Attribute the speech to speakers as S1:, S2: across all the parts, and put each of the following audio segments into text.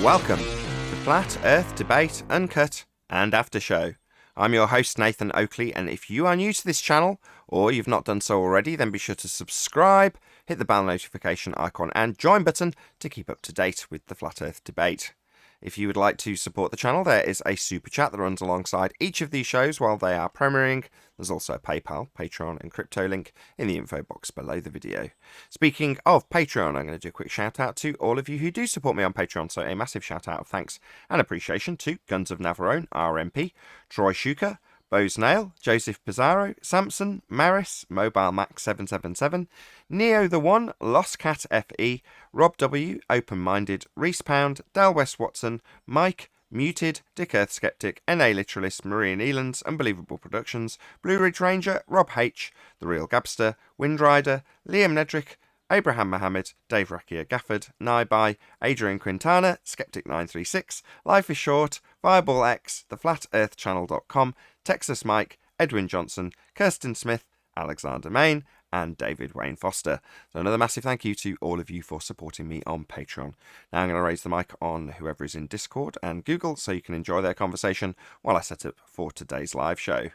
S1: Welcome to Flat Earth Debate, Uncut and After Show. I'm your host Nathan Oakley, and if you are new to this channel, or you've not done so already, then be sure to subscribe, hit the bell notification icon and join button to keep up to date with the Flat Earth Debate. If you would like to support the channel, there is a super chat that runs alongside each of these shows while they are premiering. There's also a PayPal, Patreon and crypto link in the info box below the video. Speaking of Patreon, I'm going to do a quick shout out to all of you who do support me on Patreon. So a massive shout out of thanks and appreciation to Guns of Navarone, RMP, Troy Shuka, Bose Nail, Joseph Pizarro, Samson, Maris, Mobile Max 777, Neo the One, Lost Cat FE, Rob W, Open Minded, Reese Pound, Del West Watson, Mike, Muted, Dick Earth Skeptic, NA Literalist, Marian Elands, Unbelievable Productions, Blue Ridge Ranger, Rob H, The Real Gabster, Windrider, Liam Nedrick, Abraham Mohammed, Dave Rakia Gafford, Naibai, Adrian Quintana, Skeptic936, Life is Short, Fireball X, TheFlatEarthChannel.com, Texas Mike, Edwin Johnson, Kirsten Smith, Alexander Main, and David Wayne Foster. So another massive thank you to all of you for supporting me on Patreon. Now I'm going to raise the mic on whoever is in Discord and Google so you can enjoy their conversation while I set up for today's live show.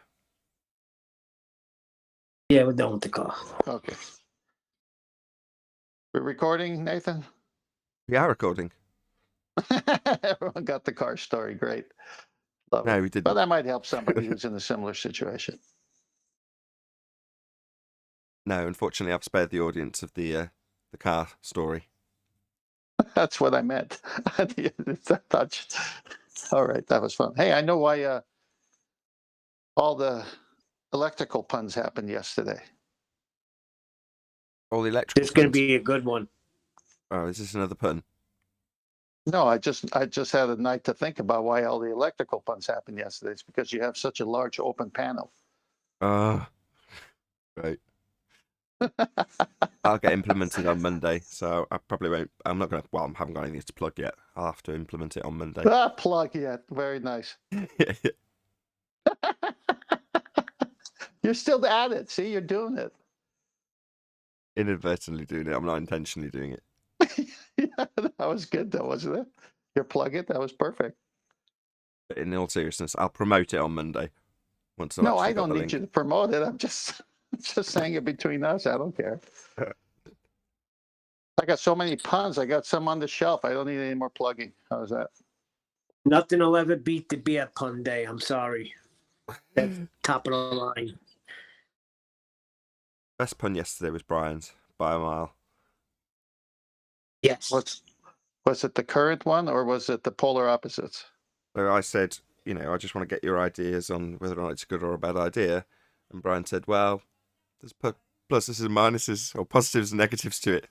S2: Yeah, we're done with the call.
S3: Okay. We're recording, Nathan?
S1: We are recording.
S3: Everyone got the car story. Great. Love
S1: No,
S3: it.
S1: we didn't.
S3: But that might help somebody who's in a similar situation.
S1: No, unfortunately, I've spared the audience of the car story.
S3: That's what I meant. All right, that was fun. Hey, I know why all the electrical puns happened yesterday.
S1: All the electrical
S2: It's going to
S1: puns.
S2: be a good one.
S1: Oh, is this another pun?
S3: No, I just had a night to think about why all the electrical puns happened yesterday. It's because you have such a large open panel.
S1: Right. I'll get implemented on Monday, so I probably won't. I'm not going to. Well, I haven't got anything to plug yet. I'll have to implement it on Monday.
S3: Plug yet. Very nice.
S1: Yeah.
S3: You're still at it. See, you're doing it.
S1: Inadvertently doing it. I'm not intentionally doing it.
S3: Yeah, that was good, though, wasn't it? Your plug it. That was perfect.
S1: But in all seriousness, I'll promote it on Monday. Once I've
S3: No, I
S1: actually got
S3: don't
S1: the
S3: need
S1: link.
S3: you to promote it. I'm just saying it between us. I don't care. I got so many puns. I got some on the shelf. I don't need any more plugging. How's that?
S2: Nothing will ever beat the beer pun day. I'm sorry. That's top of the line.
S1: Best pun yesterday was Brian's by a mile.
S2: Yes.
S3: Was it the current one or was it the polar opposites?
S1: So I said, I just want to get your ideas on whether or not it's a good or a bad idea. And Brian said, well, there's pluses and minuses, or positives and negatives to it.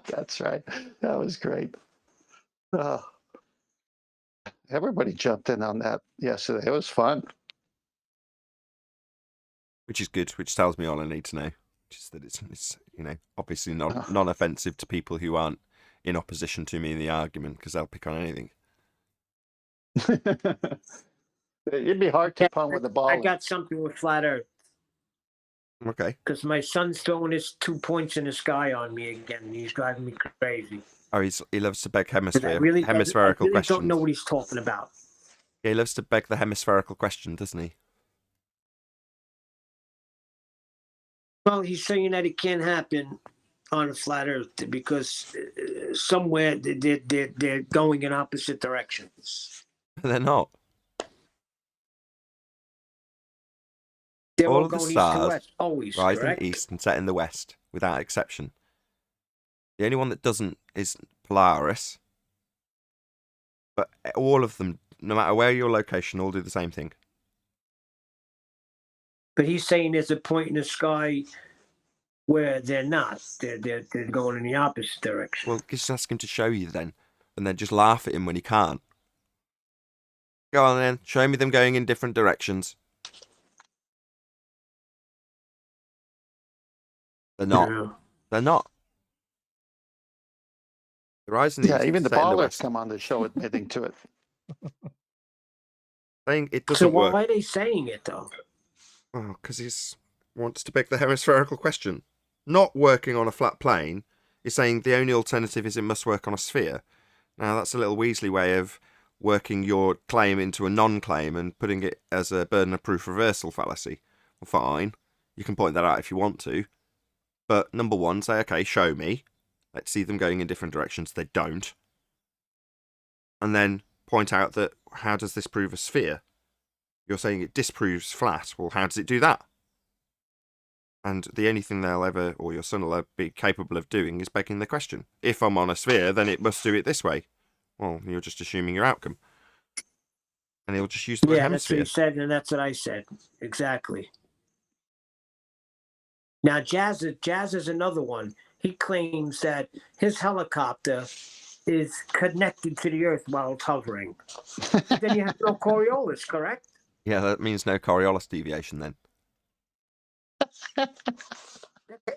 S3: That's right. That was great. Oh. Everybody jumped in on that yesterday. It was fun.
S1: Which is good, which tells me all I need to know. Which is that it's obviously non-offensive to people who aren't in opposition to me in the argument, because they'll pick on anything.
S3: It'd be hard to pun with a ball.
S2: I got something with flat Earth.
S1: Okay.
S2: Because my son's throwing his 2 points in the sky on me again. He's driving me crazy.
S1: Oh, he loves to beg hemispherical
S2: I really
S1: questions.
S2: don't know what he's talking about.
S1: Yeah, he loves to beg the hemispherical question, doesn't he?
S2: Well, he's saying that it can't happen on a flat Earth because somewhere they're going in opposite directions.
S1: They're not.
S2: They're
S1: All
S2: all
S1: of the
S2: going east
S1: stars
S2: to west, always,
S1: rise
S2: correct?
S1: in the east and set in the west, without exception. The only one that doesn't is Polaris. But all of them, no matter where your location, all do the same thing.
S2: But he's saying there's a point in the sky where they're not. They're going in the opposite direction.
S1: Well, just ask him to show you then, and then just laugh at him when he can't. Go on then, show me them going in different directions. They're not.
S2: Yeah.
S1: They're not. The rise in the east,
S3: even the
S1: set in the
S3: ballers
S1: west.
S3: come on the show admitting to it.
S1: Saying it doesn't
S2: So why
S1: work.
S2: are they saying it though?
S1: Oh, because he wants to beg the hemispherical question. Not working on a flat plane is saying the only alternative is it must work on a sphere. Now, that's a little Weasley way of working your claim into a non-claim and putting it as a burden of proof reversal fallacy. Well, fine. You can point that out if you want to. But number one, say, okay, show me. Let's see them going in different directions. They don't. And then point out that, how does this prove a sphere? You're saying it disproves flat. Well, how does it do that? And the only thing they'll ever, or your son will ever be capable of doing, is begging the question. If I'm on a sphere, then it must do it this way. Well, you're just assuming your outcome. And he'll just use the word
S2: Yeah, that's what
S1: hemisphere.
S2: he said, and that's what I said. Exactly. Now, Jazz is another one. He claims that his helicopter is connected to the Earth while it's hovering. Then you have no Coriolis, correct?
S1: Yeah, that means no Coriolis deviation then.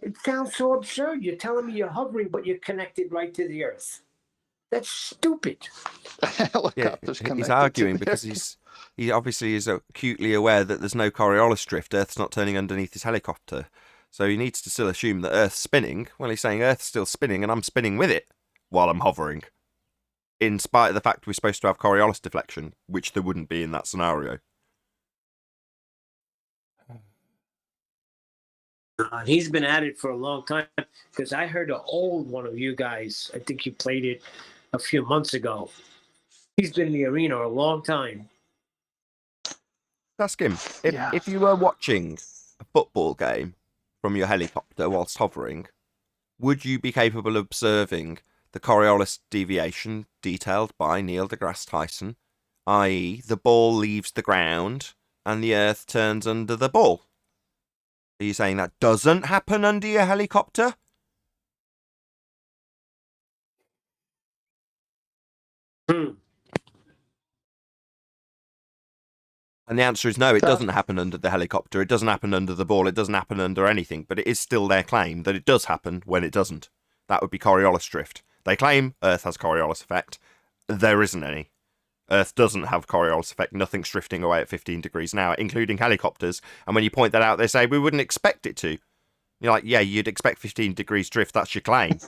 S2: It sounds so absurd. You're telling me you're hovering, but you're connected right to the Earth. That's stupid.
S3: Helicopter's
S1: Yeah,
S3: connected
S1: he's
S3: to
S1: arguing
S3: the
S1: because
S3: Earth.
S1: he obviously is acutely aware that there's no Coriolis drift. Earth's not turning underneath his helicopter. So he needs to still assume that Earth's spinning. Well, he's saying Earth's still spinning and I'm spinning with it while I'm hovering. In spite of the fact we're supposed to have Coriolis deflection, which there wouldn't be in that scenario.
S2: He's been at it for a long time, because I heard an old one of you guys. I think you played it a few months ago. He's been in the arena a long time.
S1: Ask him, if you were watching a football game from your helicopter whilst hovering, would you be capable of observing the Coriolis deviation detailed by Neil deGrasse Tyson, i.e. the ball leaves the ground and the Earth turns under the ball? Are you saying that doesn't happen under your helicopter?
S2: Hmm.
S1: And the answer is no, it doesn't happen under the helicopter, it doesn't happen under the ball, it doesn't happen under anything, but it is still their claim that it does happen when it doesn't. That would be Coriolis drift. They claim Earth has Coriolis effect. There isn't any. Earth doesn't have Coriolis effect. Nothing's drifting away at 15 degrees an hour, including helicopters. And when you point that out, they say, we wouldn't expect it to. You're like, yeah, you'd expect 15 degrees drift. That's your claim.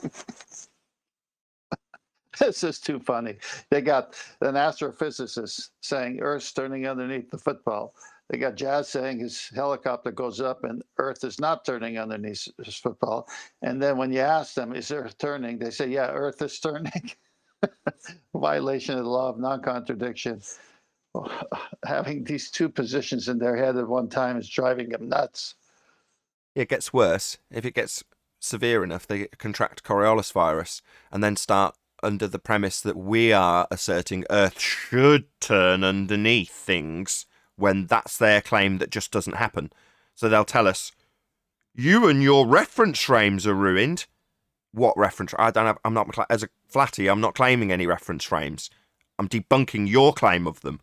S3: This is too funny. They got an astrophysicist saying Earth's turning underneath the football. They got Jazz saying his helicopter goes up and Earth is not turning underneath his football. And then when you ask them, is Earth turning? They say, yeah, Earth is turning. Violation of the law of non-contradiction. Having these two positions in their head at one time is driving them nuts.
S1: It gets worse. If it gets severe enough, they contract Coriolis virus and then start under the premise that we are asserting Earth should turn underneath things when that's their claim that just doesn't happen. So they'll tell us, you and your reference frames are ruined. What reference? I'm not, as a flatty, I'm not claiming any reference frames. I'm debunking your claim of them.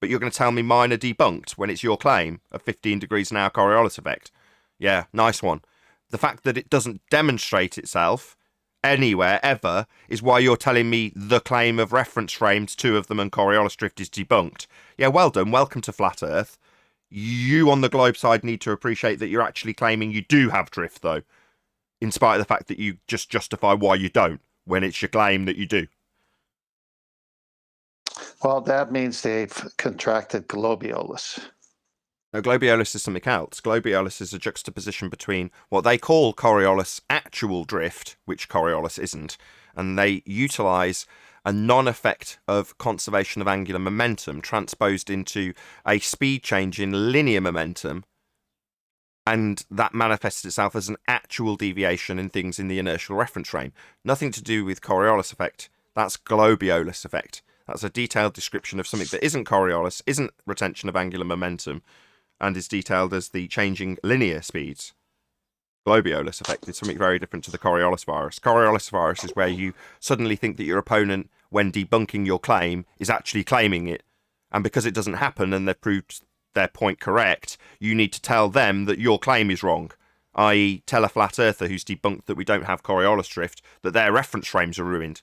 S1: But you're going to tell me mine are debunked when it's your claim of 15 degrees an hour Coriolis effect. Yeah, nice one. The fact that it doesn't demonstrate itself anywhere ever is why you're telling me the claim of reference frames, 2 of them, and Coriolis drift is debunked. Yeah, well done. Welcome to Flat Earth. You on the globe side need to appreciate that you're actually claiming you do have drift, though, in spite of the fact that you just justify why you don't when it's your claim that you do.
S3: Well, that means they've contracted globiolus.
S1: Now, globiolus is something else. Globiolus is a juxtaposition between what they call Coriolis actual drift, which Coriolis isn't, and they utilise a non-effect of conservation of angular momentum transposed into a speed change in linear momentum, and that manifests itself as an actual deviation in things in the inertial reference frame. Nothing to do with Coriolis effect. That's globiolus effect. That's a detailed description of something that isn't Coriolis, isn't retention of angular momentum, and is detailed as the changing linear speeds. Globiolus effect is something very different to the Coriolis virus. Coriolis virus is where you suddenly think that your opponent, when debunking your claim, is actually claiming it. And because it doesn't happen and they've proved their point correct, you need to tell them that your claim is wrong. I.e. tell a flat earther who's debunked that we don't have Coriolis drift that their reference frames are ruined.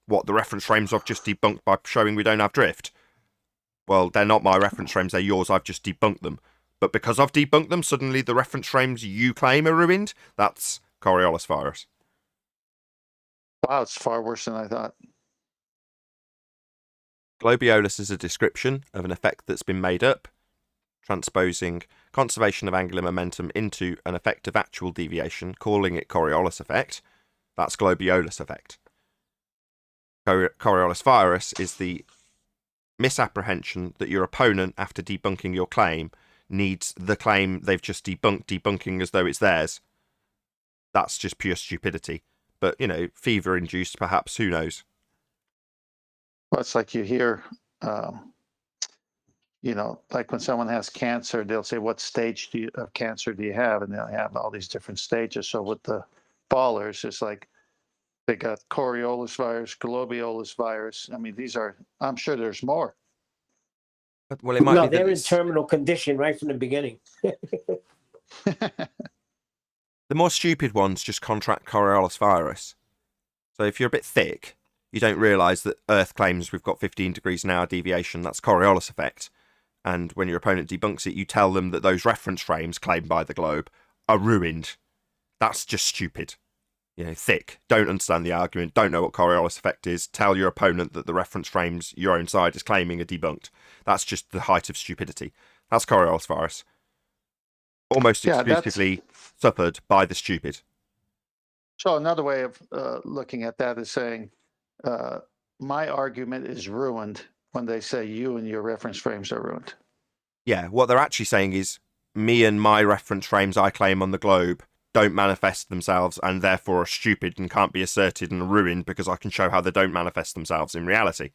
S1: What, the reference frames I've just debunked by showing we don't have drift? Well, they're not my reference frames, they're yours, I've just debunked them. But because I've debunked them, suddenly the reference frames you claim are ruined? That's Coriolis virus.
S3: Wow, it's far worse than I thought.
S1: Globiolus is a description of an effect that's been made up, transposing conservation of angular momentum into an effect of actual deviation, calling it Coriolis effect. That's Globiolus effect. Coriolis virus is the misapprehension that your opponent, after debunking your claim, needs the claim they've just debunking as though it's theirs. That's just pure stupidity. But, fever-induced, perhaps, who knows?
S3: Well, it's like you hear, like when someone has cancer, they'll say, what stage of cancer do you have? And they'll have all these different stages. So with the ballers, it's like they got Coriolis virus, Globiolus virus. I mean, I'm sure there's more.
S1: Well, it might be
S2: they're in terminal condition right from the beginning.
S1: The more stupid ones just contract Coriolis virus. So if you're a bit thick, you don't realise that Earth claims we've got 15 degrees an hour deviation. That's Coriolis effect. And when your opponent debunks it, you tell them that those reference frames claimed by the globe are ruined. That's just stupid. Thick, don't understand the argument, don't know what Coriolis effect is, tell your opponent that the reference frames your own side is claiming are debunked. That's just the height of stupidity. That's Coriolis virus. Almost exclusively suffered by the stupid.
S3: So another way of looking at that is saying, my argument is ruined when they say you and your reference frames are ruined.
S1: Yeah, what they're actually saying is, me and my reference frames I claim on the globe don't manifest themselves and therefore are stupid and can't be asserted and ruined because I can show how they don't manifest themselves in reality.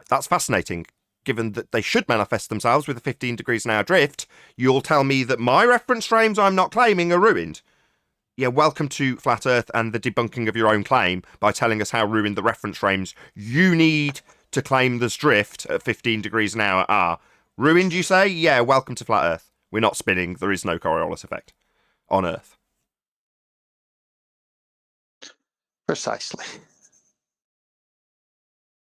S1: That's fascinating. Given that they should manifest themselves with a 15 degrees an hour drift, you'll tell me that my reference frames I'm not claiming are ruined. Yeah, welcome to Flat Earth and the debunking of your own claim by telling us how ruined the reference frames you need to claim there's drift at 15 degrees an hour are. Ruined, you say? Yeah, welcome to Flat Earth. We're not spinning. There is no Coriolis effect on Earth.
S3: Precisely.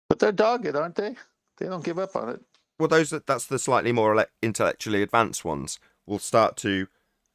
S3: But they're dogged, aren't they? They don't give up on it.
S1: Well, that's the slightly more intellectually advanced ones. Will start to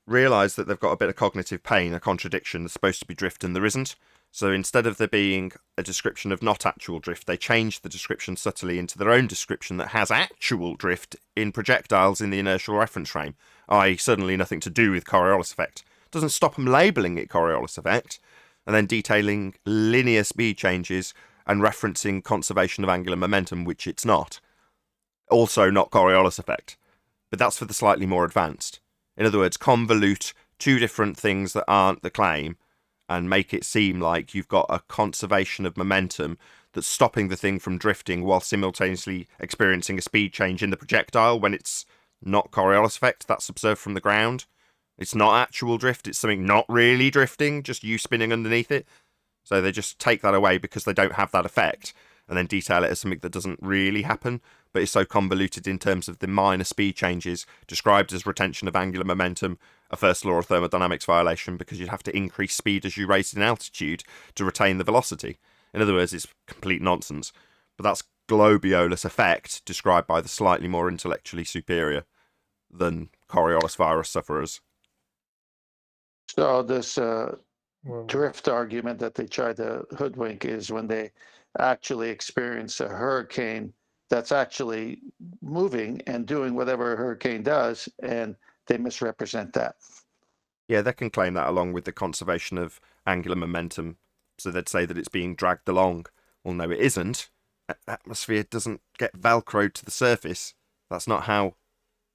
S1: realise that they've got a bit of cognitive pain, a contradiction. There's supposed to be drift and there isn't. So instead of there being a description of not actual drift, they change the description subtly into their own description that has actual drift in projectiles in the inertial reference frame, i.e. suddenly nothing to do with Coriolis effect. Doesn't stop them labelling it Coriolis effect, and then detailing linear speed changes and referencing conservation of angular momentum, which it's not. Also not Coriolis effect. But that's for the slightly more advanced. In other words, convolute two different things that aren't the claim and make it seem like you've got a conservation of momentum that's stopping the thing from drifting while simultaneously experiencing a speed change in the projectile when it's not Coriolis effect, that's observed from the ground. It's not actual drift, it's something not really drifting, just you spinning underneath it. So they just take that away because they don't have that effect and then detail it as something that doesn't really happen, but is so convoluted in terms of the minor speed changes described as retention of angular momentum, a first law of thermodynamics violation because you'd have to increase speed as you raise in altitude to retain the velocity. In other words, it's complete nonsense. But that's Globiolus effect described by the slightly more intellectually superior than Coriolis virus sufferers.
S3: So this drift argument that they try to hoodwink is when they actually experience a hurricane that's actually moving and doing whatever a hurricane does, and they misrepresent that.
S1: Yeah, they can claim that along with the conservation of angular momentum. So they'd say that it's being dragged along. Well, no, it isn't. Atmosphere doesn't get velcroed to the surface. That's not how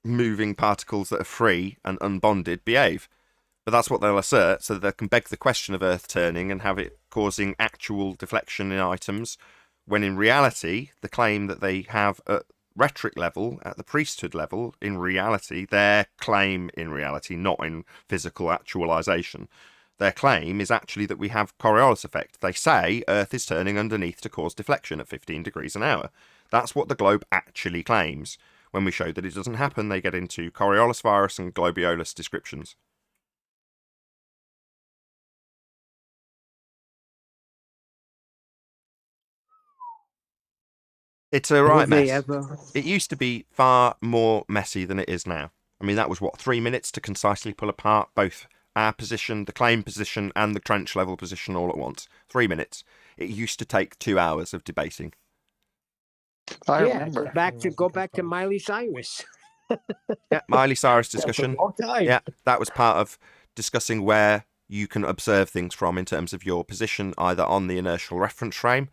S1: moving particles that are free and unbonded behave. But that's what they'll assert, so that they can beg the question of Earth turning and have it causing actual deflection in items, when in reality, the claim that they have at rhetoric level, at the priesthood level, in reality, their claim in reality, not in physical actualization, their claim is actually that we have Coriolis effect. They say Earth is turning underneath to cause deflection at 15 degrees an hour. That's what the globe actually claims. When we show that it doesn't happen, they get into Coriolis virus and Globiolus descriptions. It's a right mess. It used to be far more messy than it is now. I mean, that was, 3 minutes to concisely pull apart both our position, the claim position, and the trench level position all at once. 3 minutes. It used to take 2 hours of debating.
S3: I
S2: Yeah,
S3: remember.
S2: go back to Miley Cyrus.
S1: Yeah, Miley Cyrus
S2: That's a
S1: discussion.
S2: long time.
S1: Yeah, that was part of discussing where you can observe things from in terms of your position, either on the inertial reference frame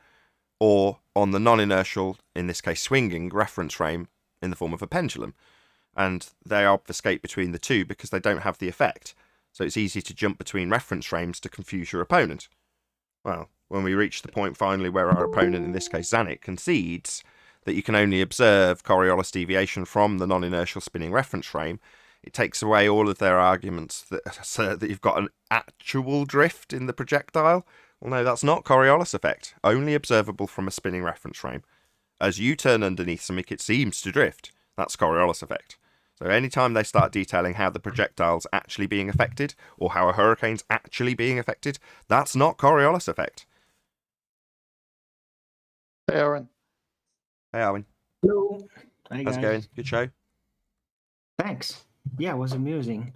S1: or on the non-inertial, in this case swinging, reference frame in the form of a pendulum. And they obfuscate between the two because they don't have the effect. So it's easy to jump between reference frames to confuse your opponent. Well, when we reach the point finally where our opponent, in this case Zanuck, concedes that you can only observe Coriolis deviation from the non-inertial spinning reference frame, it takes away all of their arguments that assert that you've got an actual drift in the projectile. Well, no, that's not Coriolis effect, only observable from a spinning reference frame. As you turn underneath something, it seems to drift. That's Coriolis effect. So anytime they start detailing how the projectile's actually being affected, or how a hurricane's actually being affected, that's not Coriolis effect.
S3: Hey, Aaron.
S1: Hey, Arwin.
S4: Hello. Hi,
S1: How's it
S4: guys.
S1: going? Good show?
S4: Thanks. Yeah, it was amusing.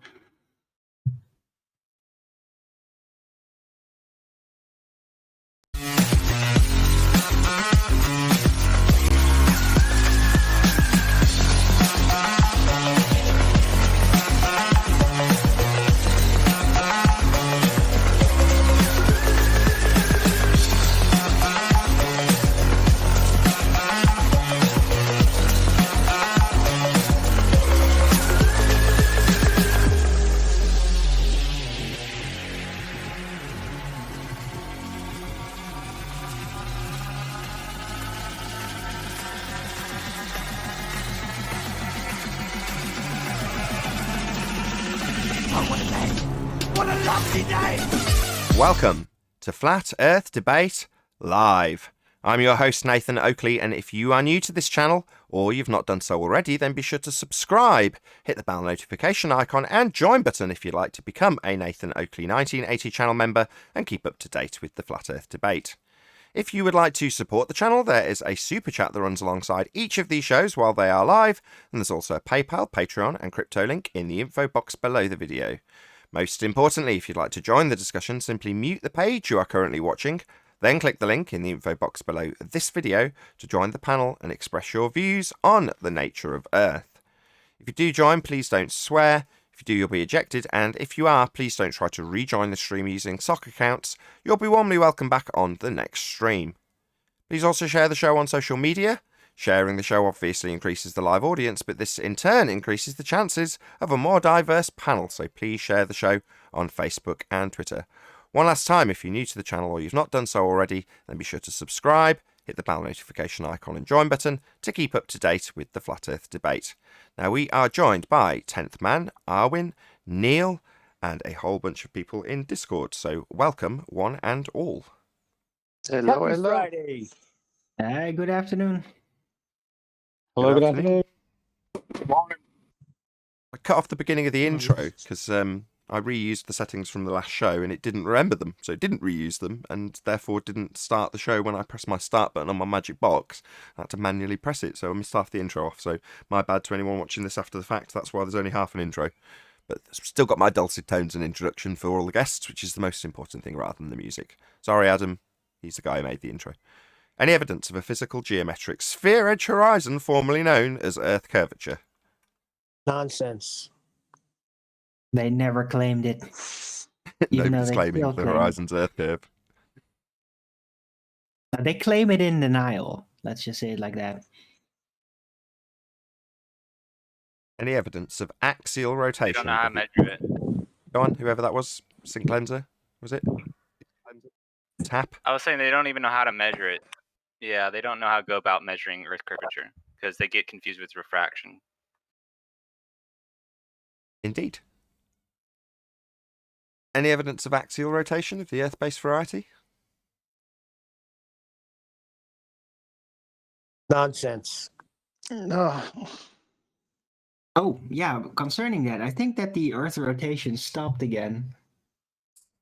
S1: Welcome to Flat Earth Debate Live. I'm your host, Nathan Oakley, and if you are new to this channel, or you've not done so already, then be sure to subscribe, hit the bell notification icon, and join button if you'd like to become a Nathan Oakley 1980 channel member and keep up to date with the Flat Earth Debate. If you would like to support the channel, there is a super chat that runs alongside each of these shows while they are live, and there's also a PayPal, Patreon, and crypto link in the info box below the video. Most importantly, if you'd like to join the discussion, simply mute the page you are currently watching, then click the link in the info box below this video to join the panel and express your views on the nature of Earth. If you do join, please don't swear. If you do, you'll be ejected, and if you are, please don't try to rejoin the stream using sock accounts. You'll be warmly welcome back on the next stream. Please also share the show on social media. Sharing the show obviously increases the live audience, but this in turn increases the chances of a more diverse panel, so please share the show on Facebook and Twitter. One last time, if you're new to the channel or you've not done so already, then be sure to subscribe, hit the bell notification icon and join button to keep up to date with the Flat Earth Debate. Now, we are joined by 10th Man, Irwin, Neil, and a whole bunch of people in Discord, so welcome one and all.
S3: Hello,
S2: Happy
S3: hello.
S2: Friday.
S4: Good afternoon.
S1: Hello, good afternoon. I cut off the beginning of the intro because I reused the settings from the last show and it didn't remember them, so it didn't reuse them and therefore didn't start the show when I pressed my start button on my magic box. I had to manually press it, so I missed half the intro off, so my bad to anyone watching this after the fact. That's why there's only half an intro. But still got my dulcet tones and introduction for all the guests, which is the most important thing rather than the music. Sorry, Adam. He's the guy who made the intro. Any evidence of a physical geometric sphere edge horizon formerly known as Earth curvature?
S2: Nonsense.
S4: They never claimed it. Even though
S1: Nobody's
S4: they
S1: claiming
S4: still
S1: the
S4: claim it.
S1: horizon's Earth curve.
S4: They claim it in denial. Let's just say it like that.
S1: Any evidence of axial
S5: You
S1: rotation?
S5: don't know how to measure it.
S1: Go on, whoever that was. Sink cleanser, was it? Tap.
S5: I was saying they don't even know how to measure it. Yeah, they don't know how to go about measuring Earth curvature because they get confused with refraction.
S1: Indeed. Any evidence of axial rotation of the Earth-based variety?
S2: Nonsense.
S3: No.
S4: Oh, yeah, concerning that, I think that the Earth rotation stopped again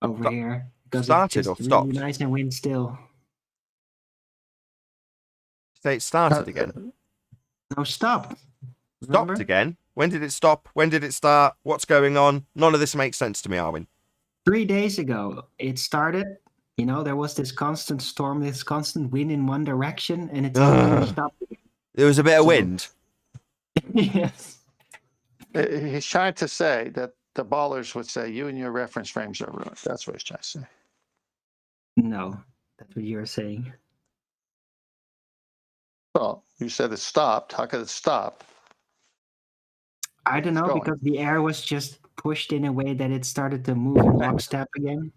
S4: over
S1: Stop-
S4: here. Because
S1: started
S4: it's
S1: or
S4: just
S1: stopped?
S4: really nice and wind still.
S1: Say it started again.
S4: No, stopped.
S1: Stopped
S4: Remember?
S1: again? When did it stop? When did it start? What's going on? None of this makes sense to me, Arwin.
S4: 3 days ago, it started. You know, there was this constant storm, this constant wind in one direction, and it suddenly stopped again.
S1: There was a bit of
S3: So-
S1: wind.
S4: Yes.
S3: He's trying to say that the ballers would say you and your reference frames are ruined. That's what he's trying to say.
S4: No, that's what you're saying.
S3: Well, you said it stopped. How could it stop?
S4: I don't
S3: It's
S4: know,
S3: going.
S4: because the air was just pushed in a way that it started to move in lockstep again.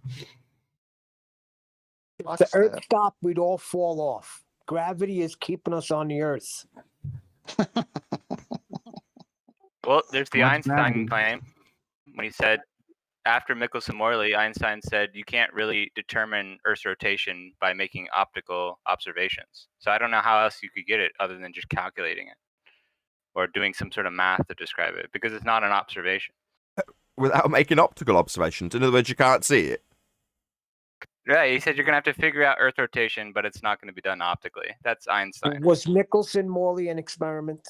S2: If the Earth
S3: Lockstep.
S2: stopped, we'd all fall off. Gravity is keeping us on the Earth.
S5: Well, there's the
S4: What's
S5: Einstein
S4: gravity?
S5: claim when he said after Michelson-Morley, Einstein said you can't really determine Earth's rotation by making optical observations. So I don't know how else you could get it other than just calculating it or doing some sort of math to describe it, because it's not an observation.
S1: Without making optical observations. In other words, you can't see it.
S5: Yeah, he said you're gonna have to figure out Earth rotation, but it's not going to be done optically. That's Einstein.
S2: Was Michelson-Morley an experiment?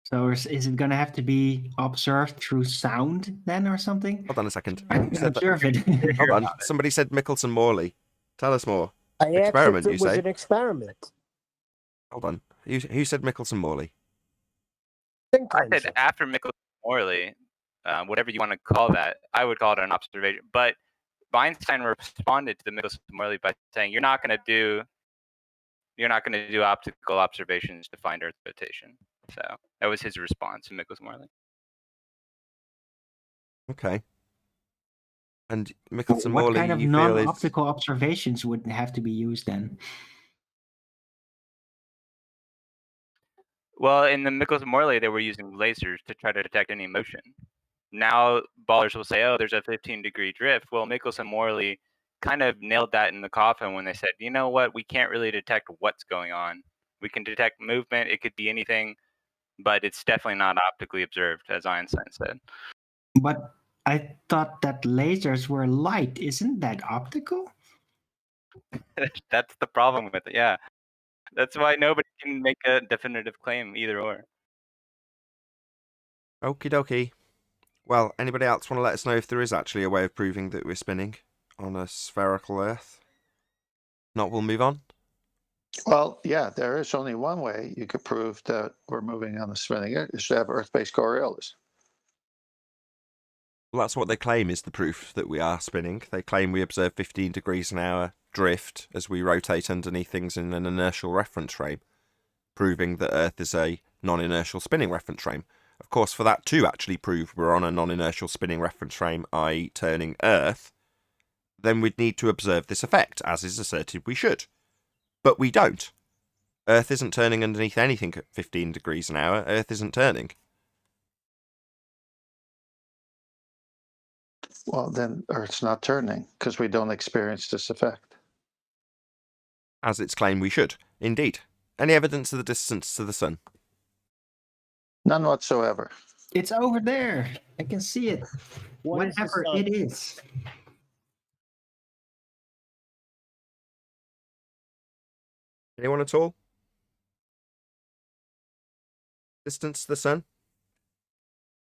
S4: So is it going to have to be observed through sound then or something?
S1: Hold on a second.
S4: I
S1: Who
S4: can
S1: said that?
S4: observe it.
S1: Hold on. Somebody said Michelson-Morley. Tell us more.
S2: I asked
S1: Experiment,
S2: if
S1: you
S2: it was
S1: say?
S2: an experiment.
S1: Hold on. Who said Michelson-Morley?
S2: Think
S5: I said after Michelson-Morley, whatever you want to call that, I would call it an observation. But Einstein responded to the Michelson-Morley by saying you're not going to do optical observations to find Earth rotation. So that was his response to Michelson-Morley.
S1: Okay. And
S4: What
S1: Michelson-Morley,
S4: kind of
S1: you feel is...
S4: non-optical observations would have to be used then?
S5: Well, in the Michelson-Morley, they were using lasers to try to detect any motion. Now ballers will say, oh, there's a 15-degree drift. Well, Michelson-Morley kind of nailed that in the coffin when they said, you know what, we can't really detect what's going on. We can detect movement. It could be anything, but it's definitely not optically observed, as Einstein said.
S4: But I thought that lasers were light. Isn't that optical?
S5: That's the problem with it, yeah. That's why nobody can make a definitive claim either or.
S1: Okie dokie. Well, anybody else want to let us know if there is actually a way of proving that we're spinning on a spherical Earth? Not, we'll move on.
S3: Well, yeah, there is only one way you could prove that we're moving on the spinning Earth is to have Earth-based Coriolis.
S1: Well, that's what they claim is the proof that we are spinning. They claim we observe 15 degrees an hour drift as we rotate underneath things in an inertial reference frame, proving that Earth is a non-inertial spinning reference frame. Of course, for that to actually prove we're on a non-inertial spinning reference frame, i.e. turning Earth, then we'd need to observe this effect, as is asserted we should. But we don't. Earth isn't turning underneath anything at 15 degrees an hour. Earth isn't turning.
S3: Well, then Earth's not turning because we don't experience this effect.
S1: As it's claimed we should. Indeed. Any evidence of the distance to the sun?
S3: None whatsoever.
S4: It's over there. I can see it.
S2: What is the
S4: Whatever
S2: sun?
S4: it is.
S1: Anyone at all? Distance to the sun?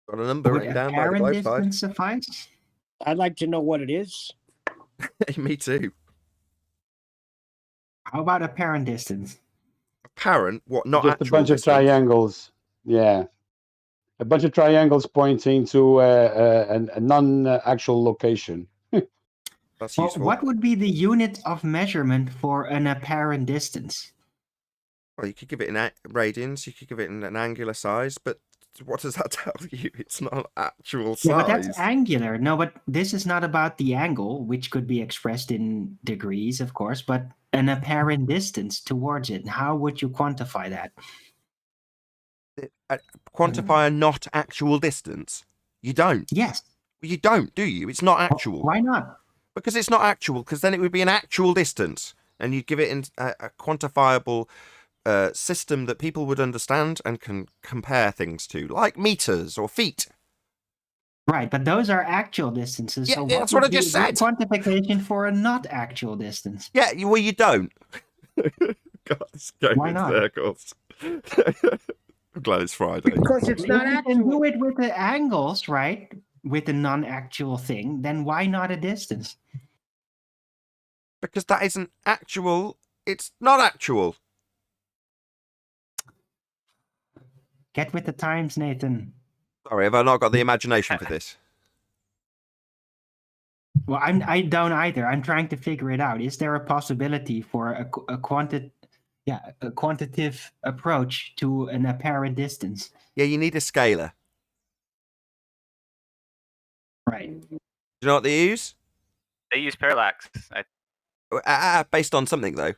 S1: Got a number
S4: Would
S1: written down by the
S4: apparent
S1: globe
S4: distance suffice?
S2: I'd like to know what it is.
S1: side. Me too.
S4: How about apparent distance?
S1: Apparent? What? Not
S6: Just
S1: actual
S6: a bunch of
S1: distance?
S6: triangles. Yeah. A bunch of triangles pointing to a non-actual location.
S1: That's
S4: Well,
S1: useful.
S4: what would be the unit of measurement for an apparent distance?
S1: Well, you could give it in radians, you could give it in an angular size, but what does that tell you? It's not an actual size.
S4: Yeah, but that's angular. No, but this is not about the angle, which could be expressed in degrees, of course, but an apparent distance towards it. How would you quantify that?
S1: Quantify a not actual distance. You don't.
S4: Yes.
S1: You don't, do you? It's not actual.
S4: Why not?
S1: Because it's not actual, because then it would be an actual distance, and you'd give it in a quantifiable system that people would understand and can compare things to, like meters or feet.
S4: Right, but those are actual distances.
S1: Yeah,
S4: so
S1: that's what I
S4: would be
S1: just
S4: the
S1: said.
S4: Quantification for a not actual distance.
S1: Yeah, well, you don't. God, it's going
S4: Why
S1: in
S4: not?
S1: circles. I'm glad it's Friday.
S2: Because it's not
S4: If you can
S2: actual.
S4: do it with the angles, right? With a non-actual thing, then why not a distance?
S1: Because that isn't actual. It's not actual.
S4: Get with the times, Nathan.
S1: Sorry, have I not got the imagination for this?
S4: Well, I don't either. I'm trying to figure it out. Is there a possibility for a quantitative approach to an apparent distance?
S1: Yeah, you need a scalar.
S4: Right.
S1: Do you know what they use?
S5: They use parallax.
S1: Based on something, though.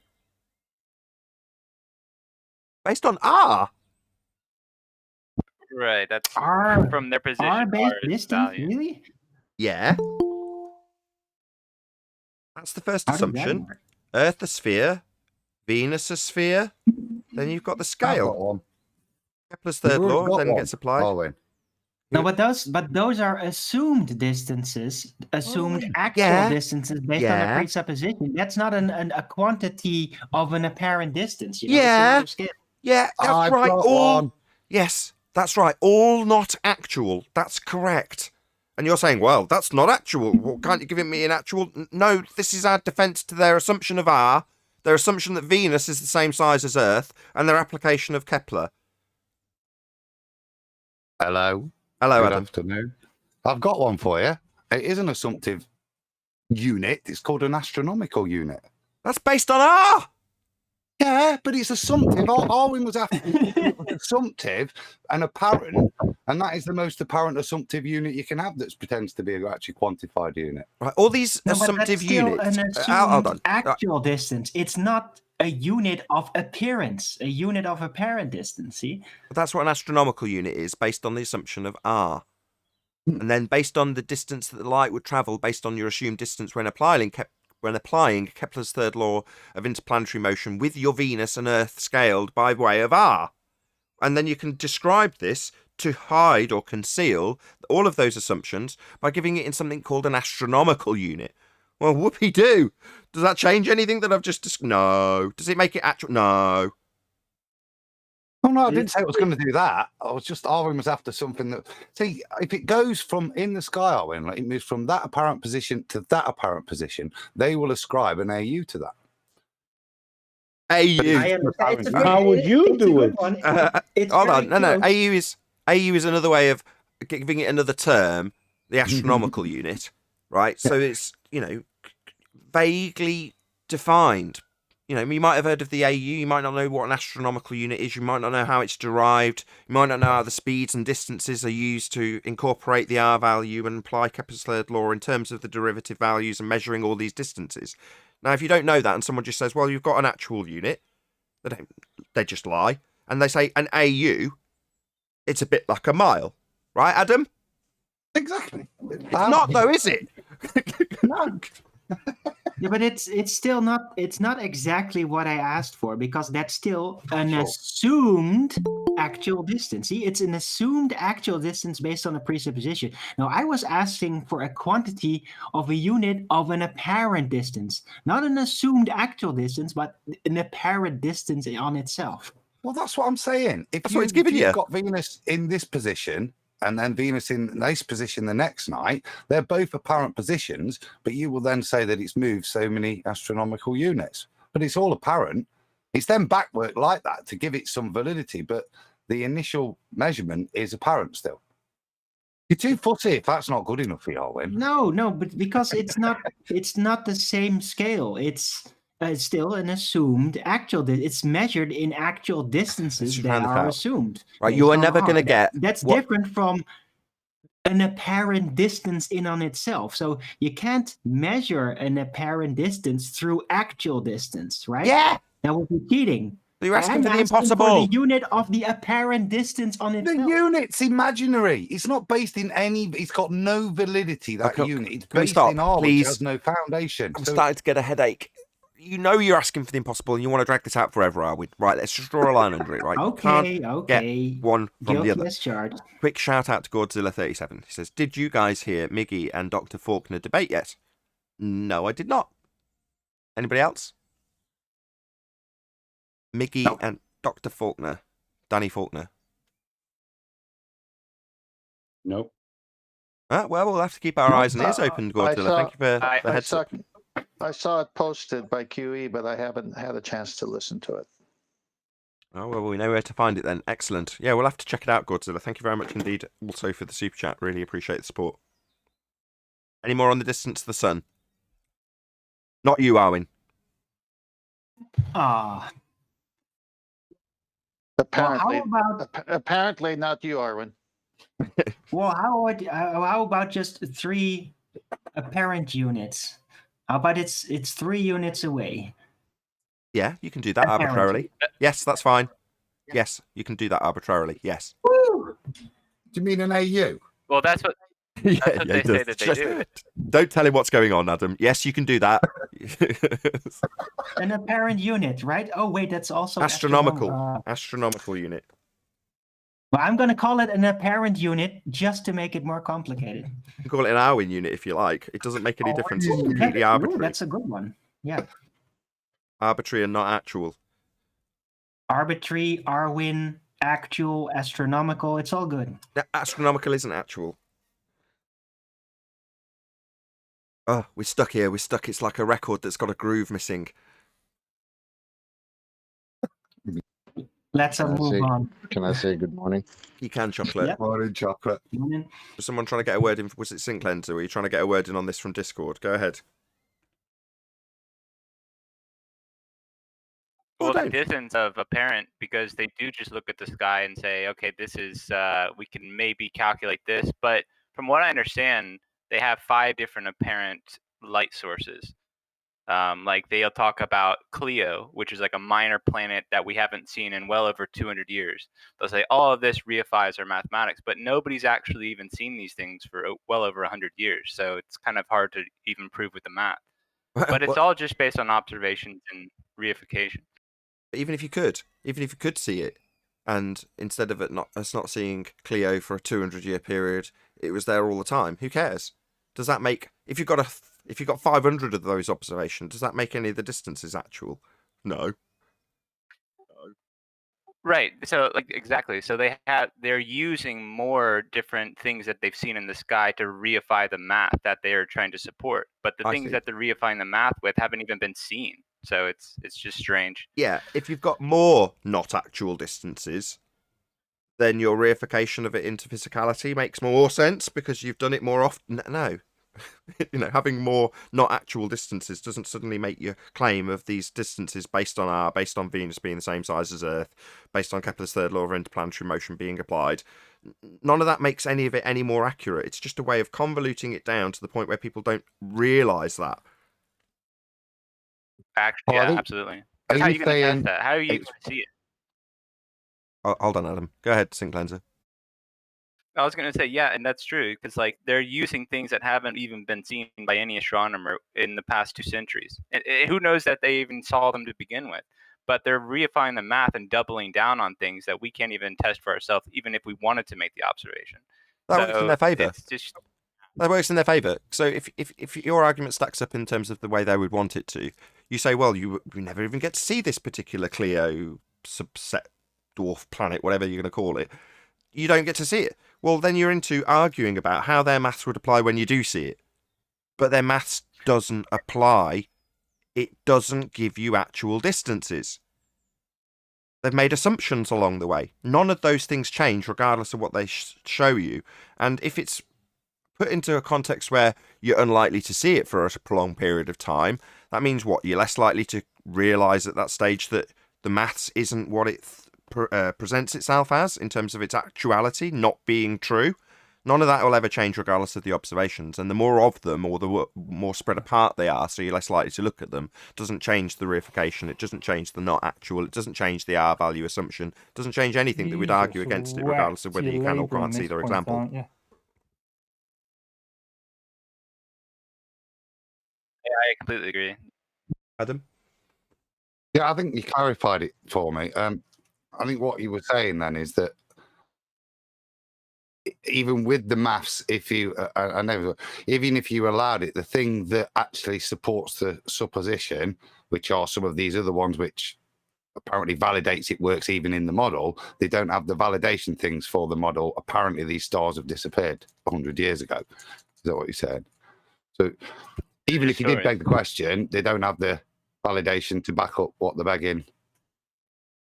S1: Based on R.
S5: Right. That's
S4: R
S5: from their position.
S4: R-based
S5: R is
S4: distance,
S5: value.
S4: really?
S1: Yeah. That's the first
S4: How does that
S1: assumption.
S4: work?
S1: Earth a sphere, Venus a sphere. Then you've got the
S7: I've got
S1: scale.
S7: one.
S1: Kepler's
S7: You've
S1: third
S7: already
S1: law
S7: got
S1: then
S7: one,
S1: gets applied.
S7: Owen.
S4: No, but those are assumed distances, assumed actual
S1: Yeah.
S4: distances based on a
S1: Yeah.
S4: presupposition. That's not a quantity of an apparent distance. You know?
S1: Yeah.
S4: It's another scale.
S1: Yeah, that's
S7: I've
S1: right.
S7: got
S1: All
S7: one.
S1: yes, that's right. All not actual. That's correct. And you're saying, well, that's not actual. Well, can't you give it me an actual? No, this is our defence to their assumption of R, their assumption that Venus is the same size as Earth, and their application of Kepler.
S7: Hello.
S1: Hello,
S7: Good
S1: Adam.
S7: afternoon. I've got one for you. It is an assumptive unit. It's called an astronomical unit.
S1: That's based on R.
S7: Yeah, but it's assumptive. Arwin was after it was assumptive and apparent, and that is the most apparent assumptive unit you can have that pretends to be an actually quantified unit.
S1: Right, all these
S4: No, but
S1: assumptive
S4: that's still
S1: units.
S4: an
S1: Hold on.
S4: assumed actual distance. It's not a unit of appearance, a unit of apparent distance. See?
S1: That's what an astronomical unit is, based on the assumption of R. And then based on the distance that the light would travel, based on your assumed distance when applying Kepler's third law of interplanetary motion with your Venus and Earth scaled by way of R. And then you can describe this to hide or conceal all of those assumptions by giving it in something called an astronomical unit. Well, whoopee-doo. Does that change anything that I've just... No. Does it make it actual? No.
S7: Oh no, I didn't say I was going to do that. I was just Arwin was after something that. See, if it goes from in the sky, Arwin, like it moves from that apparent position to that apparent position, they will ascribe an AU to that.
S1: AU.
S6: How would you do it?
S1: Hold on. No. AU is another way of giving it another term, the astronomical unit, right? So it's, vaguely defined. You might have heard of the AU, you might not know what an astronomical unit is, you might not know how it's derived, you might not know how the speeds and distances are used to incorporate the R value and apply Kepler's third law in terms of the derivative values and measuring all these distances. Now, if you don't know that and someone just says, well, you've got an actual unit, they just lie, and they say an AU, it's a bit like a mile. Right, Adam?
S7: Exactly.
S1: It's not, though, is it?
S7: No.
S4: Yeah, but it's still not. It's not exactly what I asked for because that's still an assumed actual distance. See, it's an assumed actual distance based on a presupposition. Now, I was asking for a quantity of a unit of an apparent distance, not an assumed actual distance, but an apparent distance on itself.
S7: Well, that's what I'm saying.
S1: That's what it's giving you.
S7: You've got Venus in this position and then Venus in this position the next night, they're both apparent positions, but you will then say that it's moved so many astronomical units. But it's all apparent. It's then backworked like that to give it some validity, but the initial measurement is apparent still. You're too fussy if that's not good enough for you, Arwin.
S4: No, but because it's not the same scale. It's still an assumed actual. It's measured in actual distances that are assumed.
S1: Right, you are never going to get.
S4: That's different from an apparent distance in on itself. So you can't measure an apparent distance through actual distance, right?
S1: Yeah,
S4: that would be cheating.
S1: You're asking for the impossible.
S4: For the unit of the apparent distance on itself.
S7: The unit's imaginary. It's not based in any. It's got no validity. That unit. It's based in R, which has no foundation.
S1: I'm starting to get a headache. You know you're asking for the impossible, and you want to drag this out forever, are we? Right, let's just draw a line under it, right?
S4: Okay.
S1: Get one from the other.
S4: Charge.
S1: Quick shout out to Godzilla37. He says, "Did you guys hear Miggy and Dr. Faulkner debate yet?" No, I did not. Anybody else? Miggy and Dr. Faulkner, Danny Faulkner.
S6: Nope.
S1: Well, we'll have to keep our eyes and ears open, Godzilla. Thank you for the heads up.
S3: I saw it posted by QE, but I haven't had a chance to listen to it.
S1: Oh, well, we know where to find it then. Excellent. Yeah, we'll have to check it out, Godzilla. Thank you very much indeed also for the super chat. Really appreciate the support. Any more on the distance to the sun? Not you, Arwin.
S4: Ah.
S3: Apparently,
S4: well,
S3: apparently not you, Irwin.
S4: how about just 3 apparent units? How about it's 3 units away?
S1: Yeah, you can do that arbitrarily. Yes, that's fine. Yes, you can do that arbitrarily. Yes.
S7: Do you mean an AU?
S5: Well, that's what they say that they do.
S1: Don't tell him what's going on, Adam. Yes, you can do that.
S4: An apparent unit, right? Oh, wait, that's also
S1: astronomical unit.
S4: Well, I'm going to call it an apparent unit just to make it more complicated.
S1: You can call it an Irwin unit if you like. It doesn't make any difference. It's completely arbitrary.
S4: That's a good one. Yeah.
S1: Arbitrary and not actual.
S4: Arbitrary, Irwin, actual, astronomical. It's all good.
S1: Astronomical isn't actual. Oh, we're stuck here. We're stuck. It's like a record that's got a groove missing.
S4: Let's move on.
S8: Can I say good morning?
S1: You can, Chocolate.
S4: Yep.
S7: Morning, Chocolate.
S1: Was someone trying to get a word in? Was it Synclenser? Were you trying to get a word in on this from Discord? Go ahead.
S5: Well, the distance of apparent, because they do just look at the sky and say, okay, this is, we can maybe calculate this. But from what I understand, they have 5 different apparent light sources. Like they'll talk about Clio, which is like a minor planet that we haven't seen in well over 200 years. They'll say all of this reifies our mathematics, but nobody's actually even seen these things for well over 100 years. So it's kind of hard to even prove with the math. But it's all just based on observations and reification.
S1: Even if you could see it, and instead of us not seeing Clio for a 200-year period, it was there all the time. Who cares? Does that make if you've got 500 of those observations, does that make any of the distances actual? No.
S5: Right. So exactly. So they're using more different things that they've seen in the sky to reify the math that they are trying to support. But the things that they're reifying the math with haven't even been seen. So it's just strange.
S1: Yeah, if you've got more not actual distances, then your reification of it into physicality makes more sense because you've done it more often. No. Having more not actual distances doesn't suddenly make your claim of these distances based on Venus being the same size as Earth, based on Kepler's third law of interplanetary motion being applied. None of that makes any of it any more accurate. It's just a way of convoluting it down to the point where people don't realise that.
S5: Actually, yeah, absolutely. How are you going to test that? How are you going to see it?
S1: Oh, hold on, Adam. Go ahead, Synclenser.
S5: I was going to say, yeah, and that's true, because they're using things that haven't even been seen by any astronomer in the past 2 centuries. And who knows that they even saw them to begin with? But they're reifying the math and doubling down on things that we can't even test for ourselves, even if we wanted to make the observation.
S1: That works in their favour. That works in their favour. So if your argument stacks up in terms of the way they would want it to, you say, well, you never even get to see this particular Clio subset dwarf planet, whatever you're going to call it. You don't get to see it. Well, then you're into arguing about how their maths would apply when you do see it. But their maths doesn't apply. It doesn't give you actual distances. They've made assumptions along the way. None of those things change regardless of what they show you. And if it's put into a context where you're unlikely to see it for a prolonged period of time, that means what? You're less likely to realise at that stage that the maths isn't what it presents itself as in terms of its actuality not being true. None of that will ever change regardless of the observations, and the more of them or the more spread apart they are, so you're less likely to look at them, doesn't change the reification, it doesn't change the not actual, it doesn't change the R value assumption, it doesn't change anything that would argue against it regardless of whether you can or can't see their example.
S5: Yeah, I completely agree.
S1: Adam?
S7: Yeah, I think you clarified it for me. I think what you were saying then is that even with the maths, if you, even if you allowed it, the thing that actually supports the supposition, which are some of these other ones, which apparently validates it works even in the model, they don't have the validation things for the model. Apparently, these stars have disappeared 100 years ago. Is that what you said? So Even if you did
S5: Sure.
S7: beg the question, they don't have the validation to back up what they're begging.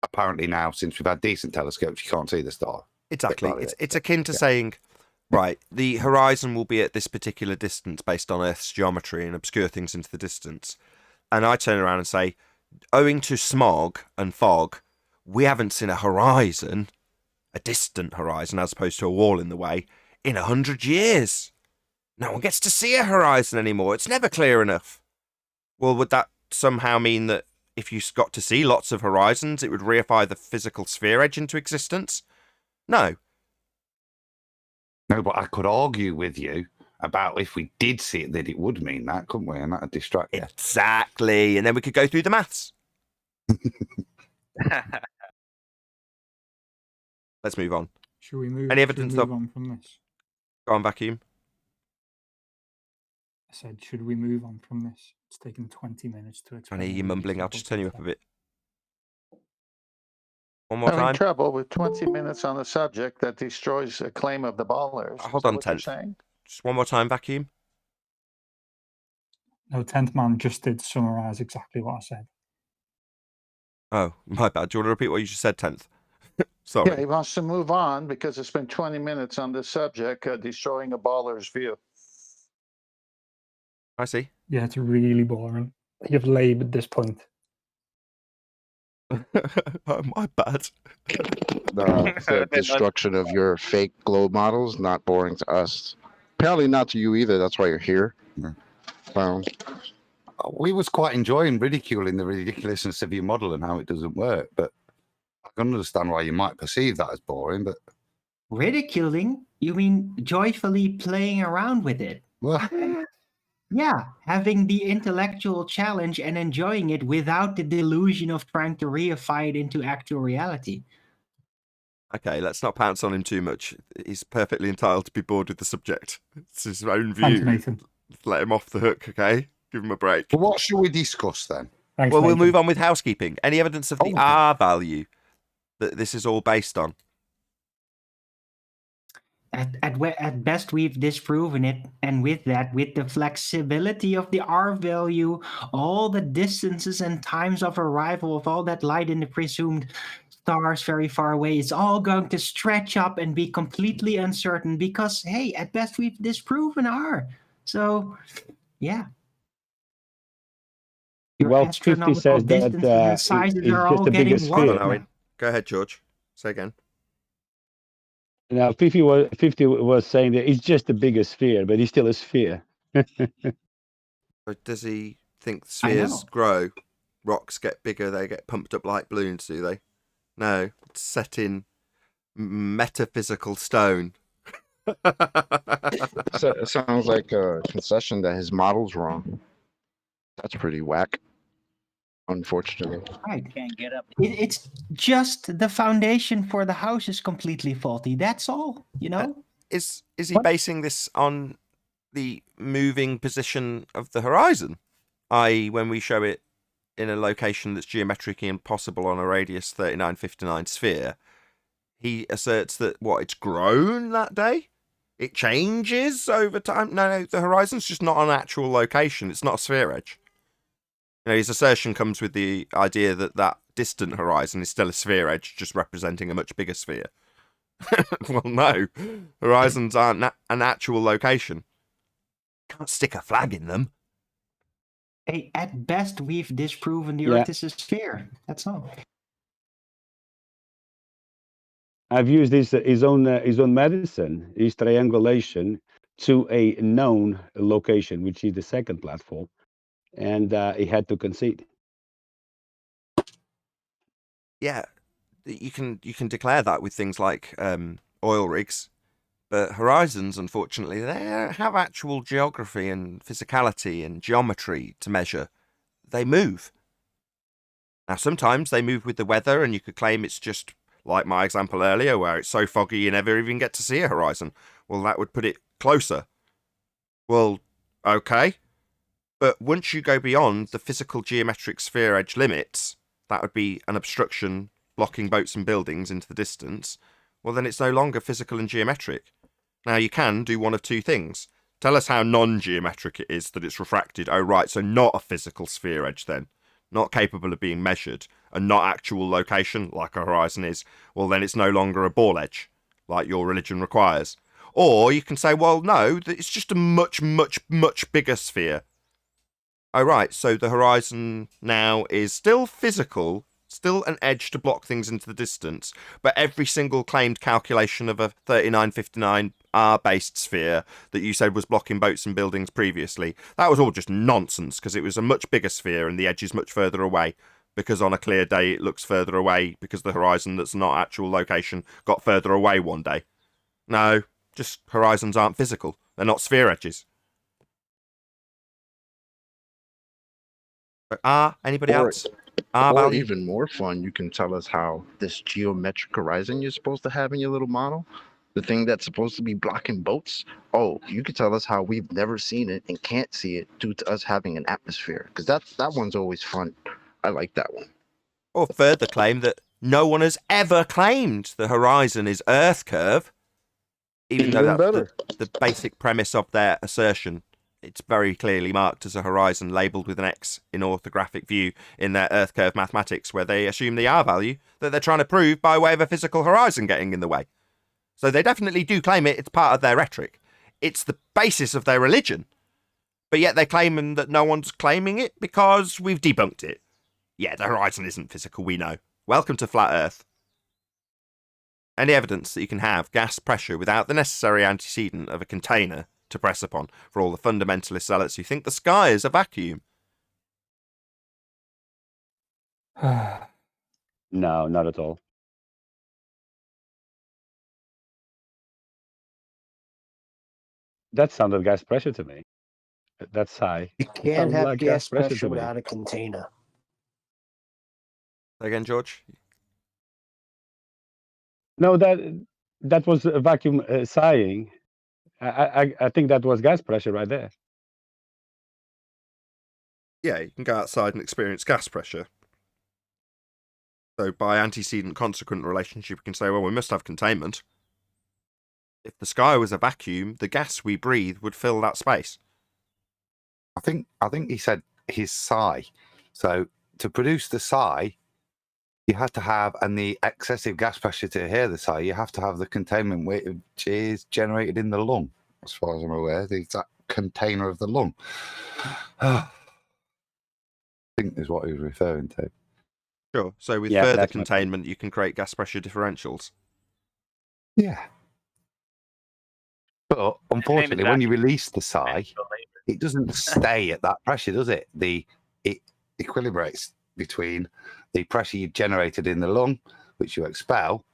S7: Apparently now, since we've had decent telescopes, you can't see the star.
S1: Exactly.
S7: Validate.
S1: It's akin to
S7: Yeah.
S1: saying, right, the horizon will be at this particular distance based on Earth's geometry and obscure things into the distance. And I turn around and say, owing to smog and fog, we haven't seen a horizon, a distant horizon, as opposed to a wall in the way, in 100 years. No one gets to see a horizon anymore. It's never clear enough. Well, would that somehow mean that if you got to see lots of horizons, it would reify the physical sphere edge into existence? No.
S7: No, but I could argue with you about if we did see it, that it would mean that, couldn't we? And that would distract you.
S1: Exactly. And then we could go through the maths. Let's move on.
S8: Should we move?
S1: Any
S8: should we
S1: evidence
S8: move
S1: of-
S8: on from this?
S1: Go on, vacuum.
S8: I said, should we move on from this? It's taken 20 minutes to
S1: I
S8: explain.
S1: hear you
S8: all these
S1: mumbling. I'll
S8: simple
S1: just turn you up a
S8: concepts.
S1: bit. One more
S3: Having
S1: time.
S3: trouble with 20 minutes on a subject that destroys a claim of the ballers.
S1: Hold
S3: Is that
S1: on,
S3: what you're
S1: 10th.
S3: saying?
S1: Just one more time, vacuum.
S8: No, 10th man just did summarize exactly what I said.
S1: Oh, my bad. Do you want to repeat what you just said, 10th? Sorry.
S3: Yeah, he wants to move on because it's been 20 minutes on this subject, destroying a baller's view.
S1: I see.
S8: Yeah, it's really boring. You've laboured this point.
S1: Oh, my bad.
S9: The destruction of your fake globe models, not boring to us. Apparently not to you either. That's why you're here.
S7: Yeah.
S9: Well,
S7: We was quite enjoying ridiculing the ridiculousness of your model and how it doesn't work, but I can understand why you might perceive that as boring, but
S4: Ridiculing? You mean joyfully playing around with it?
S7: well,
S4: Yeah, having the intellectual challenge and enjoying it without the delusion of trying to reify it into actual reality.
S1: Okay, let's not pounce on him too much. He's perfectly entitled to be bored with the subject. It's his own
S8: Thanks,
S1: view.
S8: Nathan.
S1: Let him off the hook, okay? Give him a break.
S7: but what should we discuss then?
S8: Thanks,
S1: Well, we'll
S8: Nathan.
S1: move on with housekeeping. Any evidence of the
S7: Okay.
S1: R value that this is all based on?
S4: At best, we've disproven it, and with that, with the flexibility of the R value, all the distances and times of arrival of all that light in the presumed stars very far away is all going to stretch up and be completely uncertain because, hey, at best, we've disproven R. So, yeah. Your
S6: Well, 50
S4: astronomical
S6: says that
S4: distances and sizes
S6: it's
S4: are
S6: just
S4: all
S6: a
S4: getting
S6: bigger
S4: warped
S6: sphere.
S1: Hold on,
S4: now.
S1: Owen. Go ahead, George. Say again.
S6: Now, 50 was saying that it's just a bigger sphere, but it's still a sphere.
S1: But does he think
S4: I
S1: spheres
S4: know.
S1: grow? Rocks get bigger, they get pumped up like balloons, do they? No, it's set in metaphysical stone.
S9: so, it sounds like a concession that his model's wrong. That's pretty whack, unfortunately.
S4: Right. It's just the foundation for the house is completely faulty. That's all, you know?
S1: Is he
S4: What?
S1: basing this on the moving position of the horizon? I.e., when we show it in a location that's geometrically impossible on a radius 3959 sphere, he asserts that, it's grown that day? It changes over time? No, the horizon's just not an actual location. It's not a sphere edge. You know, his assertion comes with the idea that that distant horizon is still a sphere edge, just representing a much bigger sphere. Well, no. Horizons aren't an actual location. Can't stick a flag in them.
S4: Hey, at best, we've disproven the
S6: Yeah.
S4: Earth is a sphere. That's all.
S6: I've used his own medicine, his triangulation to a known location, which is the second platform, and he had to concede.
S1: Yeah, you can declare that with things like oil rigs, but horizons, unfortunately, they have actual geography and physicality and geometry to measure. They move. Now, sometimes they move with the weather, and you could claim it's just like my example earlier, where it's so foggy you never even get to see a horizon. Well, that would put it closer. Well, okay. But once you go beyond the physical geometric sphere edge limits, that would be an obstruction blocking boats and buildings into the distance. Well, then it's no longer physical and geometric. Now, you can do one of two things. Tell us how non-geometric it is that it's refracted. Oh, right, so not a physical sphere edge then. Not capable of being measured, and not actual location, like a horizon is. Well, then it's no longer a ball edge, like your religion requires. Or you can say, well, no, it's just a much, much, much bigger sphere. Oh, right, so the horizon now is still physical, still an edge to block things into the distance, but every single claimed calculation of a 3959 R-based sphere that you said was blocking boats and buildings previously, that was all just nonsense, because it was a much bigger sphere and the edge is much further away, because on a clear day it looks further away, because the horizon that's not actual location got further away one day. No, just horizons aren't physical. They're not sphere edges. Anybody else?
S9: Or
S1: Value?
S9: even more fun, you can tell us how this geometric horizon you're supposed to have in your little model, the thing that's supposed to be blocking boats, you could tell us how we've never seen it and can't see it due to us having an atmosphere. Because that one's always fun. I like that one.
S1: Or further claim that no one has ever claimed the horizon is Earth curve, even though that's the basic premise of their assertion. It's very clearly marked as a horizon labelled with an X in orthographic view in their Earth curve mathematics, where they assume the R value that they're trying to prove by way of a physical horizon getting in the way. So they definitely do claim it. It's part of their rhetoric. It's the basis of their religion. But yet they're claiming that no one's claiming it because we've debunked it. Yeah, the horizon isn't physical, we know. Welcome to Flat Earth. Any evidence that you can have gas pressure without the necessary antecedent of a container to press upon for all the fundamentalist zealots who think the sky is a vacuum?
S6: No, not at all. That sounded gas pressure to me. That's high.
S2: You can't
S6: Sounds
S2: have
S6: like
S2: gas pressure
S6: to me.
S2: without a container.
S1: Again, George?
S6: No, that was a vacuum sighing. I think that was gas pressure right there.
S1: Yeah, you can go outside and experience gas pressure. So by antecedent-consequent relationship, you can say, well, we must have containment. If the sky was a vacuum, the gas we breathe would fill that space.
S7: I think he said his sigh. So to produce the sigh, you have to have, and the excessive gas pressure to hear the sigh, you have to have the containment which is generated in the lung, as far as I'm aware, the exact container of the lung. I think is what he was referring to.
S1: Sure. So with further containment, you can create gas pressure differentials.
S7: Yeah. But unfortunately, when you release the sigh, it doesn't stay at that pressure, does it? It equilibrates between the pressure you generated in the lung, which you expel,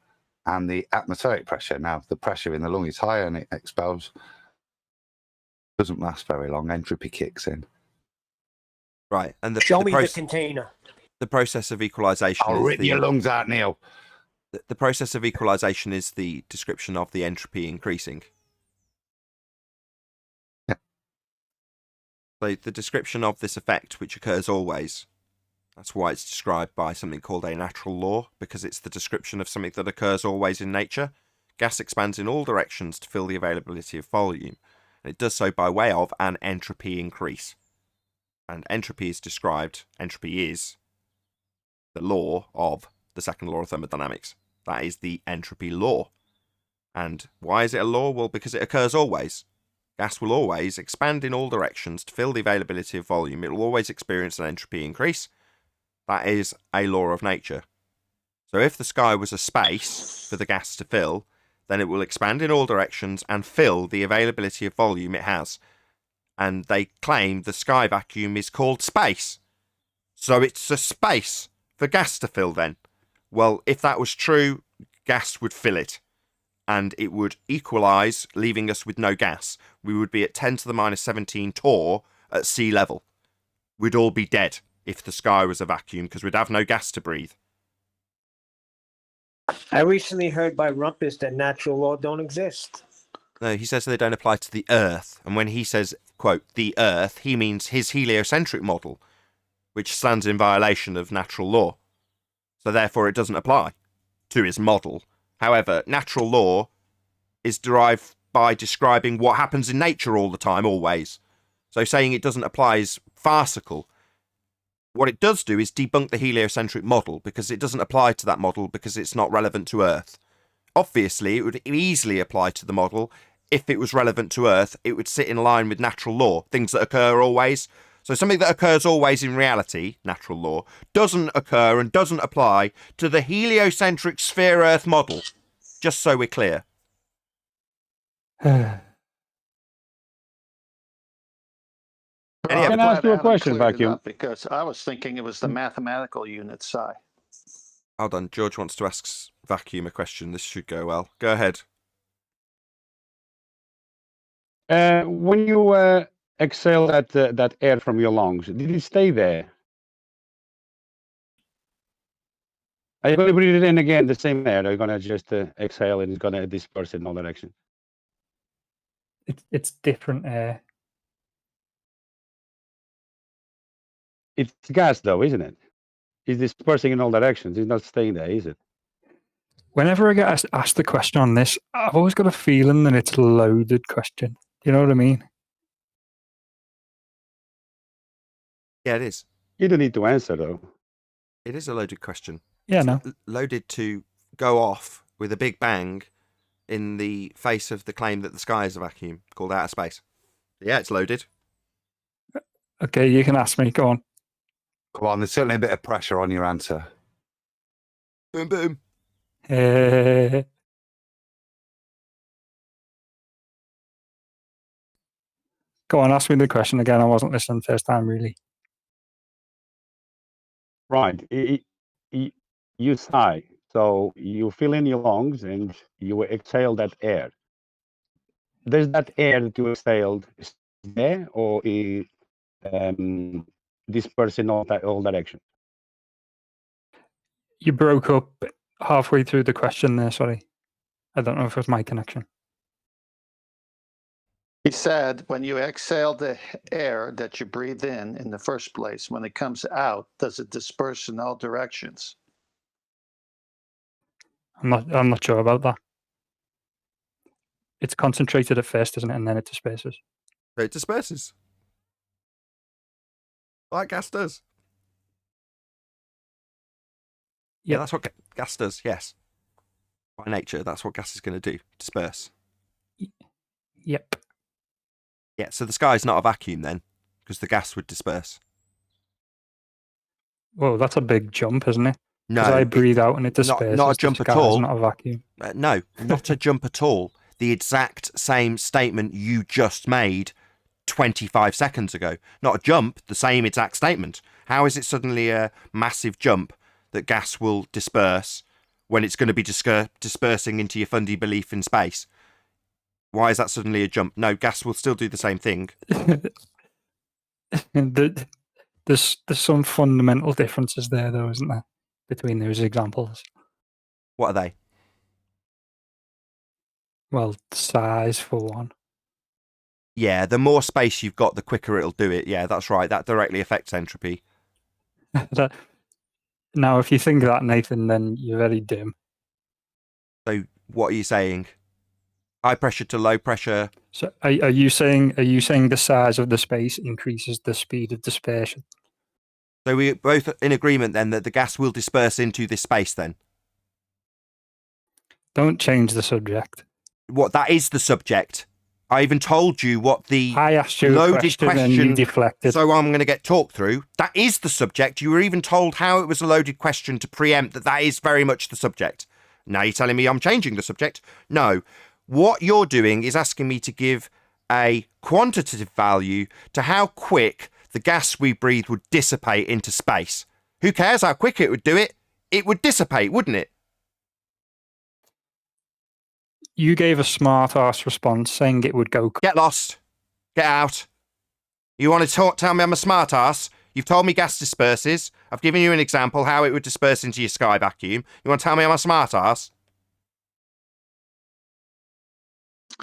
S7: and the atmospheric pressure. Now, the pressure in the lung is higher and it expels. Doesn't last very long. Entropy kicks in.
S1: Right. And
S2: Show me the container.
S1: The process of equalization.
S7: I'll rip your lungs out, Neil.
S1: The process of equalization is the description of the entropy increasing.
S7: Yeah.
S1: So the description of this effect, which occurs always, that's why it's described by something called a natural law, because it's the description of something that occurs always in nature. Gas expands in all directions to fill the availability of volume, and it does so by way of an entropy increase. And entropy is the law of the second law of thermodynamics. That is the entropy law. And why is it a law? Well, because it occurs always. Gas will always expand in all directions to fill the availability of volume. It will always experience an entropy increase. That is a law of nature. So if the sky was a space for the gas to fill, then it will expand in all directions and fill the availability of volume it has. And they claim the sky vacuum is called space. So it's a space for gas to fill then. Well, if that was true, gas would fill it. And it would equalise, leaving us with no gas. We would be at 10 to the minus 17 torr at sea level. We'd all be dead if the sky was a vacuum, because we'd have no gas to breathe.
S2: I recently heard by Rumpus that natural law don't exist.
S1: No, he says they don't apply to the Earth. And when he says, quote, the Earth, he means his heliocentric model, which stands in violation of natural law. So therefore it doesn't apply to his model. However, natural law is derived by describing what happens in nature all the time, always. So saying it doesn't apply is farcical. What it does do is debunk the heliocentric model, because it doesn't apply to that model because it's not relevant to Earth. Obviously, it would easily apply to the model. If it was relevant to Earth, it would sit in line with natural law, things that occur always. So something that occurs always in reality, natural law, doesn't occur and doesn't apply to the heliocentric sphere Earth model. Just so we're clear.
S3: Well,
S6: Can
S3: I'm
S6: I ask
S3: glad
S6: you a
S3: Adam
S6: question,
S3: cleared it
S6: Vacuum?
S3: up, because I was thinking it was the mathematical unit psi.
S1: Hold on, George wants to ask Vacuum a question. This should go well. Go ahead.
S6: When you exhale that air from your lungs, did it stay there? Are you going to breathe it in again, the same air? Or are you going to just exhale and it's going to disperse in all directions?
S8: It's different air.
S6: It's gas, though, isn't it? It's dispersing in all directions. It's not staying there, is it?
S8: Whenever I get asked the question on this, I've always got a feeling that it's a loaded question. Do you know what I mean?
S1: Yeah, it is.
S6: You don't need to answer, though.
S1: It is a loaded question.
S8: Yeah,
S1: It's
S8: no.
S1: Loaded to go off with a big bang in the face of the claim that the sky is a vacuum called outer space. Yeah, it's loaded.
S8: Okay, you can ask me. Go on.
S7: Come on, there's certainly a bit of pressure on your answer.
S1: Boom, boom.
S8: Go on, ask me the question again. I wasn't listening first time, really.
S6: Right. You sigh. So you fill in your lungs and you exhale that air. Does that air that you exhaled stay there, or disperse in all directions?
S8: You broke up halfway through the question there, sorry. I don't know if it was my connection.
S3: He said, when you exhale the air that you breathe in the first place, when it comes out, does it disperse in all directions?
S8: I'm not sure about that. It's concentrated at first, isn't it? And then it disperses.
S1: It disperses. Like gas does. Yeah,
S8: Yep.
S1: that's what gas does, yes. By nature, that's what gas is going to do. Disperse.
S8: Yep.
S1: Yeah, so the sky's not a vacuum then, because the gas would disperse.
S8: Whoa, that's a big jump, isn't it?
S1: No,
S8: Because I breathe out and it disperses.
S1: not a jump
S8: the
S1: at
S8: sky
S1: all.
S8: is not a vacuum.
S1: No, not a jump at all. The exact same statement you just made 25 seconds ago. Not a jump, the same exact statement. How is it suddenly a massive jump that gas will disperse when it's going to be dispersing into your fundy belief in space? Why is that suddenly a jump? No, gas will still do the same thing.
S8: There's some fundamental differences there, though, isn't there, between those examples?
S1: What are they?
S8: Well, size for one.
S1: Yeah, the more space you've got, the quicker it'll do it. Yeah, that's right. That directly affects entropy.
S8: Now, if you think that, Nathan, then you're very dim.
S1: So what are you saying? High pressure to low pressure.
S8: So, are you saying the size of the space increases the speed of dispersion?
S1: So we're both in agreement then that the gas will disperse into this space then?
S8: Don't change the subject.
S1: What, that is the subject. I even told you what the
S8: I asked you
S1: loaded
S8: a question and you deflected.
S1: So I'm going to get talked through. That is the subject. You were even told how it was a loaded question to preempt that is very much the subject. Now you're telling me I'm changing the subject? No. What you're doing is asking me to give a quantitative value to how quick the gas we breathe would dissipate into space. Who cares how quick it would do it? It would dissipate, wouldn't it?
S8: You gave a smart-ass response saying it would go...
S1: Get lost. Get out. You want to tell me I'm a smart-ass? You've told me gas disperses. I've given you an example how it would disperse into your sky vacuum. You want to tell me I'm a smart-ass?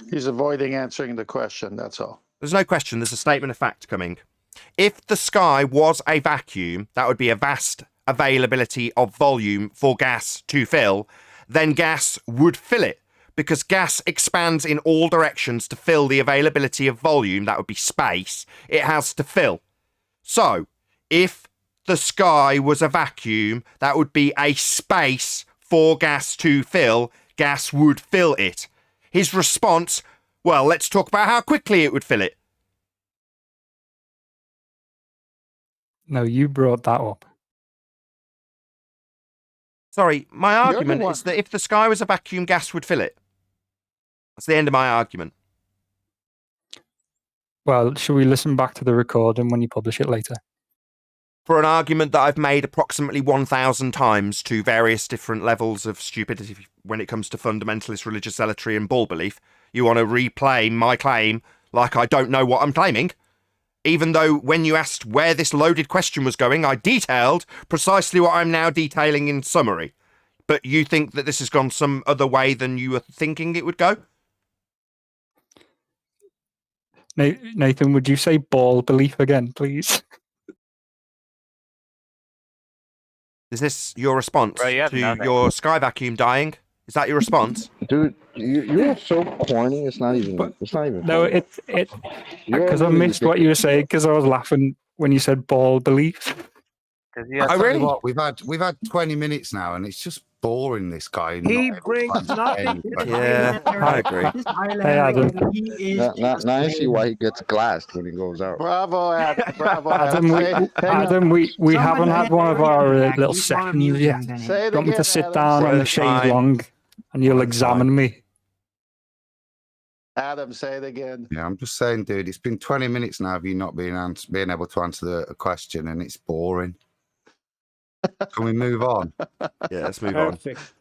S3: He's avoiding answering the question, that's all.
S1: There's no question. There's a statement of fact coming. If the sky was a vacuum, that would be a vast availability of volume for gas to fill, then gas would fill it. because gas expands in all directions to fill the availability of volume, that would be space, it has to fill. So, if the sky was a vacuum, that would be a space for gas to fill. Gas would fill it. His response, well, let's talk about how quickly it would fill it.
S8: No, you brought that up.
S1: Sorry, my
S3: the
S1: argument
S3: one.
S1: is that if the sky was a vacuum, gas would fill it. That's the end of my argument.
S8: Well, should we listen back to the recording when you publish it later?
S1: For an argument that I've made approximately 1,000 times to various different levels of stupidity when it comes to fundamentalist religious zealotry and ball belief, you want to replay my claim like I don't know what I'm claiming? Even though when you asked where this loaded question was going, I detailed precisely what I'm now detailing in summary. But you think that this has gone some other way than you were thinking it would go?
S8: Nathan, would you say ball belief again, please?
S1: Is this your response
S5: Right, you have
S1: to
S5: nothing.
S1: your sky vacuum dying? Is that your response?
S9: Dude, you're so corny. It's not even. It's not even.
S8: No,
S9: funny. You're
S8: because I
S9: really
S8: missed what you were saying because I was laughing when you said ball belief.
S5: Because he has
S1: Oh,
S7: Tell you
S1: really?
S7: what, we've had 20 minutes now, and it's just boring. This guy. and
S2: He
S7: not able to
S2: brings
S7: answer
S2: nothing
S7: any
S2: to the
S7: questions.
S1: Yeah,
S2: table.
S1: I agree.
S4: This
S8: Hey, Adam.
S4: He is
S9: Now
S4: just
S9: I see
S4: a-
S9: why he gets glassed when he goes out.
S3: Bravo, Adam. Bravo,
S8: Adam,
S3: Adam.
S8: Adam, we
S4: Somebody
S8: haven't had
S4: get
S8: one of
S4: Harry
S8: our
S4: back.
S8: little
S4: He's more
S8: sessions yet.
S4: amusing than him.
S3: Say it
S8: You want me
S3: again,
S8: to sit
S3: Adam.
S8: down on the
S1: Well,
S8: shade
S1: fine.
S8: long and you'll
S1: Well,
S8: examine
S1: fine.
S8: me?
S3: Adam, say it again.
S7: Yeah, I'm just saying, dude. It's been 20 minutes now of you not being able to answer a question, and it's boring. Can we move on?
S1: Yeah, let's move on.
S2: Perfect.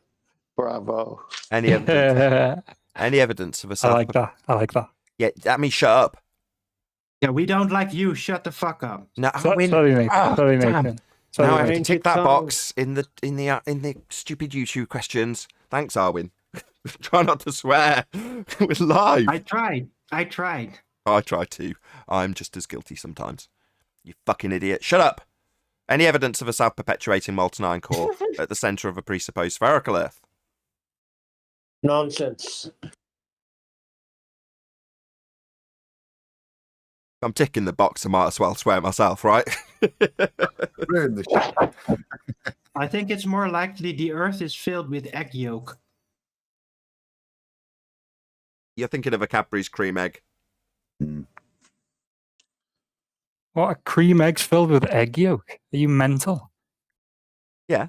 S3: Bravo.
S1: Any evidence?
S8: I
S1: Any evidence of a
S8: like that. I like that.
S1: Yeah, that means shut up.
S4: Yeah, we don't like you. Shut the fuck up.
S1: No,
S8: Sorry, Nathan.
S1: Ah,
S8: Sorry,
S1: damn.
S8: Nathan. Sorry,
S1: Now I have to
S8: Nathan.
S1: tick that
S2: Tongue.
S1: box in the stupid YouTube questions. Thanks, Arwin. Try not to swear. We're live.
S4: I tried.
S1: I try to. I'm just as guilty sometimes. You fucking idiot. Shut up. Any evidence of a self-perpetuating molten iron core at the centre of a presupposed spherical Earth?
S2: Nonsense.
S1: I'm ticking the box. I might as well swear myself, right?
S7: Ruin the show.
S4: I think it's more likely the Earth is filled with egg yolk.
S1: You're thinking of a Cadbury's cream egg.
S8: What, are cream eggs filled with egg yolk? Are you mental?
S1: Yeah.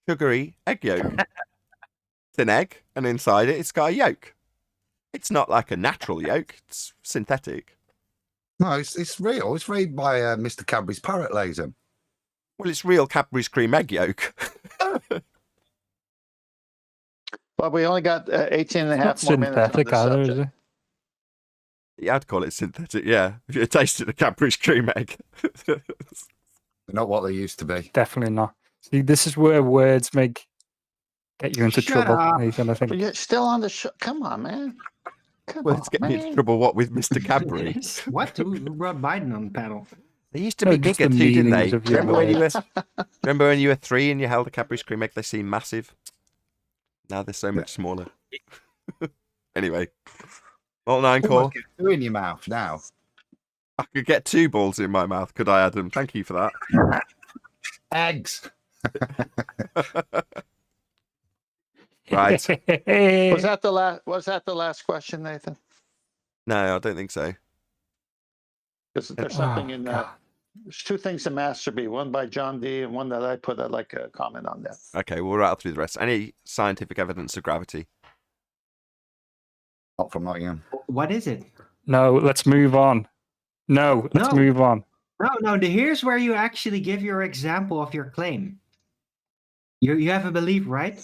S1: Sugary egg yolk. It's an egg, and inside it's got a yolk. It's not like a natural yolk. It's synthetic.
S7: No, it's real. It's made by Mr. Cadbury's parrot laser.
S1: Well, it's real Cadbury's cream egg yolk.
S3: But we only got 18 and a
S8: It's
S3: half
S8: not
S3: more minutes on
S8: synthetic
S3: this
S8: either, is
S3: subject.
S8: it?
S1: Yeah, I'd call it synthetic, yeah. If you tasted a Cadbury's cream egg.
S7: They're not what they used to be.
S8: Definitely not. See, this is where words get you into
S4: Shut
S8: trouble,
S4: up.
S8: Nathan, I think.
S3: But you're still on the show. Come on, man. Come
S1: Well,
S3: on,
S1: it's getting me into
S3: man.
S1: trouble, what, with Mr. Cadbury?
S4: What? Who brought Biden on the panel?
S1: They used to
S8: No,
S1: be
S8: just
S1: bigger
S8: the
S1: too, didn't they?
S8: meanings of your
S1: Remember when you were 3 and you held a Cadbury's cream egg? They seemed massive. Now they're so much smaller. Anyway. Molten iron core.
S7: Two in your mouth now.
S1: I could get 2 balls in my mouth, could I, Adam? Thank you for that.
S7: Eggs.
S1: Right.
S3: Was that the last question, Nathan?
S1: No, I don't think so.
S3: Because there's something in there's 2 things in Master B, one by John D and one that I put. I'd like a comment on that.
S1: Okay, we'll rattle through the rest. Any scientific evidence of gravity?
S7: Not from Nottingham.
S4: What is it?
S8: No, let's move on. No, let's
S4: No.
S8: move on.
S4: No. Here's where you actually give your example of your claim. You have a belief, right?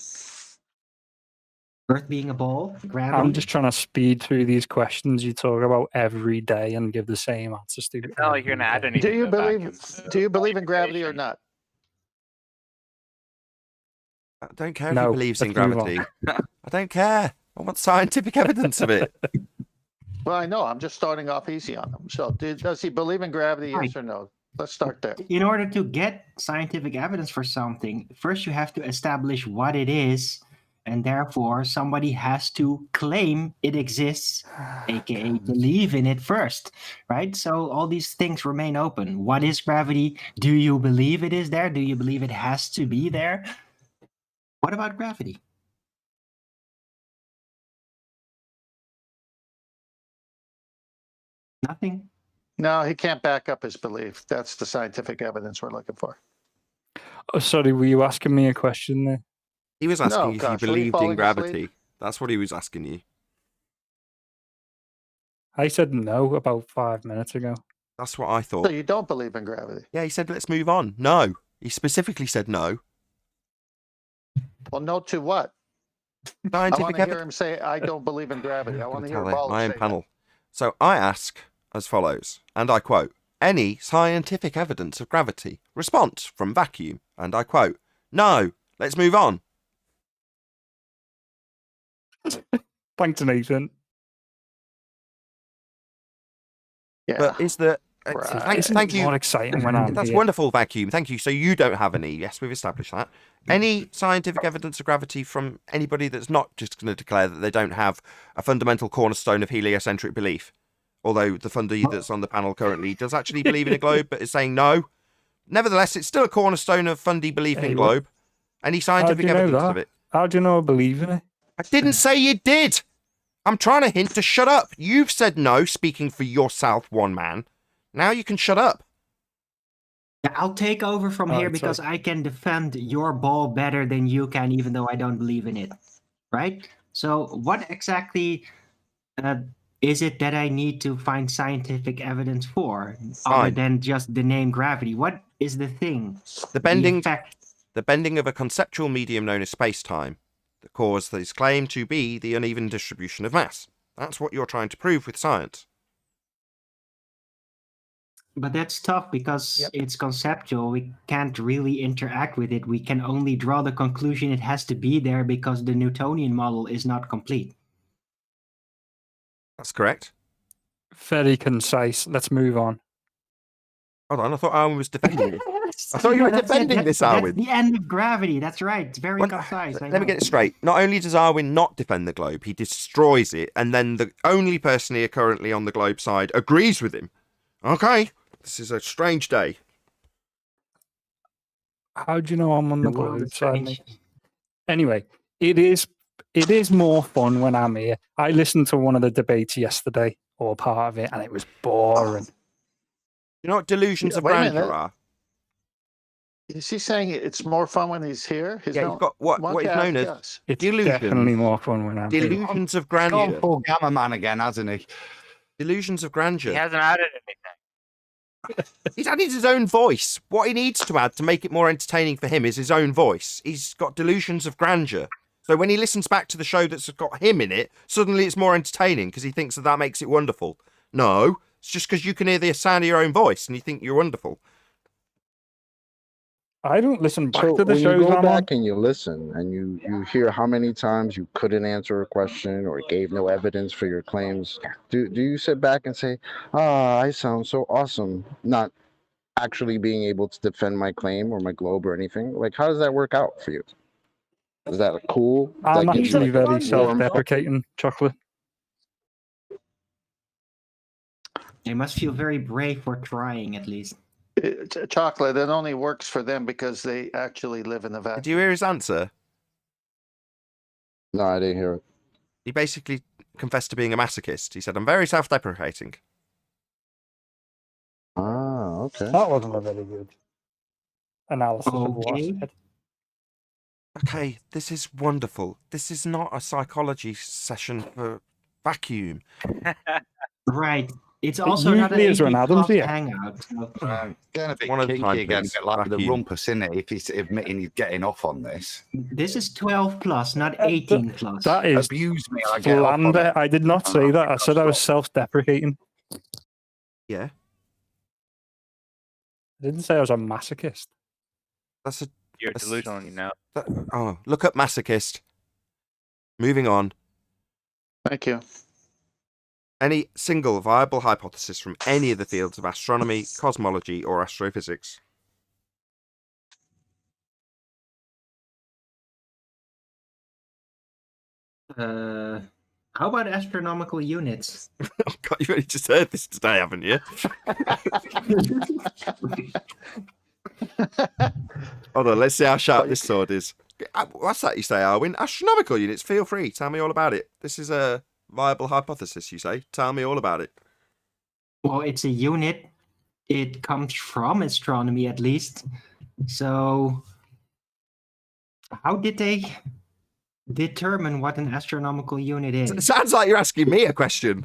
S4: Earth being a ball, gravity.
S8: I'm just trying to speed through these questions you talk about every day and give the same answers to.
S5: It's not like you're gonna add anything.
S3: Do you
S5: to the
S3: believe?
S5: vacuum.
S3: Do you believe in gravity or not?
S1: I don't care if
S8: No,
S1: he believes in
S8: let's move on.
S1: gravity. I don't care. I want scientific evidence of it.
S3: Well, I know. I'm just starting off easy on him. So, does he believe in gravity? Yes
S4: Right.
S3: or no? Let's start there.
S4: In order to get scientific evidence for something, first you have to establish what it is and therefore somebody has to claim it exists, aka believe in it first, right? So all these things remain open. What is gravity? Do you believe it is there? Do you believe it has to be there? What about gravity? Nothing.
S3: No, he can't back up his belief. That's the scientific evidence we're looking for.
S8: Oh, sorry, were you asking me a question there?
S1: He was asking
S3: No,
S1: if you
S3: gosh, were you
S1: believed
S3: falling
S1: in
S3: asleep?
S1: gravity. That's what he was asking you.
S8: I said no about 5 minutes ago.
S1: That's what I
S3: So
S1: thought.
S3: you don't believe in gravity?
S1: Yeah, he said, let's move on. No. He specifically said no.
S3: Well, no to what? I
S1: Scientific
S3: want to hear
S1: evidence.
S3: him say, I don't believe in gravity. I want to hear
S1: Tell it,
S3: Baller
S1: Iron
S3: say
S1: panel. So I ask as follows, and I quote, any scientific evidence of gravity? Response from vacuum, and I quote, no, let's move on.
S8: Thanks, Nathan.
S3: that. Yeah.
S1: But is there...
S3: Right.
S1: Thank you.
S8: More exciting when I'm
S1: That's
S8: here.
S1: wonderful, vacuum. Thank you. So you don't have any. Yes, we've established that. Any scientific evidence of gravity from anybody that's not just going to declare that they don't have a fundamental cornerstone of heliocentric belief? Although the fundie that's on the panel currently does actually believe in a globe, but is saying no. Nevertheless, it's still a cornerstone of fundie belief
S8: Hey,
S1: in
S8: what-
S1: globe. Any
S8: How do
S1: scientific
S8: you know
S1: evidence
S8: that?
S1: of it?
S8: How do you know I believe in it?
S1: I didn't say you did. I'm trying to hint to shut up. You've said no, speaking for yourself, one man. Now you can shut up.
S4: Yeah, I'll take over from
S8: All
S4: here
S8: right,
S4: because I can defend your ball better than you can, even though I don't believe in it. Right? So, what exactly is it that I need to find scientific evidence for, other
S1: Fine.
S4: than just the name gravity? What is the thing?
S1: The bending,
S4: effect?
S1: the bending of a conceptual medium known as space-time that caused this claim to be the uneven distribution of mass. That's what you're trying to prove with science.
S4: But that's tough because it's conceptual. We can't really interact with it. We can only draw the conclusion it has to be there because the Newtonian model is not complete.
S1: That's correct.
S8: Very concise. Let's move on.
S1: Hold on, I thought Arwin was defending it. I thought you were
S4: That's it.
S1: defending this, Arwin.
S4: That's the end of gravity. That's right. It's very
S1: Well,
S4: concise. I
S1: Let me
S4: know.
S1: get it straight. Not only does Arwin not defend the globe, he destroys it, and then the only person here currently on the globe side agrees with him. Okay, this is a strange day.
S8: How do you know I'm on the
S4: The world
S8: globe
S4: is
S8: side?
S4: strange.
S8: Anyway, it is more fun when I'm here. I listened to one of the debates yesterday, or part of it, and it was boring.
S1: You know what delusions
S3: Yeah,
S1: of
S3: wait a minute.
S1: grandeur are?
S3: Is he saying it's more fun when he's here?
S1: Yeah, he's got what is known as
S8: It's
S1: delusions.
S8: definitely more fun when I'm here.
S1: Delusions of
S7: He's gone
S1: grandeur.
S7: full Gamma Man again, hasn't he?
S1: Delusions of
S5: He
S1: grandeur.
S5: hasn't added anything.
S1: He's added his own voice. What he needs to add to make it more entertaining for him is his own voice. He's got delusions of grandeur. So when he listens back to the show that's got him in it, suddenly it's more entertaining because he thinks that makes it wonderful. No, it's just because you can hear the sound of your own voice and you think you're wonderful.
S8: I don't listen back
S9: So
S8: to the
S9: when you
S8: shows
S9: go
S8: I'm on.
S9: back and you listen and you hear how many times you couldn't answer a question or gave no evidence for your claims, do you sit back and say, I sound so awesome, not actually being able to defend my claim or my globe or anything? Like, how does that work out for you? Is that cool?
S8: I'm
S9: That gives you
S8: actually
S9: like a
S8: very
S9: warm-
S8: self-deprecating, Chocolate.
S4: They must feel very brave for trying, at least.
S3: Chocolate, it only works for them because they actually live in the
S1: Did
S3: vacuum.
S1: you hear his answer?
S9: No, I didn't hear it.
S1: He basically confessed to being a masochist. He said, I'm very self-deprecating.
S9: Ah, okay.
S8: That wasn't a very good analysis of what I
S4: Okay.
S8: said.
S1: Okay, this is wonderful. This is not a psychology session for vacuum.
S4: Right. It's also not an
S8: usually is when
S4: 80
S8: Adam's
S4: plus
S8: here.
S4: hangout. So.
S7: Getting a bit
S1: One at a
S7: kinky
S1: time,
S7: again,
S1: please.
S7: a bit like the
S1: Vacuum.
S7: rumpus, isn't it? If he's admitting he's getting off on this.
S4: This is 12 plus, not 18 plus.
S8: That is
S7: Abuse me, I get off on
S8: slander.
S7: it.
S8: I did not say that. I said I was self-deprecating.
S1: Yeah,
S8: I didn't say I was a masochist.
S1: that's a...
S5: You're
S1: That's-
S5: delusional, you know.
S1: Oh, look up masochist. Moving on.
S3: Thank you.
S1: Any single viable hypothesis from any of the fields of astronomy, cosmology, or astrophysics?
S4: How about astronomical units?
S1: Oh, God, you've only just heard this today, haven't you? Hold on, let's see how sharp this sword is. What's that you say, Irwin? Astronomical units, feel free. Tell me all about it. This is a viable hypothesis, you say. Tell me all about it.
S4: Well, it's a unit. It comes from astronomy, at least. So, how did they determine what an astronomical unit
S1: It
S4: is?
S1: sounds like you're asking me a question.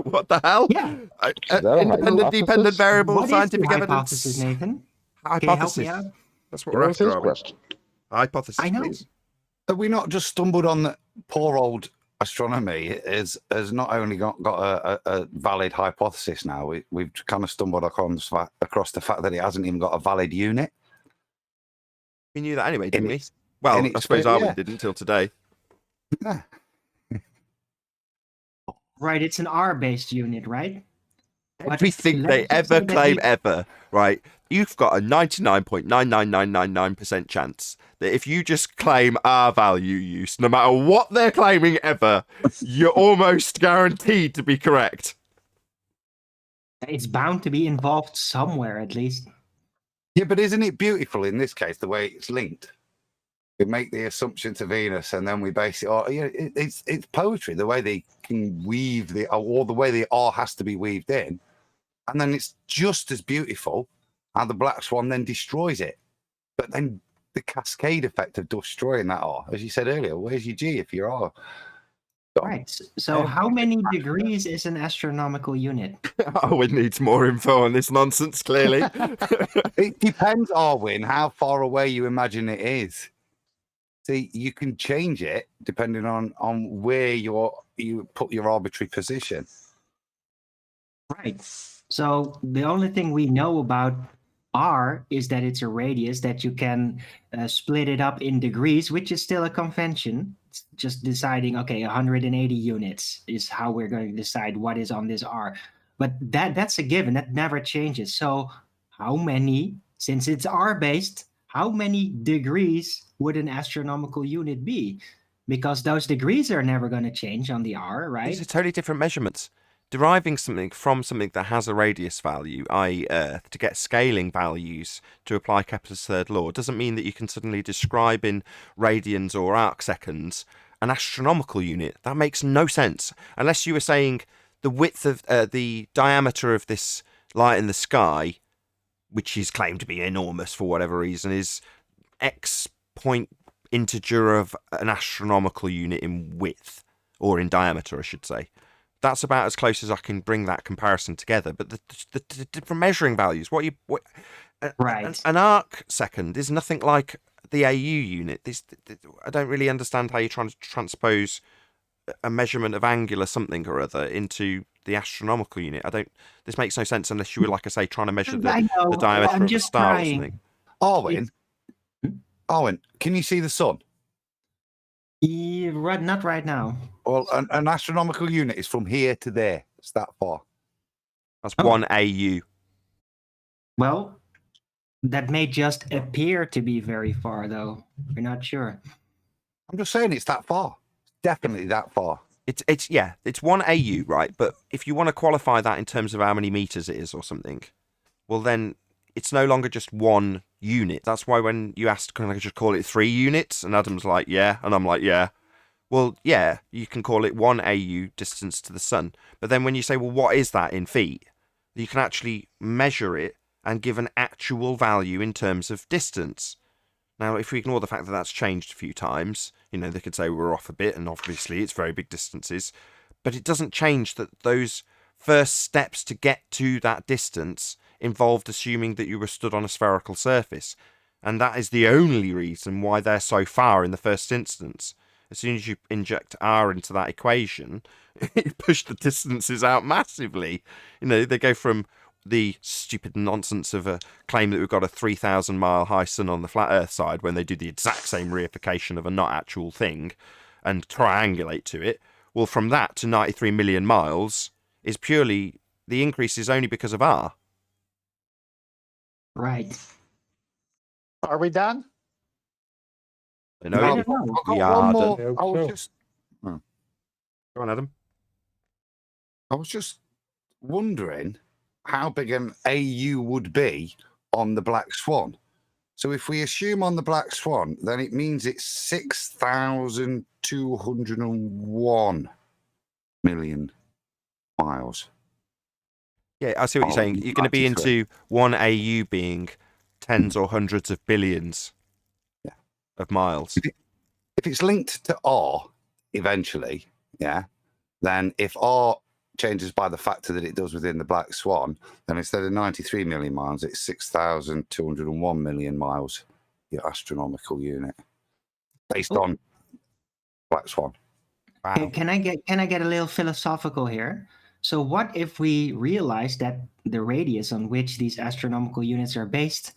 S1: What the hell?
S4: Yeah.
S6: that a
S1: Independent, dependent
S6: hypothesis?
S1: variable,
S4: What is the
S1: scientific
S4: hypothesis,
S1: evidence.
S4: Nathan?
S1: Hypothesis.
S4: Can you help me out?
S1: That's what
S9: That
S1: we're
S9: was
S1: after,
S9: his
S1: are we?
S9: question.
S1: Hypothesis,
S4: I know.
S1: please.
S7: Have we not just stumbled on that poor old astronomy has not only got a valid hypothesis now, we've kind of stumbled across the fact that it hasn't even got a valid unit.
S1: We knew that anyway,
S7: In
S1: didn't we?
S7: its-
S1: Well,
S7: in
S1: I
S7: its
S1: suppose
S7: fit,
S1: Irwin
S7: yeah.
S1: didn't until today.
S7: Yeah.
S4: Right, it's an R-based unit, right? But
S1: Everything they
S4: let's just say
S1: ever
S4: that
S1: claim
S4: we-
S1: ever, right? You've got a 99.99999% chance that if you just claim R value use, no matter what they're claiming ever, you're almost guaranteed to be correct.
S4: It's bound to be involved somewhere, at least.
S7: Yeah, but isn't it beautiful in this case the way it's linked? We make the assumption to Venus, and then we base it on. You know, it's poetry. The way they can weave or the way the R has to be weaved in, and then it's just as beautiful how the black swan then destroys it. But then the cascade effect of destroying that R, as you said earlier, where's your G if you're R? gone?
S4: Right. So how many degrees is an astronomical unit?
S1: Irwin needs more info on this nonsense, clearly.
S7: It depends, Arwin, how far away you imagine it is. See, you can change it depending on where you put your arbitrary position.
S4: Right. So the only thing we know about R is that it's a radius that you can split it up in degrees, which is still a convention. It's just deciding, okay, 180 units is how we're going to decide what is on this R. But that's a given. That never changes. So how many, since it's R-based, how many degrees would an astronomical unit be? Because those degrees are never going to change on the R, right?
S1: These are totally different measurements. Deriving something from something that has a radius value, i.e. Earth, to get scaling values to apply Kepler's third law doesn't mean that you can suddenly describe in radians or arc seconds an astronomical unit. That makes no sense. Unless you were saying the width of the diameter of this light in the sky, which is claimed to be enormous for whatever reason, is X point integer of an astronomical unit in width, or in diameter, I should say. That's about as close as I can bring that comparison together. But the different measuring values,
S4: Right.
S1: An arc second is nothing like the AU unit. I don't really understand how you're trying to transpose a measurement of angular something or other into the astronomical unit. This makes no sense unless you were, like I say, trying to measure
S4: I know,
S1: the diameter
S4: I'm
S1: of a
S4: just
S1: star or
S4: trying.
S1: something.
S7: Arwin, can you see the sun?
S4: Not right now.
S7: Well, an astronomical unit is from here to there. It's that far.
S1: That's 1 AU.
S4: Well, that may just appear to be very far, though. We're not sure.
S7: I'm just saying it's that far. Definitely that far.
S1: It's 1 AU, right? But if you want to qualify that in terms of how many meters it is or something, well then it's no longer just one unit. That's why when you asked, can I just call it 3 units? And Adam's like, yeah. And I'm like, yeah. Well, yeah, you can call it 1 AU distance to the sun. But then when you say, well, what is that in feet? You can actually measure it and give an actual value in terms of distance. Now, if we ignore the fact that that's changed a few times, they could say we're off a bit, and obviously it's very big distances. But it doesn't change that those first steps to get to that distance involved assuming that you were stood on a spherical surface. And that is the only reason why they're so far in the first instance. As soon as you inject R into that equation, you push the distances out massively. They go from the stupid nonsense of a claim that we've got a 3,000 mile high sun on the flat Earth side when they do the exact same reification of a not actual thing and triangulate to it. Well, from that to 93 million miles is purely, the increase is only because of R.
S4: Right.
S3: Are we done?
S1: I know
S4: I don't know.
S7: I've got
S1: Yeah,
S7: one more.
S8: I hope
S7: I was
S8: so.
S7: just
S1: Go on, Adam.
S7: I was just wondering how big an AU would be on the Black Swan. So if we assume on the Black Swan, then it means it's 6,201 million miles.
S1: Yeah, I see what you're saying. You're going to be into one AU being tens or hundreds of billions of miles.
S7: If it's linked to R eventually, then if R changes by the factor that it does within the Black Swan, then instead of 93 million miles, it's 6,201 million miles, your astronomical unit, based on Black Swan.
S4: Wow. Can I get a little philosophical here? So what if we realize that the radius on which these astronomical units are based,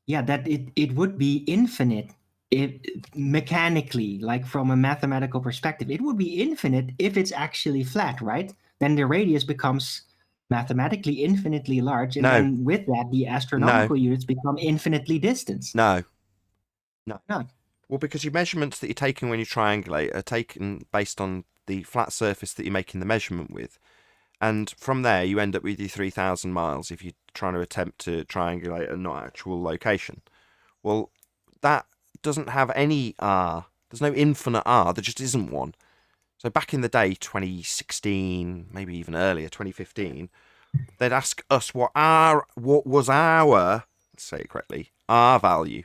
S4: that it would be infinite if mechanically, like from a mathematical perspective, it would be infinite if it's actually flat, right? Then the radius becomes mathematically infinitely large, and then with that, the astronomical units become infinitely distant.
S1: No. Well, because your measurements that you're taking when you triangulate are taken based on the flat surface that you're making the measurement with. And from there, you end up with your 3,000 miles if you're trying to attempt to triangulate a not actual location. Well, that doesn't have any R. There's no infinite R. There just isn't one. So back in the day, 2016, maybe even earlier, 2015, they'd ask us what was our, let's say it correctly, R value.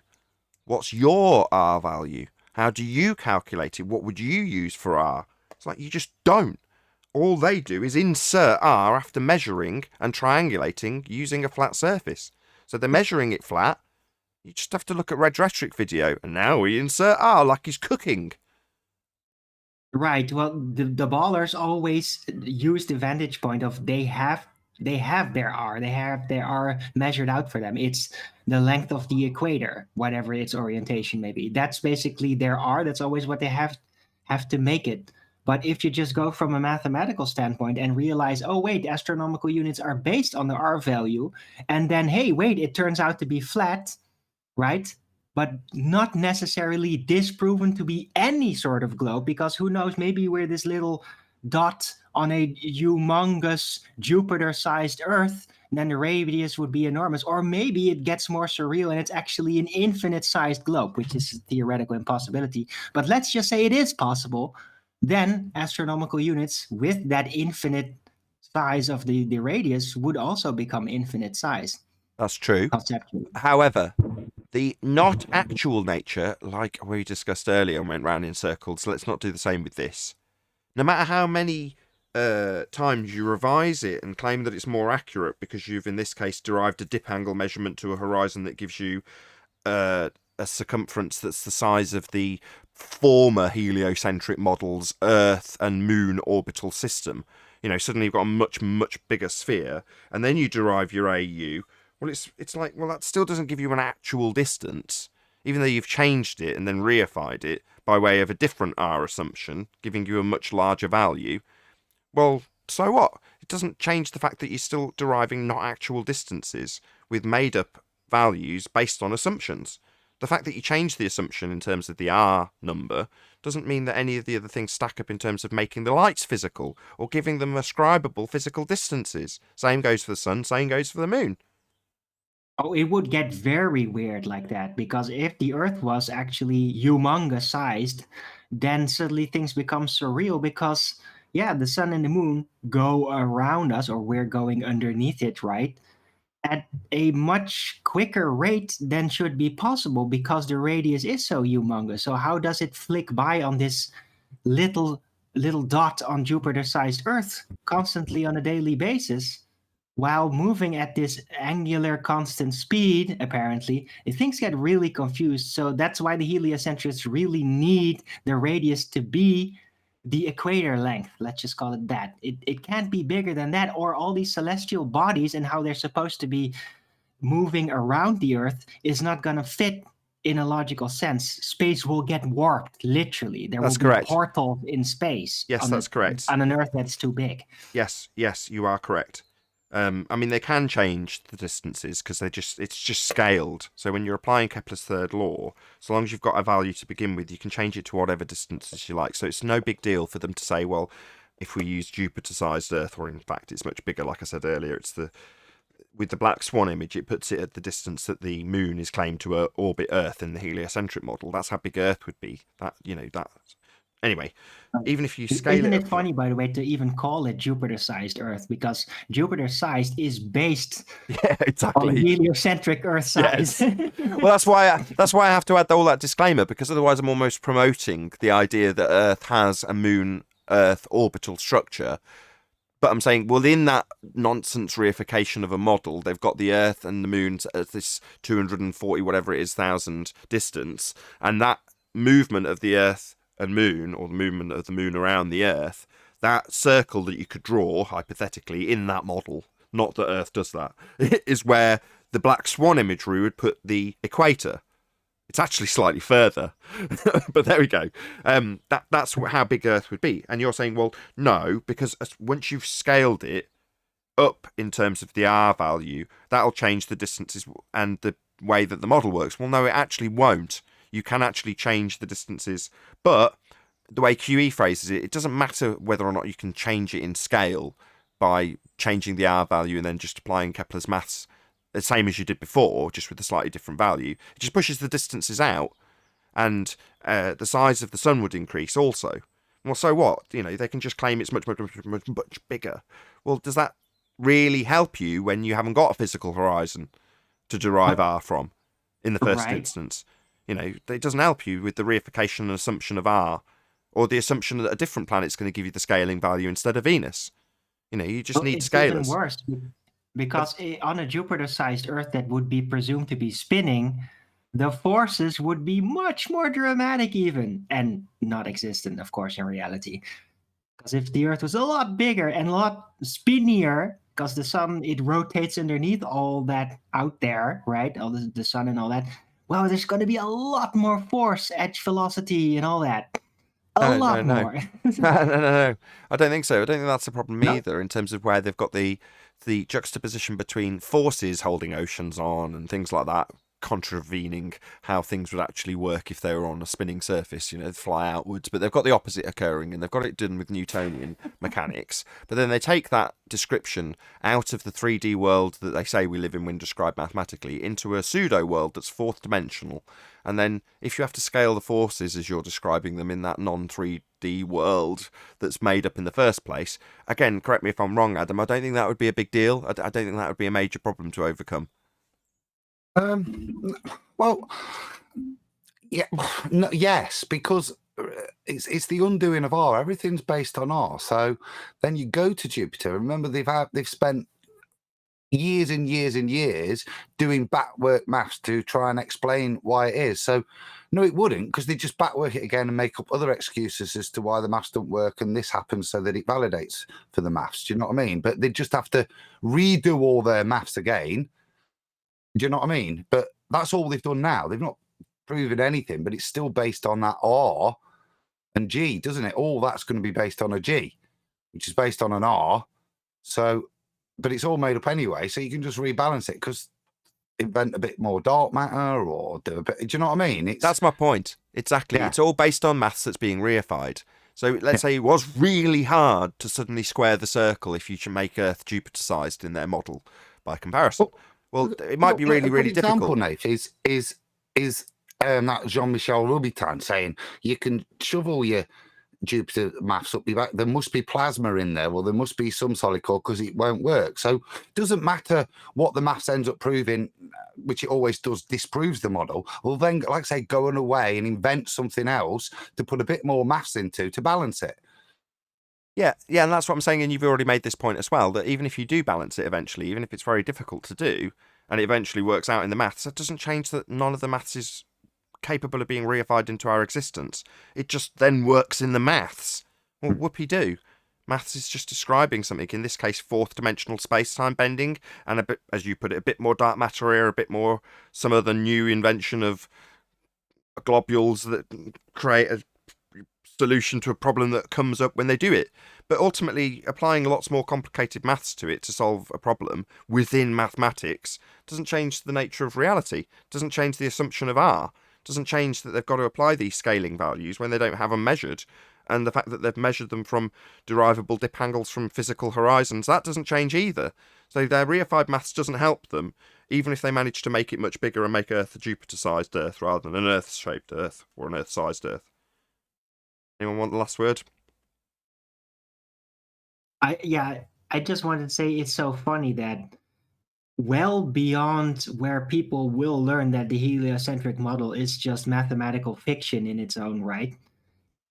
S1: What's your R value? How do you calculate it? What would you use for R? It's like you just don't. All they do is insert R after measuring and triangulating using a flat surface. So they're measuring it flat. You just have to look at Red Rhetoric video, and now we insert R like he's cooking.
S4: Right. Well, the ballers always use the vantage point of they have their R. They have their R measured out for them. It's the length of the equator, whatever its orientation may be. That's basically their R. That's always what they have to make it. But if you just go from a mathematical standpoint and realize, oh, wait, astronomical units are based on the R value, and then, hey, wait, it turns out to be flat, right? But not necessarily disproven to be any sort of globe, because who knows, maybe we're this little dot on a humongous Jupiter-sized Earth, and then the radius would be enormous. Or maybe it gets more surreal and it's actually an infinite-sized globe, which is a theoretical impossibility. But let's just say it is possible. Then astronomical units with that infinite size of the radius would also become infinite size.
S1: That's true.
S4: Conceptually.
S1: However, the not actual nature, like we discussed earlier and went round in circles, so let's not do the same with this. No matter how many times you revise it and claim that it's more accurate because you've, in this case, derived a dip angle measurement to a horizon that gives you a circumference that's the size of the former heliocentric model's Earth and Moon orbital system. You know, suddenly you've got a much, much bigger sphere, and then you derive your AU. Well, it's like, well, that still doesn't give you an actual distance, even though you've changed it and then reified it by way of a different R assumption, giving you a much larger value. Well, so what? It doesn't change the fact that you're still deriving not actual distances with made-up values based on assumptions. The fact that you change the assumption in terms of the R number doesn't mean that any of the other things stack up in terms of making the lights physical or giving them ascribable physical distances. Same goes for the sun, same goes for the moon.
S4: Oh, it would get very weird like that, because if the Earth was actually humongous sized, then suddenly things become surreal because, the sun and the moon go around us, or we're going underneath it, right? At a much quicker rate than should be possible because the radius is so humongous. So how does it flick by on this little dot on Jupiter-sized Earth constantly on a daily basis while moving at this angular constant speed? Apparently, things get really confused. So that's why the heliocentrics really need the radius to be the equator length. Let's just call it that. It can't be bigger than that, or all these celestial bodies and how they're supposed to be moving around the Earth is not going to fit in a logical sense. Space will get warped, literally. There will be portals in space.
S1: Yes, that's correct.
S4: On an Earth that's too big.
S1: Yes, you are correct. I mean, they can change the distances because it's just scaled. So when you're applying Kepler's third law, so long as you've got a value to begin with, you can change it to whatever distances you like. So it's no big deal for them to say, well, if we use Jupiter-sized Earth, or in fact it's much bigger, like I said earlier, with the black swan image, it puts it at the distance that the moon is claimed to orbit Earth in the heliocentric model. That's how big Earth would be. Anyway, even if you scale
S4: Isn't
S1: it
S4: it funny, by the way, to even call it Jupiter-sized Earth, because Jupiter-sized is based
S1: yeah,
S4: on
S1: exactly.
S4: heliocentric Earth size.
S1: Yes. Well, that's why I have to add all that disclaimer, because otherwise I'm almost promoting the idea that Earth has a moon-Earth orbital structure. But I'm saying, well, in that nonsense reification of a model, they've got the Earth and the moon at this 240 whatever it is thousand distance, and that movement of the Earth and moon, or the movement of the moon around the Earth, that circle that you could draw hypothetically in that model, not that Earth does that, is where the black swan imagery would put the equator. It's actually slightly further, but there we go. That's how big Earth would be. And you're saying, well, no, because once you've scaled it up in terms of the R value, that'll change the distances and the way that the model works. Well, no, it actually won't. You can actually change the distances, but the way QE phrases it, it doesn't matter whether or not you can change it in scale by changing the R value and then just applying Kepler's maths the same as you did before, just with a slightly different value. It just pushes the distances out, and the size of the sun would increase also. Well, so what? They can just claim it's much bigger. Well, does that really help you when you haven't got a physical horizon to derive R from in the first instance? It doesn't help you with the reification and assumption of R, or the assumption that a different planet's going to give you the scaling value instead of Venus. You just need scalars.
S4: It's even worse, because on a Jupiter-sized Earth that would be presumed to be spinning, the forces would be much more dramatic even, and not existent, of course, in reality. Because if the Earth was a lot bigger and a lot spinnier, because the sun, it rotates underneath all that out there, right? All the sun and all that. Well, there's going to be a lot more force, edge velocity, and all that. A lot more.
S1: No. I don't think so. I don't think that's a problem either, in terms of where they've got the juxtaposition between forces holding oceans on and things like that, contravening how things would actually work if they were on a spinning surface, fly outwards. But they've got the opposite occurring, and they've got it done with Newtonian mechanics. But then they take that description out of the 3D world that they say we live in when described mathematically into a pseudo world that's fourth dimensional. And then if you have to scale the forces as you're describing them in that non-3D world that's made up in the first place, again, correct me if I'm wrong, Adam, I don't think that would be a big deal. I don't think that would be a major problem to overcome.
S7: Well, yeah, no, yes, because it's the undoing of R. Everything's based on R. So then you go to Jupiter. Remember, they've spent years and years and years doing backwork maths to try and explain why it is. So no, it wouldn't, because they just backwork it again and make up other excuses as to why the maths don't work and this happens so that it validates for the maths. Do you know what I mean? But they just have to redo all their maths again. Do you know what I mean? But that's all they've done now. They've not proven anything, but it's still based on that R and G, doesn't it? All that's going to be based on a G, which is based on an R. So, but it's all made up anyway. So you can just rebalance it, because invent a bit more dark matter or do a bit. Do you know what I mean?
S1: That's my point. Exactly. Yeah. It's all based on maths that's being reified. So let's say it was really hard to suddenly square the circle if you should make Earth Jupiter-sized in their model by comparison. Well, it might be really, really difficult.
S7: Example, Nate, is that Jean-Michel Louboutin saying you can shove all your Jupiter maths up your back. There must be plasma in there. Well, there must be some solid core, because it won't work. So it doesn't matter what the maths ends up proving, which it always does, disproves the model. Well, then, like I say, go away and invent something else to put a bit more maths into to balance it.
S1: Yeah, and that's what I'm saying, and you've already made this point as well, that even if you do balance it eventually, even if it's very difficult to do, and it eventually works out in the maths, that doesn't change that none of the maths is capable of being reified into our existence. It just then works in the maths. Well, whoopee-doo. Maths is just describing something, in this case, fourth-dimensional space-time bending, and a bit, as you put it, a bit more dark matter here, a bit more some other new invention of globules that create a solution to a problem that comes up when they do it. But ultimately, applying lots more complicated maths to it to solve a problem within mathematics doesn't change the nature of reality, doesn't change the assumption of R, doesn't change that they've got to apply these scaling values when they don't have them measured. And the fact that they've measured them from derivable dip angles from physical horizons, that doesn't change either. So their reified maths doesn't help them, even if they manage to make it much bigger and make Earth a Jupiter-sized Earth rather than an Earth-shaped Earth or an Earth-sized Earth. Anyone want the last word?
S4: I just wanted to say it's so funny that well beyond where people will learn that the heliocentric model is just mathematical fiction in its own right,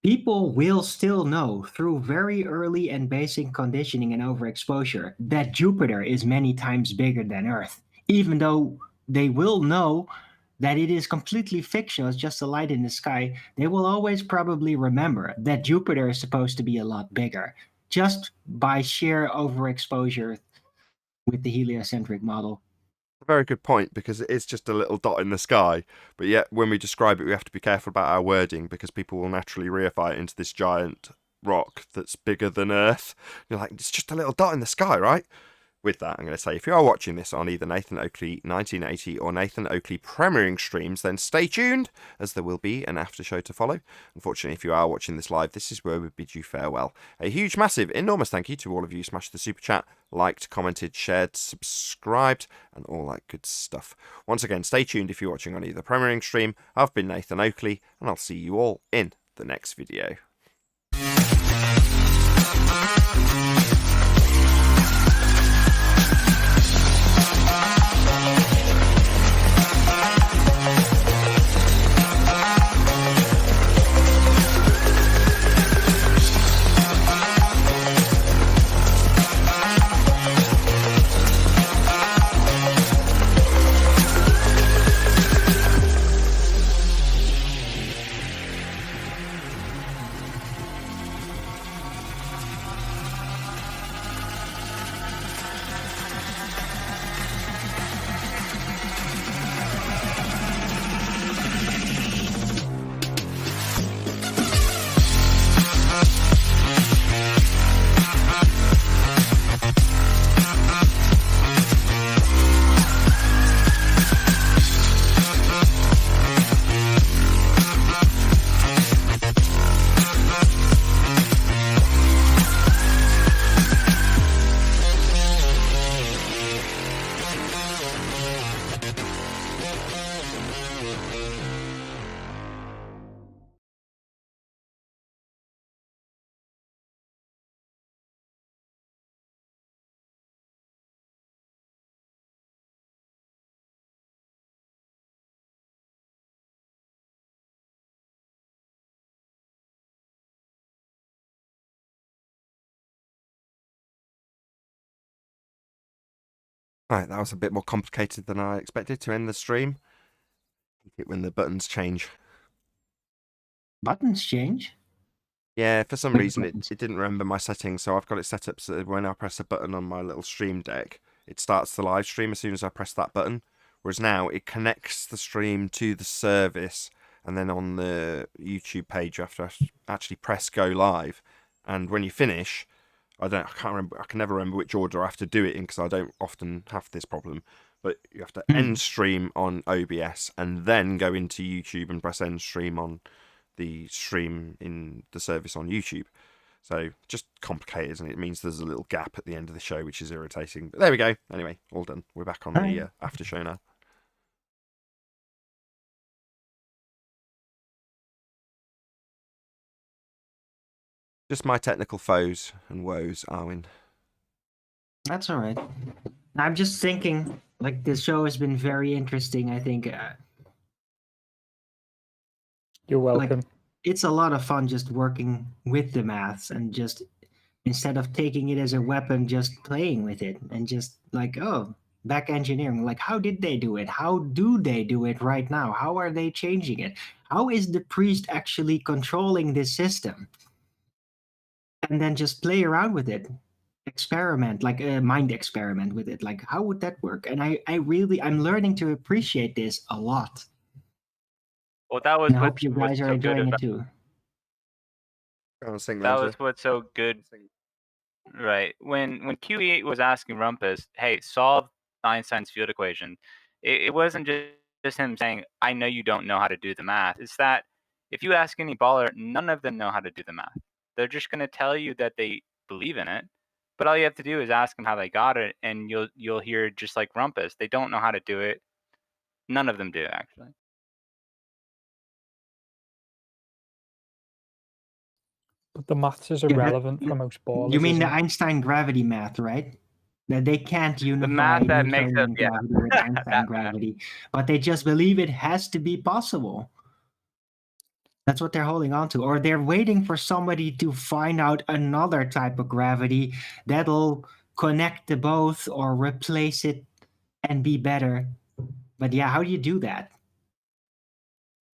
S4: people will still know through very early and basic conditioning and overexposure that Jupiter is many times bigger than Earth, even though they will know that it is completely fictional, it's just a light in the sky. They will always probably remember that Jupiter is supposed to be a lot bigger, just by sheer overexposure with the heliocentric model.
S1: A very good point, because it is just a little dot in the sky, but yet when we describe it we have to be careful about our wording, because people will naturally reify it into this giant rock that's bigger than Earth. You're like, it's just a little dot in the sky, right? With that, I'm going to say, if you are watching this on either Nathan Oakley 1980 or Nathan Oakley premiering streams, then stay tuned, as there will be an after show to follow. Unfortunately, if you are watching this live, this is where we bid you farewell. A huge, massive, enormous thank you to all of you who smashed the super chat, liked, commented, shared, subscribed, and all that good stuff. Once again, stay tuned if you're watching on either premiering stream. I've been Nathan Oakley, and I'll see you all in the next video. Right, that was a bit more complicated than I expected to end the stream. I hate it when the buttons change.
S4: Buttons change?
S1: Yeah, for some
S4: Which
S1: reason
S4: buttons?
S1: it didn't remember my settings, so I've got it set up so that when I press a button on my little stream deck, it starts the live stream as soon as I press that button. Whereas now it connects the stream to the service, and then on the YouTube page you have to actually press go live. And when you finish, I can never remember which order I have to do it in, because I don't often have this problem. But you have to end stream on OBS and then go into YouTube and press end stream on the stream in the service on YouTube. So just complicated, isn't it? It means there's a little gap at the end of the show, which is irritating. But there we go. Anyway, all done. We're back on the after show now. Just my technical foes and woes, Arwin.
S4: That's all right. I'm just thinking, like, this show has been very interesting. I think
S8: You're welcome.
S4: it's a lot of fun just working with the maths and just, instead of taking it as a weapon, just playing with it and just like, oh, back engineering. Like, how did they do it? How do they do it right now? How are they changing it? How is the priest actually controlling this system? And then just play around with it. Experiment, like a mind experiment with it. Like, how would that work? And I'm learning to appreciate this a lot.
S5: Well, that was
S4: And I hope
S5: what's
S4: you guys are
S5: so good
S4: enjoying it
S5: about
S4: too.
S1: Go on, sing,
S5: That
S1: Landry.
S5: was what's so good. Right. When QE was asking Rumpus, hey, solve Einstein's field equation, it wasn't just him saying, I know you don't know how to do the math. It's that if you ask any baller, none of them know how to do the math. They're just going to tell you that they believe in it. But all you have to do is ask them how they got it, and you'll hear just like Rumpus. They don't know how to do it. None of them do, actually.
S8: But the maths is
S4: Yeah,
S8: irrelevant for most ballers.
S4: You mean
S8: isn't
S4: the
S8: it?
S4: Einstein gravity math, right? That they can't unify
S5: math that makes
S4: Newtonian
S5: up- yeah,
S4: gravity with
S5: that
S4: Einstein
S5: math.
S4: gravity, but they just believe it has to be possible. That's what they're holding on to, or they're waiting for somebody to find out another type of gravity that'll connect the both or replace it and be better. But yeah, how do you do that?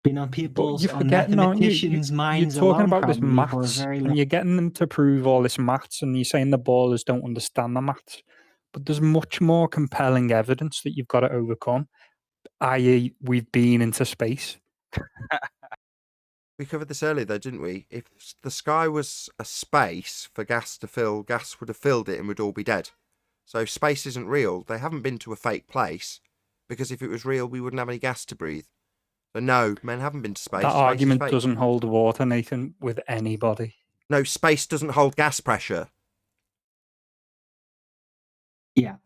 S4: Been on
S8: But
S4: people's,
S8: you're
S4: on
S8: forgetting, aren't you?
S4: mathematicians'
S8: You're
S4: minds
S8: talking
S4: alone
S8: about this
S4: probably for a
S8: maths,
S4: very long.
S8: and you're getting them to prove all this maths, and you're saying the ballers don't understand the maths. But there's much more compelling evidence that you've got to overcome, i.e., we've been into space.
S1: We covered this earlier, though, didn't we? If the sky was a space for gas to fill, gas would have filled it and we'd all be dead. So if space isn't real, they haven't been to a fake place, because if it was real, we wouldn't have any gas to breathe. So no, men haven't been to space.
S8: That
S1: Space is
S8: argument
S1: fake.
S8: doesn't hold water, Nathan, with anybody.
S1: No, space doesn't hold gas pressure.
S4: Yeah,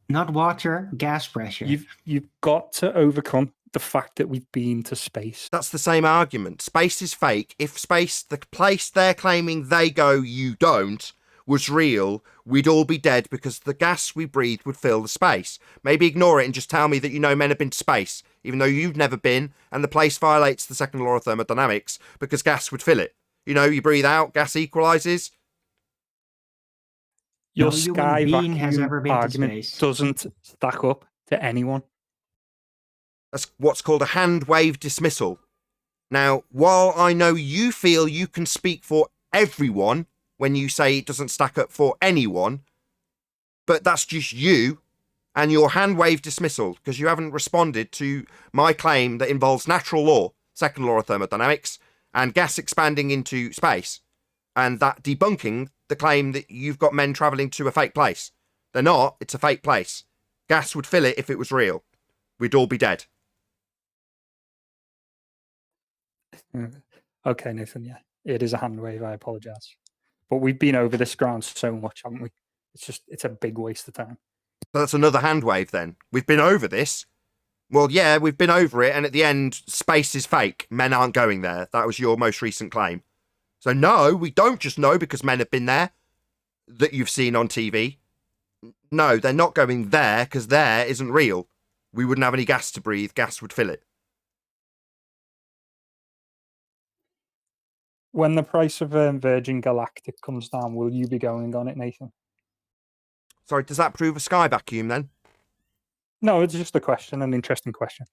S4: not water, gas pressure.
S8: You've got to overcome the fact that we've been to space.
S1: That's the same argument. Space is fake. If space, the place they're claiming they go, you don't, was real, we'd all be dead because the gas we breathe would fill the space. Maybe ignore it and just tell me that you know men have been to space, even though you've never been, and the place violates the second law of thermodynamics because gas would fill it. You know, you breathe out, gas equalizes.
S8: Your
S4: No human
S8: sky
S4: being has
S8: vacuum
S4: ever been to
S8: argument
S4: space.
S8: doesn't stack up to anyone.
S1: That's what's called a hand wave dismissal. Now, while I know you feel you can speak for everyone when you say it doesn't stack up for anyone, but that's just you and your hand wave dismissal because you haven't responded to my claim that involves natural law, second law of thermodynamics, and gas expanding into space, and that debunking the claim that you've got men travelling to a fake place. They're not. It's a fake place. Gas would fill it if it was real. We'd all be dead.
S8: Okay, Nathan, yeah. It is a hand wave, I apologise. But we've been over this ground so much, haven't we? It's a big waste of time.
S1: So that's another hand wave then. We've been over this. Well, yeah, we've been over it, and at the end, space is fake. Men aren't going there. That was your most recent claim. So no, we don't just know because men have been there that you've seen on TV. No, they're not going there because there isn't real. We wouldn't have any gas to breathe. Gas would fill it.
S8: When the price of Virgin Galactic comes down, will you be going on it, Nathan?
S1: Sorry, does that prove a sky vacuum then?
S8: No, it's just a question, an interesting question.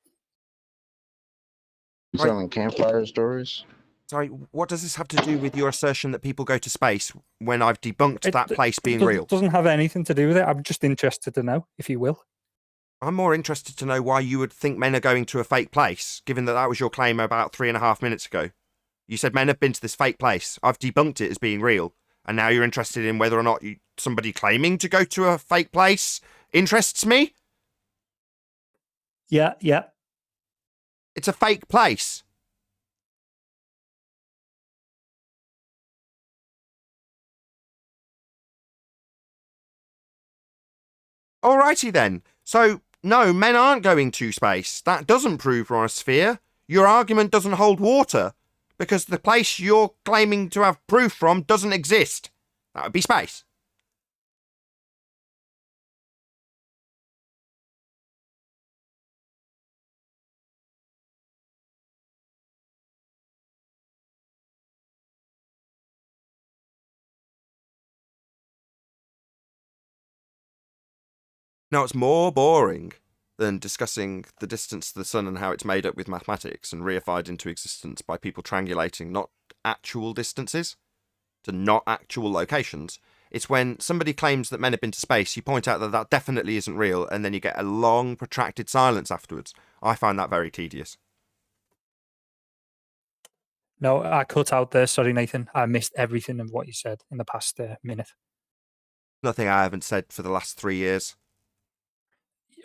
S9: You
S1: Right.
S9: selling campfire stories?
S1: Sorry, what does this have to do with your assertion that people go to space when I've debunked that place being real?
S8: It doesn't have anything to do with it. I'm just interested to know, if you will.
S1: I'm more interested to know why you would think men are going to a fake place, given that that was your claim about 3.5 minutes ago. You said men have been to this fake place. I've debunked it as being real. And now you're interested in whether or not somebody claiming to go to a fake place interests me?
S8: Yeah.
S1: It's a fake place. Alrighty then. So, no, men aren't going to space. That doesn't prove we're on a sphere. Your argument doesn't hold water, because the place you're claiming to have proof from doesn't exist. That would be space. Now, it's more boring than discussing the distance to the sun and how it's made up with mathematics and reified into existence by people triangulating not actual distances to not actual locations. It's when somebody claims that men have been to space, you point out that that definitely isn't real, and then you get a long, protracted silence afterwards. I find that very tedious.
S8: No, I cut out there. Sorry, Nathan. I missed everything of what you said in the past minute.
S1: Nothing I haven't said for the last 3 years.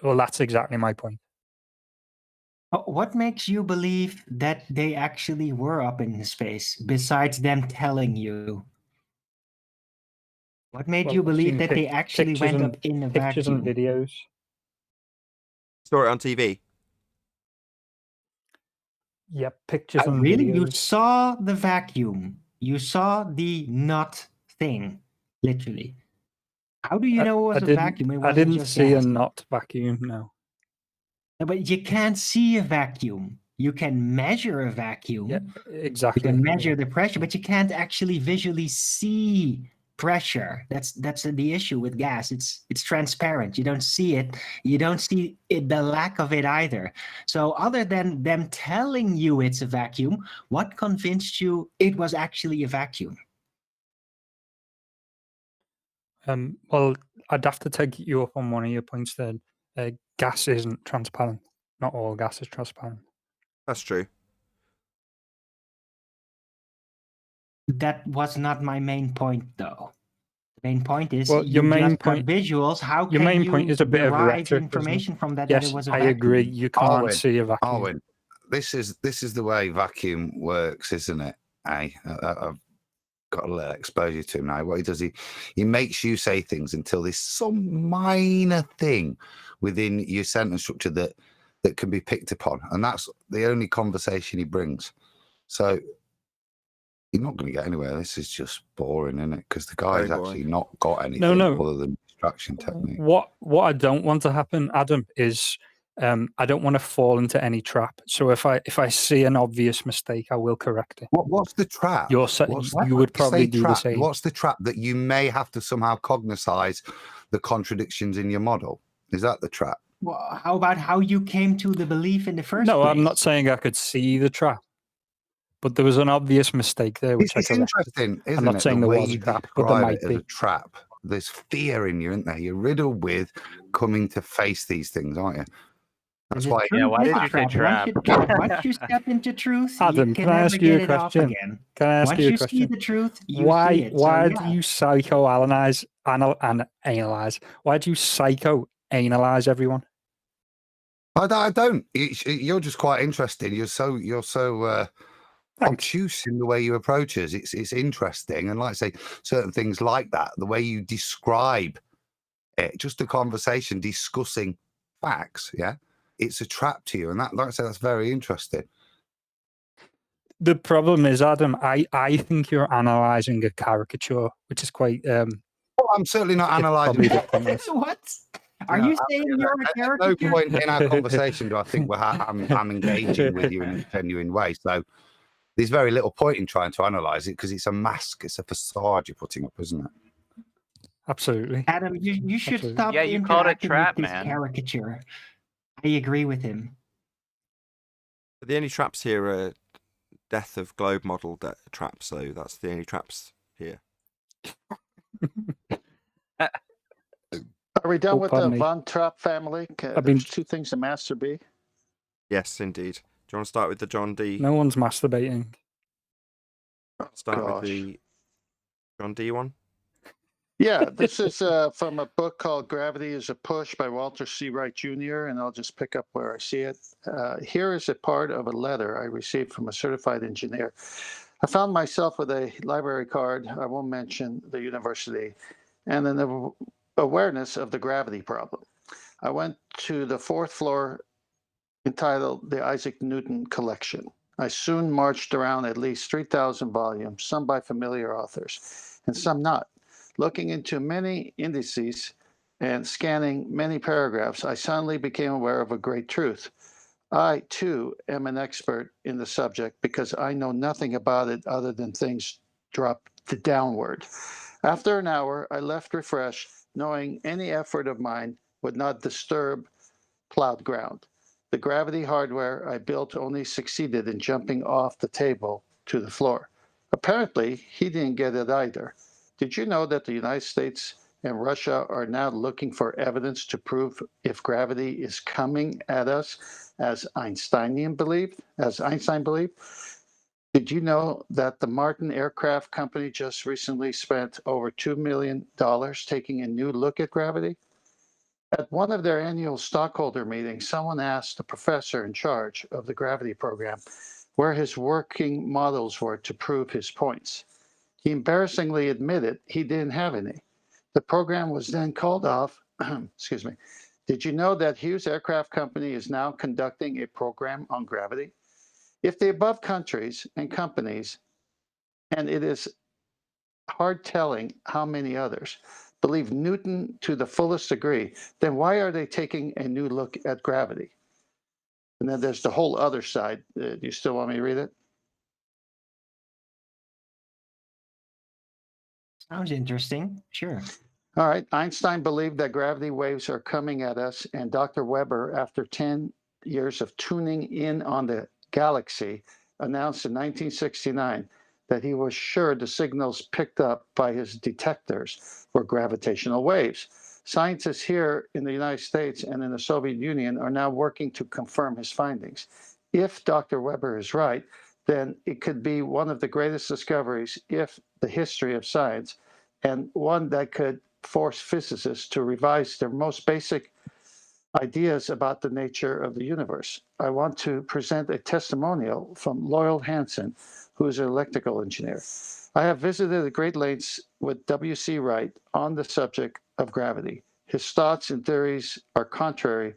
S8: Well, that's exactly my point.
S4: What makes you believe that they actually were up in space, besides them telling you? What made
S8: Well,
S4: you
S8: I've
S4: believe
S8: seen
S4: that they actually
S8: pictures
S4: went
S8: and
S4: up in a
S8: pictures
S4: vacuum?
S8: and videos.
S1: Saw it on TV.
S8: Yep, pictures and
S4: Really? You
S8: videos.
S4: saw the vacuum. You saw the not thing, literally. How do you know it was a vacuum? It
S8: I
S4: wasn't
S8: didn't
S4: just
S8: see
S4: gas.
S8: a not vacuum. No.
S4: No, but you can't see a vacuum. You can measure a vacuum.
S8: Yeah,
S4: You
S8: exactly.
S4: can measure the pressure, but you can't actually visually see pressure. That's the issue with gas. It's transparent. You don't see it. You don't see it, the lack of it either. So other than them telling you it's a vacuum, what convinced you it was actually a vacuum?
S8: Well, I'd have to take you up on one of your points there. Gas isn't transparent. Not all gas is transparent.
S1: That's true.
S4: That was not my main point, though. The main point is
S8: Well, your
S4: you
S8: main
S4: just got
S8: point.
S4: visuals. How
S8: Your
S4: can
S8: main
S4: you
S8: point is a bit of
S4: derive
S8: rhetoric, isn't it?
S4: information from that
S8: Yes,
S4: it was a
S8: I
S4: vacuum?
S8: agree. You can't
S7: Arwin,
S8: see a vacuum.
S7: Arwin, this is the way vacuum works, isn't it? I've got a little exposure to him now. What he does, he makes you say things until there's some minor thing within your sentence structure that can be picked upon, and that's the only conversation he brings. So you're not going to get anywhere. This is just boring, isn't it? Because the guy's actually not got anything other than distraction technique.
S8: What I don't want to happen, Adam, is I don't want to fall into any trap. So if I see an obvious mistake, I will correct it.
S7: What's the trap?
S8: You would probably do the same.
S7: What's the trap? That you may have to somehow cognitize the contradictions in your model. Is that the trap?
S4: Well, how about how you came to the belief in the first place?
S8: No, I'm not saying I could see the trap, but there was an obvious mistake there, which
S7: It's
S8: I corrected.
S7: interesting, isn't
S8: I'm not
S7: it?
S8: saying
S7: The
S8: there
S7: way
S8: was
S7: you
S8: a trap, but there
S7: describe
S8: might
S7: it as
S8: be.
S7: a trap. There's fear in you, isn't there? You're riddled with coming to face these things, aren't you? That's why.
S5: Yeah, why did you say trap?
S4: Once you step into truth,
S8: Adam,
S4: you
S8: can
S4: can
S8: I
S4: never
S8: ask you
S4: get
S8: a
S4: it off
S8: question?
S4: again.
S8: Can I ask
S4: Once
S8: you a
S4: you
S8: question?
S4: see the truth, you
S8: why
S4: see it.
S8: why
S4: So,
S8: do
S4: yeah.
S8: you psychoanalyze analyze? Why do you psychoanalyze everyone?
S7: I don't. You're just quite interesting. You're so obtuse in the way you approach us. It's interesting, and like I say, certain things like that, the way you describe it, just a conversation discussing facts. Yeah, it's a trap to you, and that, like I say, that's very interesting.
S8: The problem is, Adam, I think you're analyzing a caricature, which is quite.
S7: Well, I'm certainly not analysing.
S4: What? Are you saying you're a
S7: At
S4: character?
S7: no point in our conversation do I think I'm engaging with you in a genuine way. So there's very little point in trying to analyse it because it's a mask, it's a facade you're putting up, isn't it?
S8: Absolutely.
S4: Adam, you should
S8: Absolutely.
S4: stop
S5: Yeah, you called it
S4: interacting
S5: trap,
S4: with this
S5: man.
S4: caricature. I agree with him.
S1: The only traps here are death of globe model traps, so that's the only traps here.
S3: Are we done with the
S8: pardon me.
S3: Von Trapp family?
S8: I've
S3: There's
S8: been-
S3: two things in Master B.
S1: Yes, indeed. Do you want to start with the John D?
S8: No one's masturbating.
S1: Start with
S3: Gosh.
S1: the John D one.
S3: Yeah, this is from a book called Gravity is a Push by Walter C. Wright Jr., and I'll just pick up where I see it. Here is a part of a letter I received from a certified engineer. I found myself with a library card, I won't mention the university, and an awareness of the gravity problem. I went to the fourth floor entitled the Isaac Newton Collection. I soon marched around at least 3,000 volumes, some by familiar authors, and some not. Looking into many indices and scanning many paragraphs, I suddenly became aware of a great truth. I, too, am an expert in the subject because I know nothing about it other than things drop downward. After an hour, I left refreshed, knowing any effort of mine would not disturb plowed ground. The gravity hardware I built only succeeded in jumping off the table to the floor. Apparently, he didn't get it either. Did you know that the United States and Russia are now looking for evidence to prove if gravity is coming at us as Einstein believed? Did you know that the Martin Aircraft Company just recently spent over $2 million taking a new look at gravity? At one of their annual stockholder meetings, someone asked the professor in charge of the gravity program where his working models were to prove his points. He embarrassingly admitted he didn't have any. The program was then called off. Excuse me. Did you know that Hughes Aircraft Company is now conducting a program on gravity? If the above countries and companies, and it is hard telling how many others, believe Newton to the fullest degree, then why are they taking a new look at gravity? And then there's the whole other side. Do you still want me to read it?
S4: Sounds interesting. Sure.
S3: All right. Einstein believed that gravity waves are coming at us, and Dr. Weber, after 10 years of tuning in on the galaxy, announced in 1969 that he was sure the signals picked up by his detectors were gravitational waves. Scientists here in the United States and in the Soviet Union are now working to confirm his findings. If Dr. Weber is right, then it could be one of the greatest discoveries if the history of science, and one that could force physicists to revise their most basic ideas about the nature of the universe. I want to present a testimonial from Loyal Hansen, who is an electrical engineer. I have visited the Great Lakes with W.C. Wright on the subject of gravity. His thoughts and theories are contrary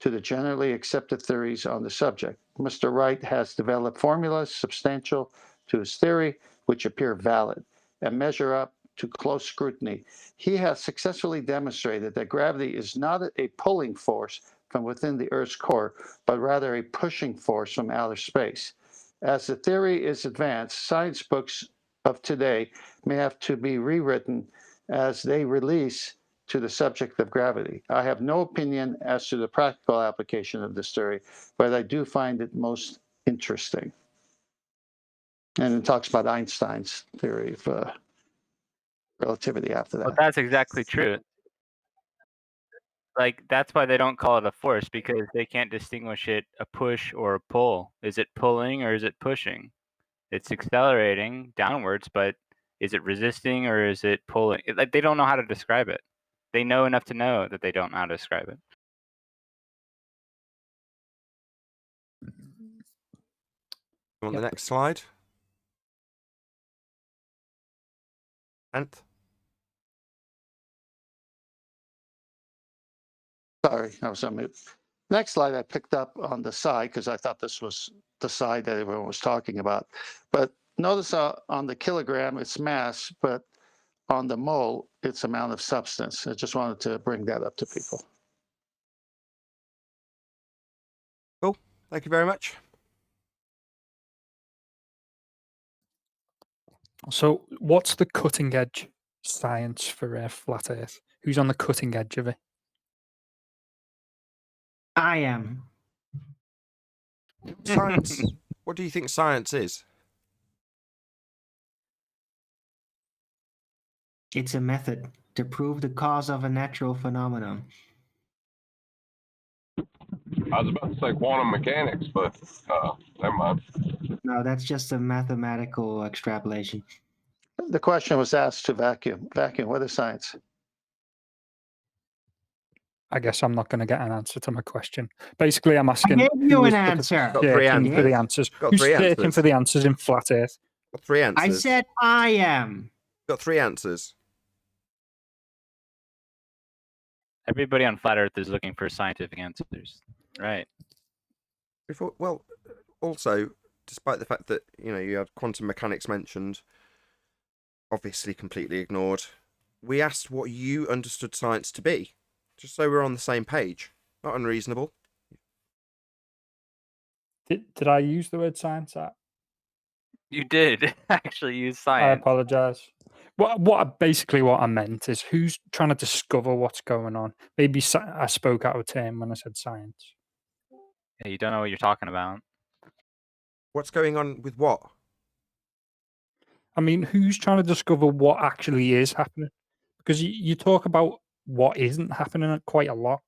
S3: to the generally accepted theories on the subject. Mr. Wright has developed formulas substantial to his theory, which appear valid and measure up to close scrutiny. He has successfully demonstrated that gravity is not a pulling force from within the Earth's core, but rather a pushing force from outer space. As the theory is advanced, science books of today may have to be rewritten as they release to the subject of gravity. I have no opinion as to the practical application of this theory, but I do find it most interesting. And it talks about Einstein's theory of relativity after
S5: Well,
S3: that.
S5: that's exactly true. Like, that's why they don't call it a force, because they can't distinguish it a push or a pull. Is it pulling or is it pushing? It's accelerating downwards, but is it resisting or is it pulling? Like, they don't know how to describe it. They know enough to know that they don't know how to describe it.
S1: On the next slide. Anth?
S3: Sorry, I was on mute. Next slide I picked up on the side because I thought this was the side that everyone was talking about. But notice on the kilogram, it's mass, but on the mole, it's amount of substance. I just wanted to bring that up to people.
S1: Cool. Thank you very much.
S8: So, what's the cutting edge science for flat Earth? Who's on the cutting edge of it?
S4: I am.
S1: Science. What do you think science is?
S4: It's a method to prove the cause of a natural phenomenon.
S10: I was about to say quantum mechanics, but never mind.
S4: No, that's just a mathematical extrapolation.
S3: The question was asked to Vacuum. Vacuum, what is science?
S8: I guess I'm not going to get an answer to my question. Basically, I'm asking.
S4: I gave you
S8: who
S4: an
S8: is
S4: answer.
S1: Got three
S8: searching for the
S1: answers.
S8: answers?
S1: Got
S8: Who's
S1: three
S8: searching
S1: answers.
S8: for the answers in flat Earth?
S1: Got three answers.
S4: I said I am.
S1: Got three answers.
S5: Everybody on flat Earth is looking for scientific answers, right?
S1: Also, despite the fact that you had quantum mechanics mentioned, obviously completely ignored, we asked what you understood science to be, just so we're on the same page. Not unreasonable.
S8: Did I use the word science?
S5: You did actually use
S8: I
S5: science.
S8: apologize. Basically what I meant is who's trying to discover what's going on. Maybe I spoke out of turn when I said science.
S5: Yeah, you don't know what you're talking about.
S1: What's going on with what?
S8: I mean, who's trying to discover what actually is happening? Because you talk about what isn't happening quite a lot.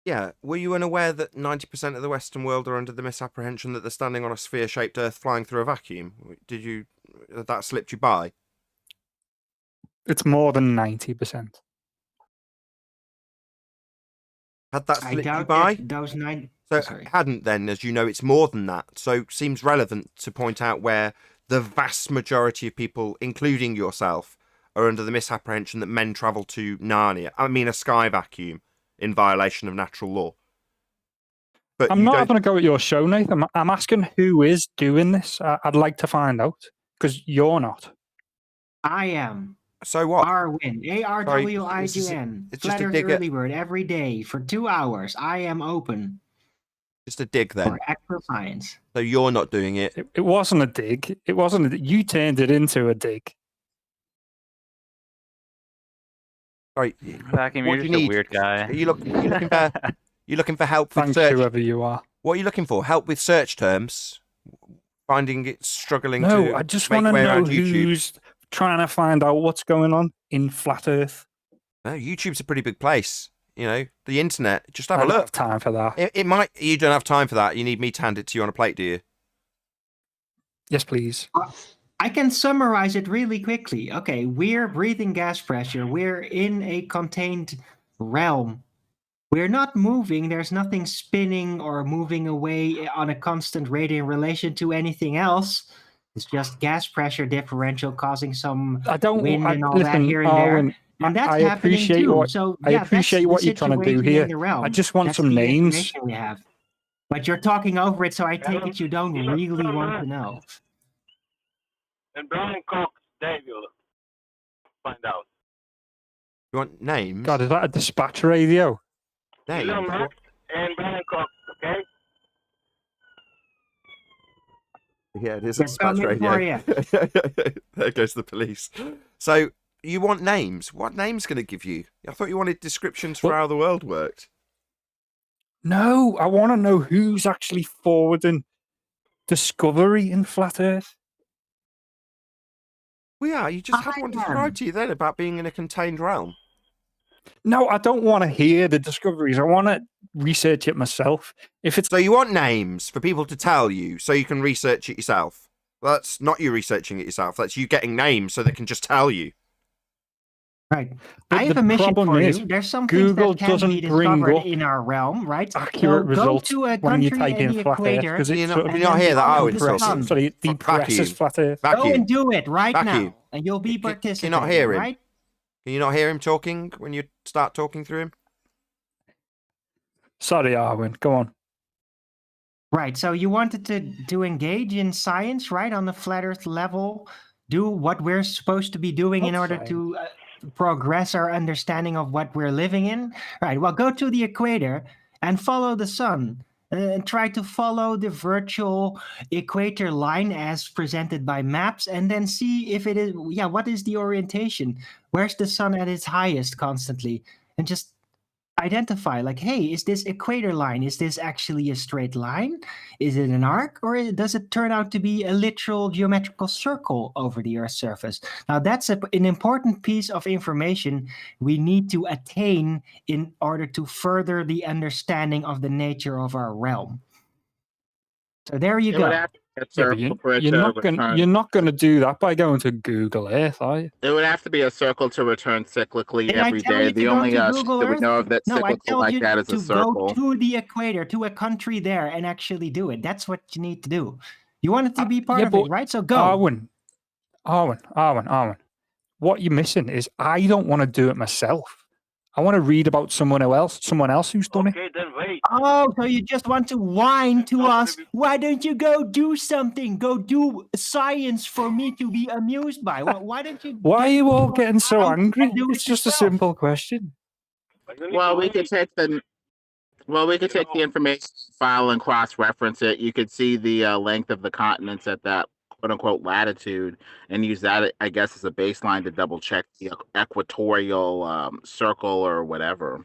S1: Yeah. Were you unaware that 90% of the Western world are under the misapprehension that they're standing on a sphere-shaped Earth flying through a vacuum? Did you? That slipped you by?
S8: It's more than 90%.
S1: Had that
S4: I
S1: slipped you
S4: doubt
S1: by?
S4: that those 9.
S1: So
S4: Sorry.
S1: it hadn't then, as you know, it's more than that. So seems relevant to point out where the vast majority of people, including yourself, are under the misapprehension that men travel to Narnia. I mean, a sky vacuum in violation of natural law. But
S8: I'm
S1: you
S8: not
S1: don't.
S8: having a go at your show, Nathan. I'm asking who is doing this. I'd like to find out because you're not.
S4: I am.
S1: So what?
S4: Arwin, ARWIGN.
S1: it's just a
S4: Flat Earth
S1: dig at-
S4: Early Bird every day for 2 hours. I am open
S1: Just a dig then.
S4: for actual science.
S1: So you're not doing it.
S8: It wasn't a dig. It wasn't. You turned it into a dig.
S1: Right.
S5: Vacuum,
S1: What
S5: you're
S1: do you
S5: just a
S1: need?
S5: weird guy.
S1: Are you looking for? You looking for help with
S8: Thanks,
S1: search?
S8: whoever you are.
S1: What are you looking for? Help with search terms? Finding it struggling to.
S8: No, I just
S1: make
S8: want to
S1: your way
S8: know
S1: around YouTube?
S8: who's trying to find out what's going on in flat Earth.
S1: No, YouTube's a pretty big place. You know, the internet. Just have
S8: I
S1: a
S8: don't
S1: look.
S8: have time for that.
S1: It might. You don't have time for that. You need me to hand it to you on a plate, do you?
S8: Yes, please.
S4: I can summarize it really quickly. Okay, we're breathing gas pressure. We're in a contained realm. We're not moving. There's nothing spinning or moving away on a constant rate in relation to anything else. It's just gas pressure differential causing some
S8: I don't.
S4: wind and all that
S8: listen,
S4: here and there.
S8: Arwen,
S4: And that's
S8: I
S4: happening
S8: appreciate
S4: too.
S8: what
S4: So
S8: I
S4: yeah, that's
S8: appreciate
S4: the
S8: what you're trying to do
S4: situation in
S8: here.
S4: the realm.
S8: I just want
S4: That's
S8: some
S4: the
S8: names.
S4: information we have. But you're talking over it, so I take it you don't really want to know.
S10: And Brian Cox, Dave, you'll find out.
S1: You want names?
S8: God, is that a dispatch radio?
S1: Names?
S10: Elon
S1: What?
S10: Musk and Brian Cox, okay?
S1: Yeah, it is a
S4: They're
S1: dispatch
S4: coming for
S1: radio. There goes the police. So you want names? What name's going to give you? I thought you wanted descriptions for
S8: What?
S1: how the world worked.
S8: No, I want to know who's actually forwarding discovery in flat Earth.
S1: Well, yeah, you just had one described to you then about being in a contained realm.
S8: No, I don't want to hear the discoveries. I want to research it myself. If it's
S1: So you want names for people to tell you so you can research it yourself. Well, that's not you researching it yourself. That's you getting names so they can just tell you.
S4: Right.
S8: But
S4: I have
S8: the
S4: a mission
S8: problem
S4: for
S8: is
S4: you. There's some
S8: Google
S4: things that can
S8: doesn't
S4: be
S8: bring
S4: discovered
S8: up
S4: in our realm, right?
S8: accurate
S4: Go
S8: results
S4: to a
S8: when you
S4: country
S8: type
S4: in
S8: in
S4: the
S8: flat Earth
S4: equator.
S8: because
S1: Can
S8: it
S1: you
S8: sort
S1: not,
S8: of
S1: can you not hear that
S4: follow
S1: Irwin's
S4: the
S8: depresses,
S1: talking?
S4: sun.
S8: sorry, it depresses
S1: Vacuum.
S8: flat Earth.
S4: Go
S1: Vacuum.
S4: and do it right
S1: Vacuum.
S4: now, and you'll be
S1: Can you
S4: participating.
S1: not hear him?
S4: Right?
S1: Can you not hear him talking when you start talking through him?
S8: Sorry, Arwen, go on.
S4: Right. So you wanted to engage in science, right, on the flat Earth level, do what we're supposed to be doing in
S8: Not
S4: order to progress our understanding of what we're living in. Right. Well, go to the equator and follow the sun. And try to follow the virtual equator line as presented by maps, and then see if it is, what is the orientation? Where's the sun at its highest constantly? And just identify, like, hey, is this equator line, is this actually a straight line? Is it an arc, or does it turn out to be a literal geometrical circle over the Earth's surface? Now, that's an important piece of information we need to attain in order to further the understanding of the nature of our realm. So there you go.
S8: Yeah, but you're not going to do that by going to Google Earth, are you?
S11: It would have to be a circle to return cyclically
S4: Did I
S11: every
S4: tell
S11: day.
S4: you to
S11: The
S4: go
S11: only
S4: to
S11: ship
S4: Google
S11: that we
S4: Earth?
S11: know of that's
S4: No, I
S11: cyclical
S4: told
S11: like
S4: you
S11: that is
S4: to
S11: a circle.
S4: go to the equator, to a country there, and actually do it. That's what you need to do. You want it to be part of it, right? So go.
S8: Arwen. What you're missing is I don't want to do it myself. I want to read about someone else who's done it.
S10: Okay, then wait.
S4: Oh, so you just want to whine to us? Why don't you go do something? Go do science for me to be amused by. Why don't you?
S8: Why are you all getting so angry?
S4: do it
S8: It's just a
S4: yourself?
S8: simple question.
S11: Well, we could take the information file and cross-reference it. You could see the length of the continents at that quote-unquote latitude and use that, I guess, as a baseline to double-check the equatorial circle or whatever.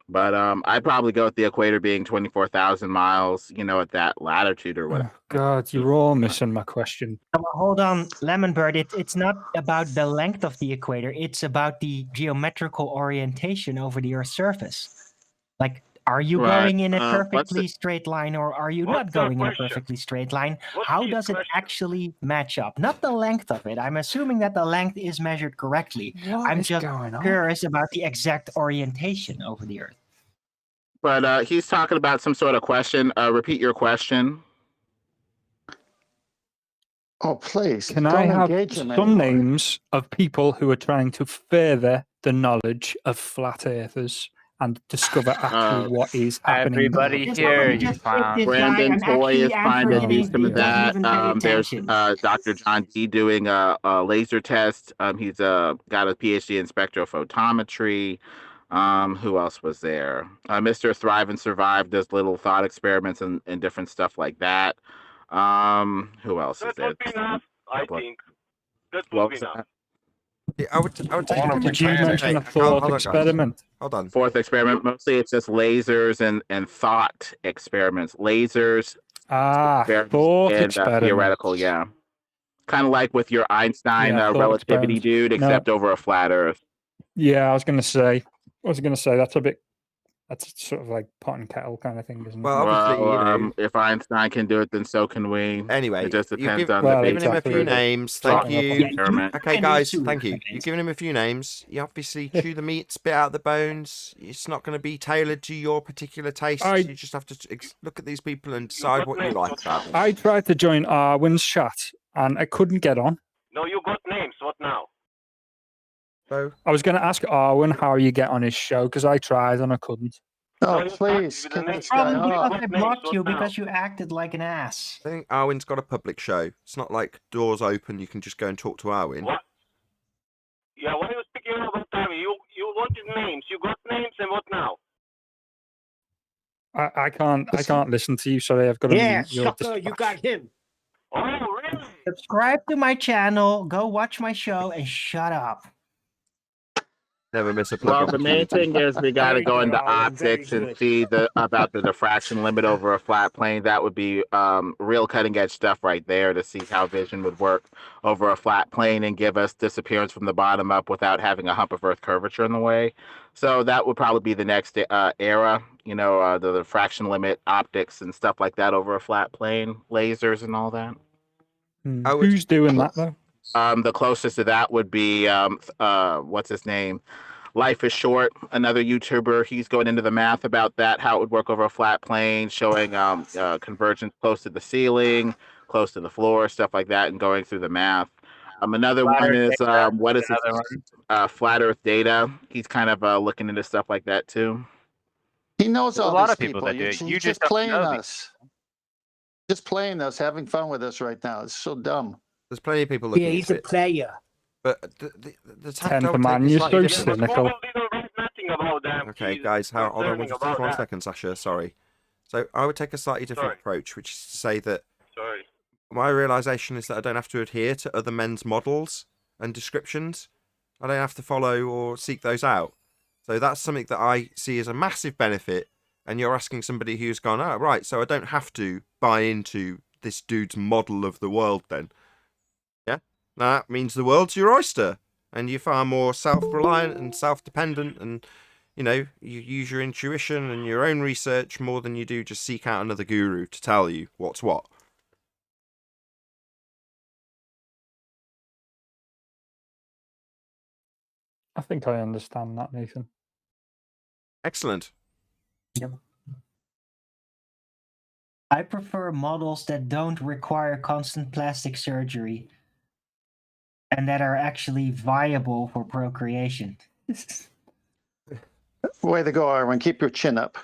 S11: But I'd probably go with the equator being 24,000 miles, at that latitude or whatever.
S8: Oh, God, you're all missing my question.
S4: Hold on, Lemonbird. It's not about the length of the equator. It's about the geometrical orientation over the Earth's surface. Like, Are you
S11: Right.
S4: going in a
S11: What's
S4: perfectly straight line, or are you not
S12: What's your
S4: going in a
S12: question?
S4: perfectly straight line?
S12: What's
S4: How
S12: his
S4: does it
S12: question?
S4: actually match up? Not the length of it. I'm assuming that the length is measured correctly.
S8: What
S4: I'm
S8: is
S4: just
S8: going on?
S4: curious about the exact orientation over the Earth.
S11: But he's talking about some sort of question. Repeat your question.
S3: Oh, please.
S8: Can
S3: don't
S8: I have
S3: engage him
S8: some
S3: anymore.
S8: names of people who are trying to further the knowledge of flat earthers and discover actually what is happening?
S5: Everybody
S4: Just
S5: here,
S4: let me
S5: you
S4: just hit
S5: clown.
S4: this guy.
S11: Brandon
S4: I'm
S11: Toy is
S4: actually
S11: trying to
S4: answering
S11: do
S4: him.
S11: some
S4: He
S11: of
S4: doesn't
S11: that.
S4: even pay
S11: There's
S4: attention.
S11: Dr. John D doing a laser test. He's got a PhD in spectrophotometry. Who else was there? Mr. Thrive and Survive does little thought experiments and different stuff like that. Who else is
S12: That
S11: there?
S12: would be enough, I think. That would
S11: What
S12: be
S11: was
S12: enough.
S11: that?
S1: Yeah, I would take
S10: Quantum
S1: a
S8: Did you
S10: mechanics.
S8: mention a
S1: Hey,
S8: thought
S1: hold on, guys.
S8: experiment?
S1: Hold on.
S11: Fourth experiment. Mostly it's just lasers and thought experiments. Lasers,
S8: Ah,
S11: experiments,
S8: thought
S11: and
S8: experiment.
S11: theoretical. Yeah, kind of like with your Einstein
S8: Yeah, thought
S11: relativity
S8: experiment.
S11: dude,
S8: No.
S11: except over a flat Earth.
S8: Yeah, I was gonna say that's sort of like pot and kettle kind of thing, isn't it?
S1: Well, obviously,
S11: Well, if Einstein can do it, then so can we.
S1: Anyway,
S11: It just
S1: you've
S11: depends on
S8: Well,
S11: the
S1: given him a
S8: exactly.
S1: few
S11: basic
S1: names.
S11: thought
S1: Thank you.
S4: Yeah,
S11: experiment.
S1: Okay,
S4: and
S1: guys,
S4: Sue,
S1: thank you.
S4: okay.
S1: You've given him a few names. You obviously chew the meat, spit out the bones. It's not going to be tailored to your particular tastes. You just have to look at these people and decide what you like about them.
S8: I tried to join Irwin's chat and I couldn't get on.
S12: No, you got names. What now?
S1: So
S8: I was going to ask Irwin how you get on his show because I tried and I couldn't.
S3: Oh, please, get this guy
S4: Probably
S3: off.
S4: because I blocked you because you acted like an ass.
S1: I think Arwin's got a public show. It's not like doors open. You can just go and talk to Arwin.
S12: What? Yeah, why are you speaking about time? You wanted names. You got names, and what now?
S8: I can't listen to you. Sorry, I've got to
S2: Yeah,
S8: mute your
S2: sucker, you got him.
S12: Oh, really?
S4: Subscribe to my channel, go watch my show, and shut up.
S1: Never miss a plug
S11: Well, the main
S1: opportunity.
S11: thing is we got to
S2: Very
S11: go
S2: good,
S11: into
S2: Arlen, very
S11: optics and
S2: good.
S11: see about the diffraction limit over a flat plane. That would be real cutting edge stuff right there to see how vision would work over a flat plane and give us disappearance from the bottom up without having a hump of Earth curvature in the way. So that would probably be the next era. The diffraction limit optics and stuff like that over a flat plane, lasers and all that.
S8: Who's doing that though?
S11: The closest to that would be what's his name? Life is Short, another YouTuber. He's going into the math about that, how it would work over a flat plane, showing convergence close to the ceiling, close to the floor, stuff like that, and going through the math. Another
S5: Flat
S11: one
S5: Earth
S11: is
S5: Data
S11: what
S5: is
S11: is it?
S5: another one.
S11: Flat Earth Data. He's kind of looking into stuff like that too.
S3: He knows
S5: There's
S3: all
S5: a lot
S3: these
S5: of people that do
S3: You're,
S5: it.
S3: you're
S5: You
S3: just
S5: just don't
S3: playing
S5: know these
S3: us. Just playing us, having fun with us right now. It's so dumb.
S1: There's plenty of people looking
S2: Yeah, he's a
S1: into it.
S2: player.
S1: But the tact I
S8: Tenth
S1: would take
S8: man,
S1: is
S8: you're
S1: slightly
S8: so
S1: different.
S8: cynical.
S12: Nothing about them.
S1: Okay,
S12: He's
S1: guys, hold on
S12: concerning
S1: just
S12: about
S1: one
S12: that.
S1: second, Sasha. Sorry. So I would take a slightly different
S12: Sorry.
S1: approach, which is to say that
S12: Sorry.
S1: my realization is that I don't have to adhere to other men's models and descriptions. I don't have to follow or seek those out. So that's something that I see as a massive benefit. And you're asking somebody who's gone, oh, right, so I don't have to buy into this dude's model of the world then. Yeah? That means the world's your oyster. And you're far more self-reliant and self-dependent and, you use your intuition and your own research more than you do just seek out another guru to tell you what's what.
S8: I think I understand that, Nathan.
S1: Excellent.
S4: Yep. I prefer models that don't require constant plastic surgery and that are actually viable for procreation.
S3: Way to go, Irwin. Keep your chin up.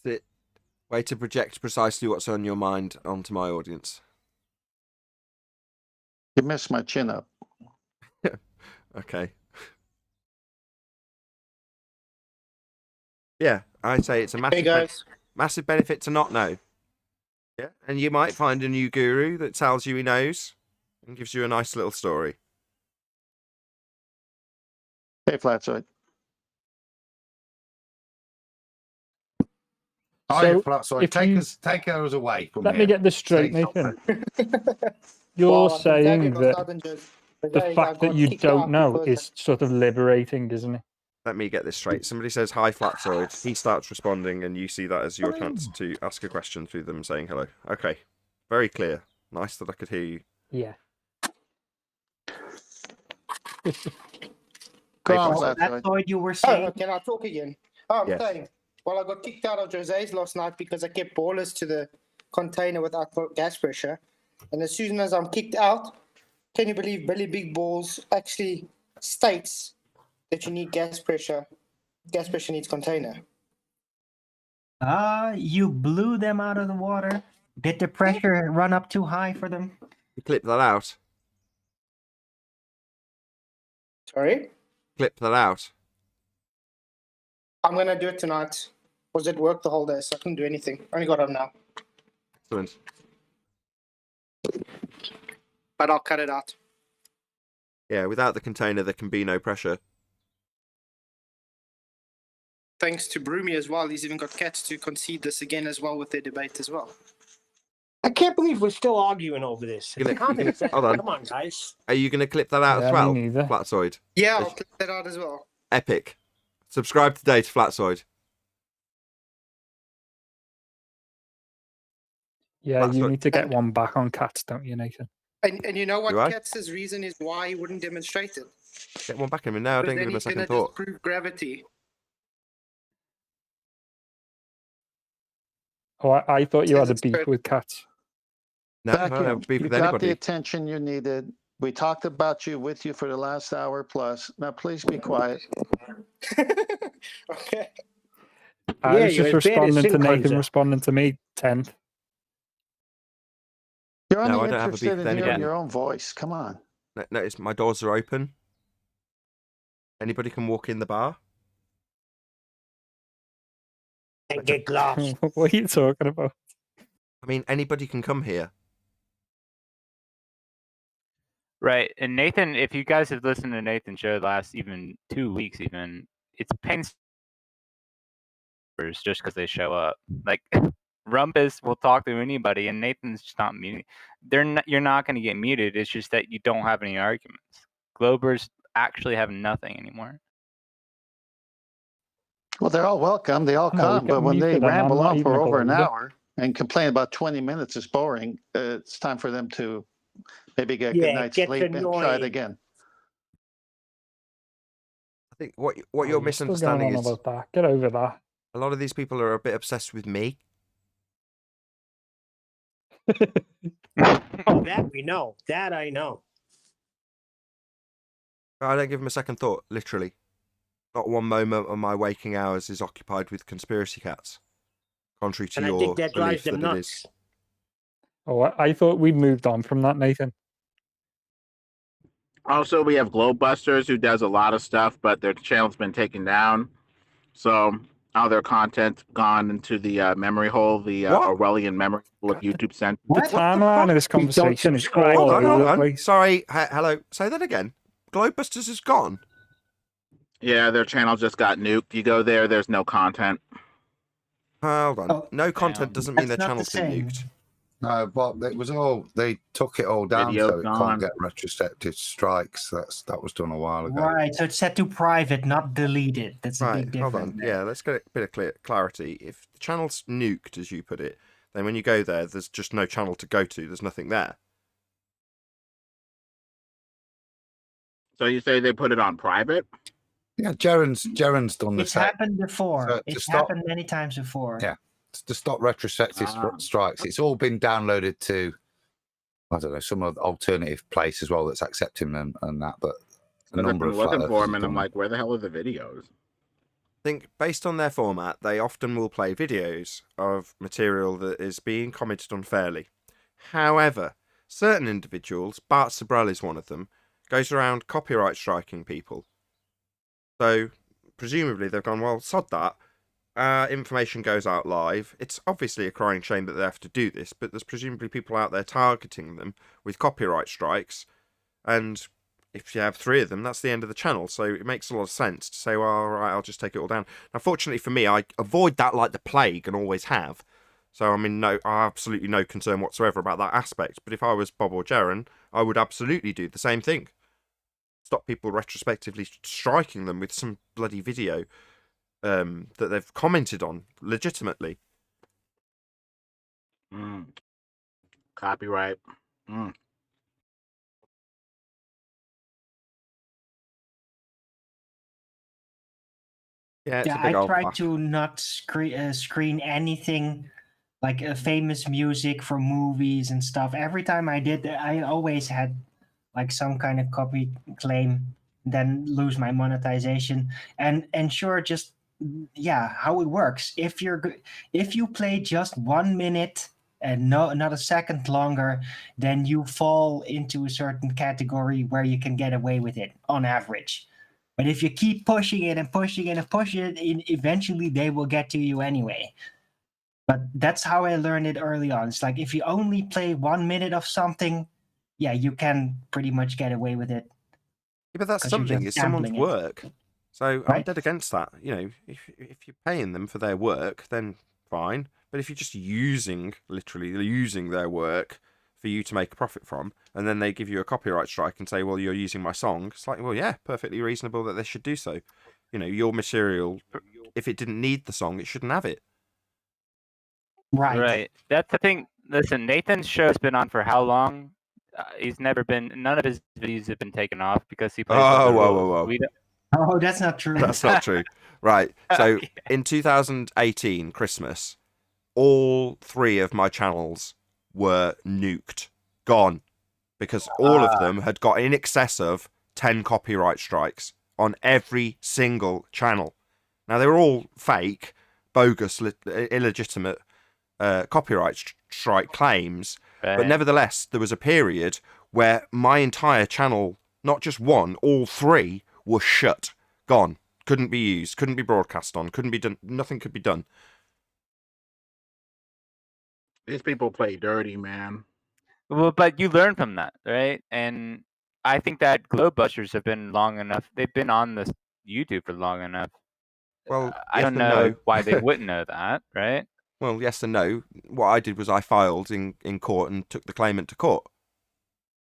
S1: That's it. Way to project precisely what's on your mind onto my audience.
S3: You missed my chin up.
S1: Okay. Yeah, I'd say it's a massive, massive benefit to not know. Yeah, and you might find a new guru that tells you he knows and gives you a nice little story.
S3: Hey, Flatside.
S8: So,
S7: So
S8: if you-
S7: take us away from
S8: Let
S7: here.
S8: me get this straight,
S7: Say
S8: Nathan.
S7: something.
S8: You're saying that the fact that you don't know is sort of liberating, isn't it?
S1: let me get this straight. Somebody says hi, Flatzoid. He starts responding, and you see that as your chance to ask a question through them saying hello. Okay, very clear. Nice that I could hear you.
S8: Yeah.
S3: Go on,
S1: Flatzoid.
S3: Flatzoid.
S4: You were saying.
S13: Oh, can I talk again? Oh, I'm
S1: Yes.
S13: saying, well, I got kicked out of Jose's last night because I kept ballers to the container without gas pressure. And as soon as I'm kicked out, can you believe Billy Big Balls actually states that you need gas pressure? Gas pressure needs container.
S4: You blew them out of the water. Did the pressure run up too high for them?
S1: You clip that out.
S13: Sorry?
S1: Clip that out.
S13: I'm going to do it tonight. Was at work the whole day, so I couldn't do anything. Only got home now.
S1: Excellent.
S13: But I'll cut it out.
S1: Yeah, without the container, there can be no pressure.
S13: Thanks to Broomy as well. He's even got cats to concede this again as well with their debate as well.
S2: I can't believe we're still arguing over this.
S1: You're gonna-
S2: Common sense.
S1: hold on.
S2: Come on, guys.
S1: Are you going to clip that out
S8: Yeah,
S1: as well,
S8: me neither.
S1: Flatzoid?
S13: Yeah, I'll clip that out as well.
S1: Epic. Subscribe today to Flatzoid.
S8: Yeah,
S1: That's
S8: you
S1: what-
S8: need to get one back on cats, don't you, Nathan?
S13: And you know what
S1: Do I?
S13: Katz's reason is why he wouldn't demonstrate it?
S1: Get one back in me now.
S13: Because
S1: Don't give
S13: then
S1: him a
S13: he's
S1: second
S13: gonna
S1: thought.
S13: disprove gravity.
S8: Oh, I thought you
S13: Says
S8: had a
S13: it's
S8: beef
S13: correct.
S8: with cats.
S1: No, I
S3: Back
S1: don't have
S3: in.
S1: beef
S3: You
S1: with
S3: got the
S1: anybody.
S3: attention you needed. We talked about you with you for the last hour plus. Now, please be quiet.
S13: Okay.
S8: I
S2: Yeah,
S8: was
S2: you're
S8: just
S2: as bad as
S8: responding to Nathan
S2: Synchronzer.
S8: responding to me, 10th.
S3: You're
S1: No,
S3: only
S1: I don't have a beef
S3: interested
S1: with
S3: in hearing
S1: anybody.
S3: your own voice. Come on.
S1: Notice my doors are open. Anybody can walk in the bar.
S2: And get gloves.
S8: What are you talking about?
S1: I mean, anybody can come here.
S5: Right. And Nathan, if you guys have listened to Nathan's show the last even 2 weeks, it's painful just because they show up. Like Rumpus will talk to anybody, and Nathan's just not muted. You're not going to get muted. It's just that you don't have any arguments. Globers actually have nothing anymore.
S3: Well, they're all welcome. They all
S8: No, we
S3: come.
S8: get
S3: But when they
S8: muted and I'm
S3: ramble
S8: not
S3: on
S8: even
S3: for
S8: a
S3: over an
S8: Glober.
S3: hour and complain about 20 minutes is boring, it's time for them to maybe get a good
S2: Yeah,
S3: night's
S2: gets
S3: sleep and try it
S2: annoying.
S3: again.
S1: I think what
S8: Oh,
S1: you're
S8: you're still going
S1: misunderstanding
S8: on
S1: is
S8: about that. Get over that.
S1: a lot of these people are a bit obsessed with me.
S2: Oh, that we know. That I know.
S1: I don't give them a second thought, literally. Not one moment of my waking hours is occupied with conspiracy cats. Contrary to
S2: And I
S1: your
S2: think that drives
S1: belief
S2: them
S1: that it
S2: nuts.
S1: is.
S8: Oh, I thought we moved on from that, Nathan.
S11: Also, we have Globebusters, who does a lot of stuff, but their channel's been taken down. So all their content's gone into the memory hole, the
S1: What?
S11: Orwellian memory hole of YouTube Center.
S8: The
S1: What the
S8: timeline
S1: fuck?
S8: of this conversation is
S2: subscribe
S8: all
S1: Hold on,
S8: over
S1: hold
S8: the
S1: on.
S8: place.
S1: Sorry, hello. Say that again. Globebusters is gone.
S11: Yeah, their channel just got nuked. You go there, there's no content.
S1: Hold on.
S4: Oh,
S1: No content doesn't mean their
S4: that's not
S1: channel's
S4: the
S1: been
S4: same.
S1: nuked.
S7: No, but it was all they took it all down
S11: Video's
S7: so it
S11: gone.
S7: can't get retrospective strikes. That was done a while ago.
S4: Right, so it's set to private, not deleted. That's a
S1: Right,
S4: big
S1: hold
S4: difference.
S1: on. Yeah, let's get a bit of clarity. If the channel's nuked, as you put it, then when you go there, there's just no channel to go to. There's nothing there.
S11: So you say they put it on private?
S7: Yeah, Jaren's done the
S4: It's
S7: same.
S4: happened before.
S7: So to
S4: It's
S7: stop-
S4: happened many times before.
S7: Yeah. To stop retrospective strikes. It's all been downloaded to, I don't know, some alternative place as well that's accepting them and that. But a
S11: I've
S7: number
S11: been
S7: of flat
S11: looking for
S7: earthers
S11: them,
S7: have
S11: and I'm
S7: done
S11: like, where the hell are the videos?
S1: I think based on their format, they often will play videos of material that is being commented on fairly. However, certain individuals, Bart Sabrell is one of them, goes around copyright striking people. So presumably they've gone, well, sod that. Information goes out live. It's obviously a crying shame that they have to do this, but there's presumably people out there targeting them with copyright strikes. And if you have 3 of them, that's the end of the channel. So it makes a lot of sense to say, well, all right, I'll just take it all down. Now, fortunately for me, I avoid that like the plague and always have. So I mean, I absolutely no concern whatsoever about that aspect. But if I was Bob or Jaren, I would absolutely do the same thing. stop people retrospectively striking them with some bloody video that they've commented on legitimately.
S11: Copyright.
S1: Yeah, it's a
S4: I
S1: big old
S4: try
S1: fuck.
S4: to not screen anything like famous music from movies and stuff. Every time I did, I always had like some kind of copy claim, then lose my monetization. And sure, just how it works. If you play just 1 minute and not a second longer, then you fall into a certain category where you can get away with it on average. But if you keep pushing it and pushing it and pushing it, eventually they will get to you anyway. But that's how I learned it early on. It's like if you only play 1 minute of something, you can pretty much get away with it.
S1: Yeah, but that's
S4: 'Cause you're
S1: something.
S4: just
S1: It's someone's
S4: sampling it.
S1: work. So I'm
S4: Right.
S1: dead against that. You know, if you're paying them for their work, then fine. But if you're just literally using their work for you to make a profit from, and then they give you a copyright strike and say, well, you're using my song, it's like, well, yeah, perfectly reasonable that they should do so. You know, your material, if it didn't need the song, it shouldn't have it.
S5: Right. That's the thing. Listen, Nathan's show's been on for how long? None of his videos have been taken off because he plays by the rules.
S1: Whoa.
S5: We don't,
S4: Oh, that's not true.
S1: That's not true. Right. So in 2018, Christmas, all 3 of my channels were nuked, gone, because all of them had got in excess of 10 copyright strikes on every single channel. Now, they were all fake, bogus, illegitimate copyright strike claims, but nevertheless, there was a period where my entire channel, not just one, all 3 were shut, gone, couldn't be used, couldn't be broadcast on, couldn't be done, nothing could be done.
S11: These people play dirty, man.
S5: Well, but you learn from that, right? And I think that Glowbusters have been long enough. They've been on this YouTube for long enough.
S1: Well,
S5: I
S1: yes
S5: don't
S1: and
S5: know
S1: no.
S5: why they wouldn't know that, right?
S1: Well, yes and no. What I did was I filed in court and took the claimant to court.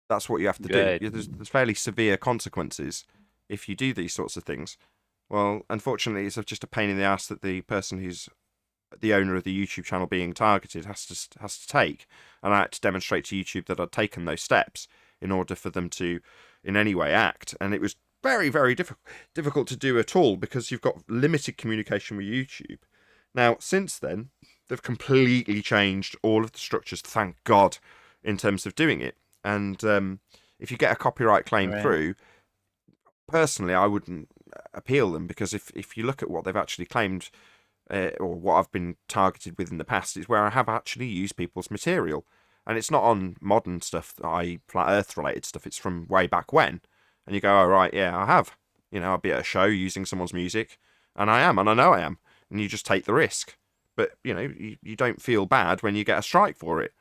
S1: That's what you have to
S5: Good.
S1: do. There's fairly severe consequences if you do these sorts of things. Well, unfortunately, it's just a pain in the ass that the person who's the owner of the YouTube channel being targeted has to take. And I had to demonstrate to YouTube that I'd taken those steps in order for them to in any way act. And it was very, very difficult to do at all because you've got limited communication with YouTube. Now, since then, they've completely changed all of the structures, thank God, in terms of doing it. And if you get a copyright claim through, personally, I wouldn't appeal them because if you look at what they've actually claimed or what I've been targeted with in the past, is where I have actually used people's material. And it's not on modern stuff, i.e. flat earth related stuff, it's from way back when. And you go, oh, right, yeah, I have. You know, I'll be at a show using someone's music, and I am, and I know I am. And you just take the risk. But, you know, you don't feel bad when you get a strike for it.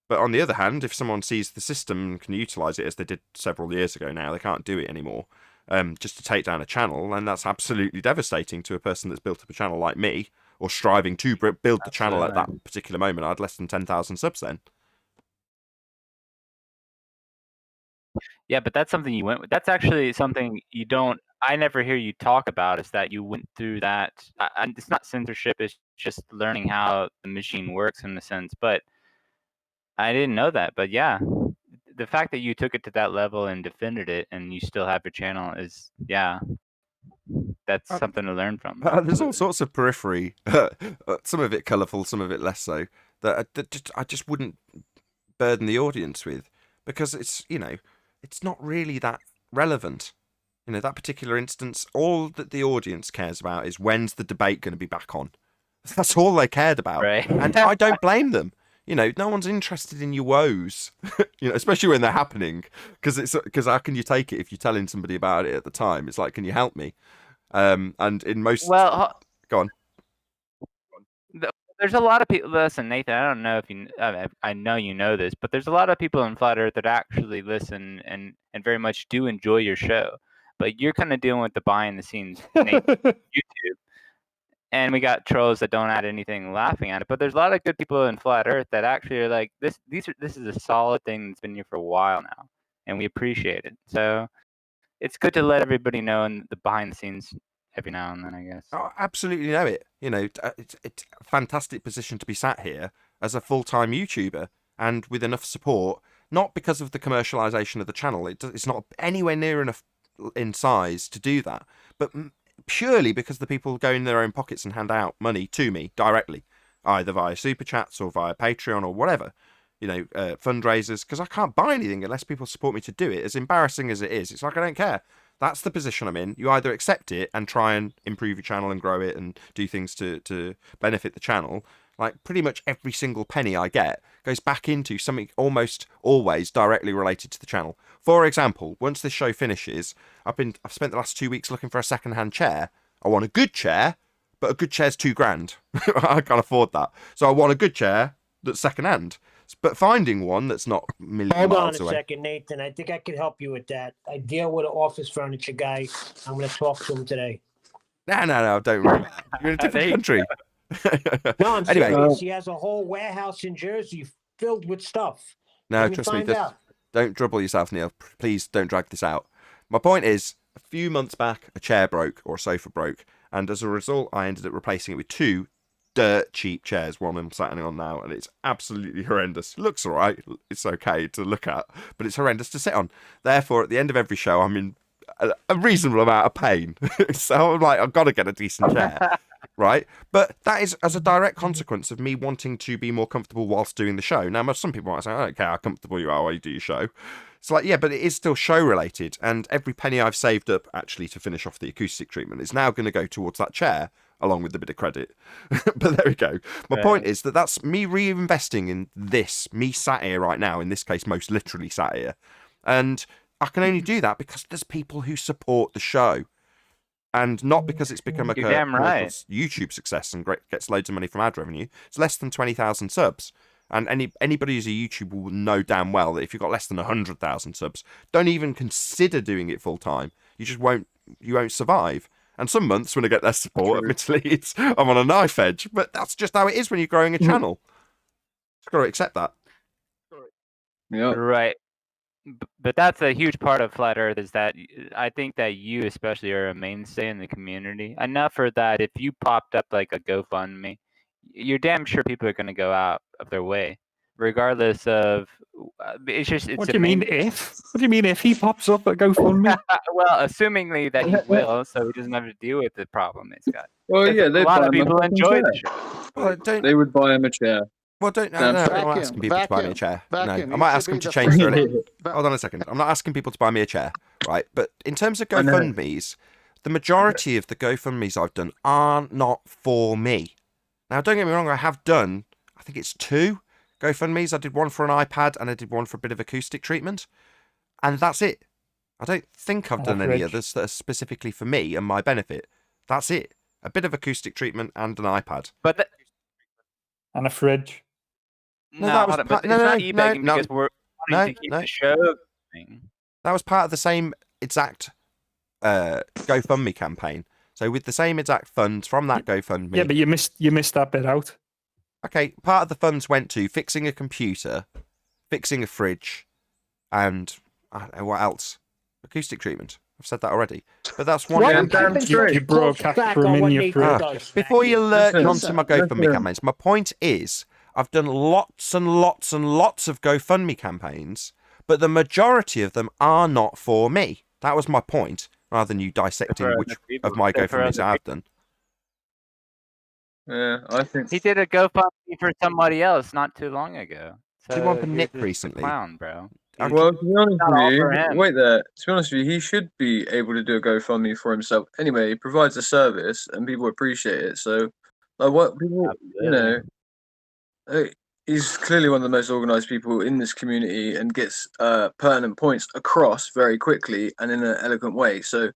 S1: But on the other hand, if someone sees the system and can utilise it, as they did several years ago now, they can't do it anymore, just to take down a channel, and that's absolutely devastating to a person that's built up a channel like me, or striving to build the channel at that particular moment. I had less than 10,000 subs then.
S5: Yeah, but that's something you went with. That's actually something you don't. I never hear you talk about. Is that you went through that? And it's not censorship. It's just learning how the machine works in a sense. But I didn't know that. But yeah, the fact that you took it to that level and defended it, and you still have your channel is that's something to learn from.
S1: There's all sorts of periphery, some of it colourful, some of it less so, that I just wouldn't burden the audience with, because it's, you know, it's not really that relevant. You know, that particular instance, all that the audience cares about is when's the debate going to be back on. That's all they cared about.
S5: Right.
S1: And I don't blame them. You know, no one's interested in your woes, you know, especially when they're happening, because how can you take it if you're telling somebody about it at the time? It's like, can you help me? And in most...
S5: Well,
S1: go on.
S5: There's a lot of people. Listen, Nathan, I don't know if you. I know you know this, but there's a lot of people in Flat Earth that actually listen and very much do enjoy your show. But you're kind of dealing with the behind the scenes YouTube, and we got trolls that don't add anything laughing at it. But there's a lot of good people in Flat Earth that actually are like this. This is a solid thing that's been here for a while now, and we appreciate it. So it's good to let everybody know in the behind the scenes every now and then, I guess.
S1: I absolutely know it. You know, it's a fantastic position to be sat here as a full-time YouTuber and with enough support, not because of the commercialization of the channel. It's not anywhere near enough in size to do that, but purely because the people go in their own pockets and hand out money to me directly, either via Super Chats or via Patreon or whatever. You know, fundraisers, because I can't buy anything unless people support me to do it. As embarrassing as it is, it's like I don't care. That's the position I'm in. You either accept it and try and improve your channel and grow it and do things to benefit the channel. Like pretty much every single penny I get goes back into something almost always directly related to the channel. For example, once this show finishes, I've spent the last 2 weeks looking for a second-hand chair. I want a good chair, but a good chair's $2,000. I can't afford that. So I want a good chair that's second-hand. But finding one that's not million
S2: Hold on
S1: miles
S2: a
S1: away.
S2: second, Nathan. I think I can help you with that. I deal with an office furniture guy. I'm going to talk to him today.
S1: No, don't worry about that. You're in a different country.
S2: No, I'm
S1: Anyway.
S2: serious. He has a whole warehouse in Jersey filled with stuff.
S1: No,
S2: Let me
S1: trust me.
S2: find out.
S1: Don't trouble yourself, Neil. Please don't drag this out. My point is, a few months back, a chair broke or a sofa broke, and as a result, I ended up replacing it with 2 dirt cheap chairs. One I'm sat on now, and it's absolutely horrendous. It looks all right. It's okay to look at, but it's horrendous to sit on. Therefore, at the end of every show, I'm in a reasonable amount of pain. So I'm like, I've got to get a decent chair. Right, but that is as a direct consequence of me wanting to be more comfortable whilst doing the show. Now, some people might say, I don't care how comfortable you are while you do your show. It's like, yeah, but it is still show related, and every penny I've saved up actually to finish off the acoustic treatment is now going to go towards that chair, along with a bit of credit. But there we go. My point is that's me reinvesting in this, me sat here right now, in this case, most literally sat here. And I can only do that because there's people who support the show. And not because it's become a YouTube success and gets loads of money from ad revenue. It's less than 20,000 subs. And anybody who's a YouTuber will know damn well that if you've got less than 100,000 subs, don't even consider doing it full time. You won't survive. And some months when I get less support, admittedly, I'm on a knife edge. But that's just how it is when you're growing a channel. You've got to accept that.
S5: Yeah. Right. But that's a huge part of Flat Earth, is that I think that you especially are a mainstay in the community. Enough for that if you popped up like a GoFundMe, you're damn sure people are going to go out of their way, regardless of. It's just. It's
S8: What do you mean if? What do you mean if he pops up at GoFundMe?
S5: Well, assumingly that he will, so he doesn't have to deal with the problem it's got.
S10: Well, yeah,
S5: a lot of people enjoy the
S10: show.
S5: show.
S10: They would buy him a chair.
S1: Well, I'm not asking people to buy me a chair. No, I might ask them to change their. Hold on a second. I'm not asking people to buy me a chair, right? But in terms of GoFundMes, the majority of the GoFundMes I've done are not for me. Now, don't get me wrong. I have done, I think it's 2 GoFundMes. I did one for an iPad and I did one for a bit of acoustic treatment, and that's it. I don't think I've done any others that are specifically for me and my benefit. That's it. A bit of acoustic treatment and an iPad.
S8: And a fridge.
S5: No, that was it's not e-begging because we're wanting to keep the show going.
S1: That was part of the same exact GoFundMe campaign. So with the same exact funds from that GoFundMe.
S8: Yeah, but you missed that bit out.
S1: Okay, part of the funds went to fixing a computer, fixing a fridge, and I don't know what else. Acoustic treatment. I've said that already. But that's one.
S8: You broadcast from in your fridge.
S1: Before you lurch onto my GoFundMe campaigns, my point is, I've done lots and lots and lots of GoFundMe campaigns, but the majority of them are not for me. That was my point, rather than you dissecting which of my GoFundMes I've done.
S10: Yeah, I think
S5: he did a GoFundMe for somebody else not too long ago. So
S1: did one for Nick recently.
S5: Clown, bro.
S10: Well, to be honest with you, wait there. To be honest with you, he should be able to do a GoFundMe for himself. Anyway, he provides a service and people appreciate it. So, like, what people, he's clearly one of the most organized people in this community and gets pertinent points across very quickly and in an eloquent way. So,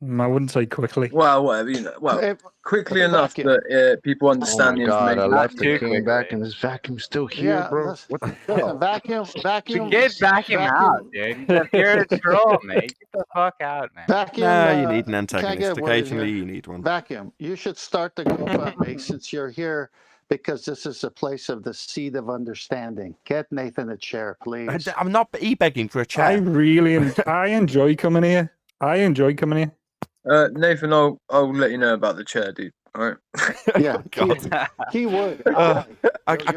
S8: I wouldn't say quickly.
S10: Well, whatever, quickly enough that people understand the information.
S9: I left and came back, and this vacuum's still here, bro. What the
S5: vacuum. Get vacuum out, dude. You're a troll, mate. Get the fuck out, man.
S3: Vacuum.
S1: No, you need an antagonist. Occasionally, you need one.
S3: Vacuum. You should start the GoFundMe since you're here because this is a place of the seed of understanding. Get Nathan a chair, please.
S1: I'm not e-begging for a chair.
S8: I enjoy coming here.
S10: Nathan, I'll let you know about the chair, dude. All right.
S3: Yeah. Keyword. Your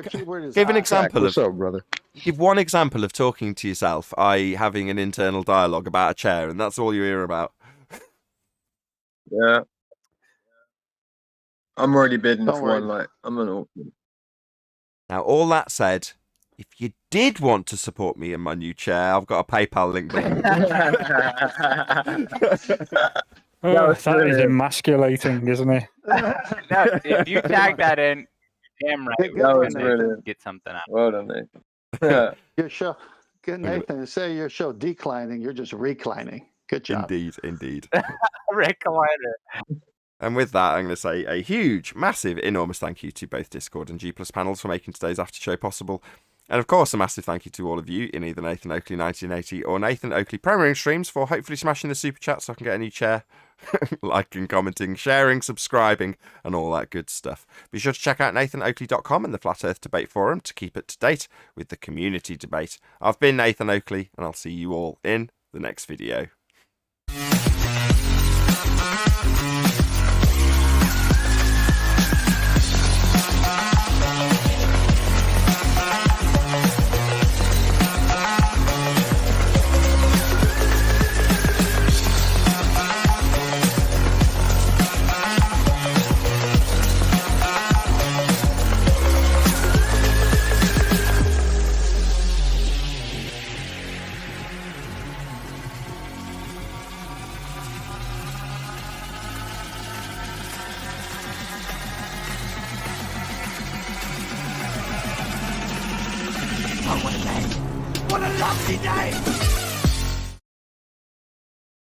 S3: keyword is
S1: Give an
S3: I.
S1: example
S9: What's
S1: of
S9: up, brother?
S1: Give one example of talking to yourself, i.e., having an internal dialogue about a chair, and that's all you hear about.
S10: Yeah. I'm already bidding
S3: Don't
S10: for
S3: worry.
S10: one. Like, I'm an awkward.
S1: Now, all that said, if you did want to support me in my new chair, I've got a PayPal link below.
S8: That is emasculating, isn't it?
S5: No, if you tag that in, damn right.
S3: Good
S10: That
S3: one,
S10: was
S3: Nathan.
S10: brilliant.
S5: Get something out.
S10: Well done, Nathan. Yeah.
S3: Your show, good Nathan. Say your show declining, you're just reclining. Good job.
S1: Indeed.
S5: Recliner.
S1: And with that, I'm going to say a huge, massive, enormous thank you to both Discord and G+ panels for making today's after show possible. And of course, a massive thank you to all of you in either Nathan Oakley 1980 or Nathan Oakley Premiering streams for hopefully smashing the super chat so I can get a new chair, liking, commenting, sharing, subscribing, and all that good stuff. Be sure to check out nathanoakley.com and the Flat Earth Debate Forum to keep up to date with the community debate. I've been Nathan Oakley, and I'll see you all in the next video.
S14: What a lovely day!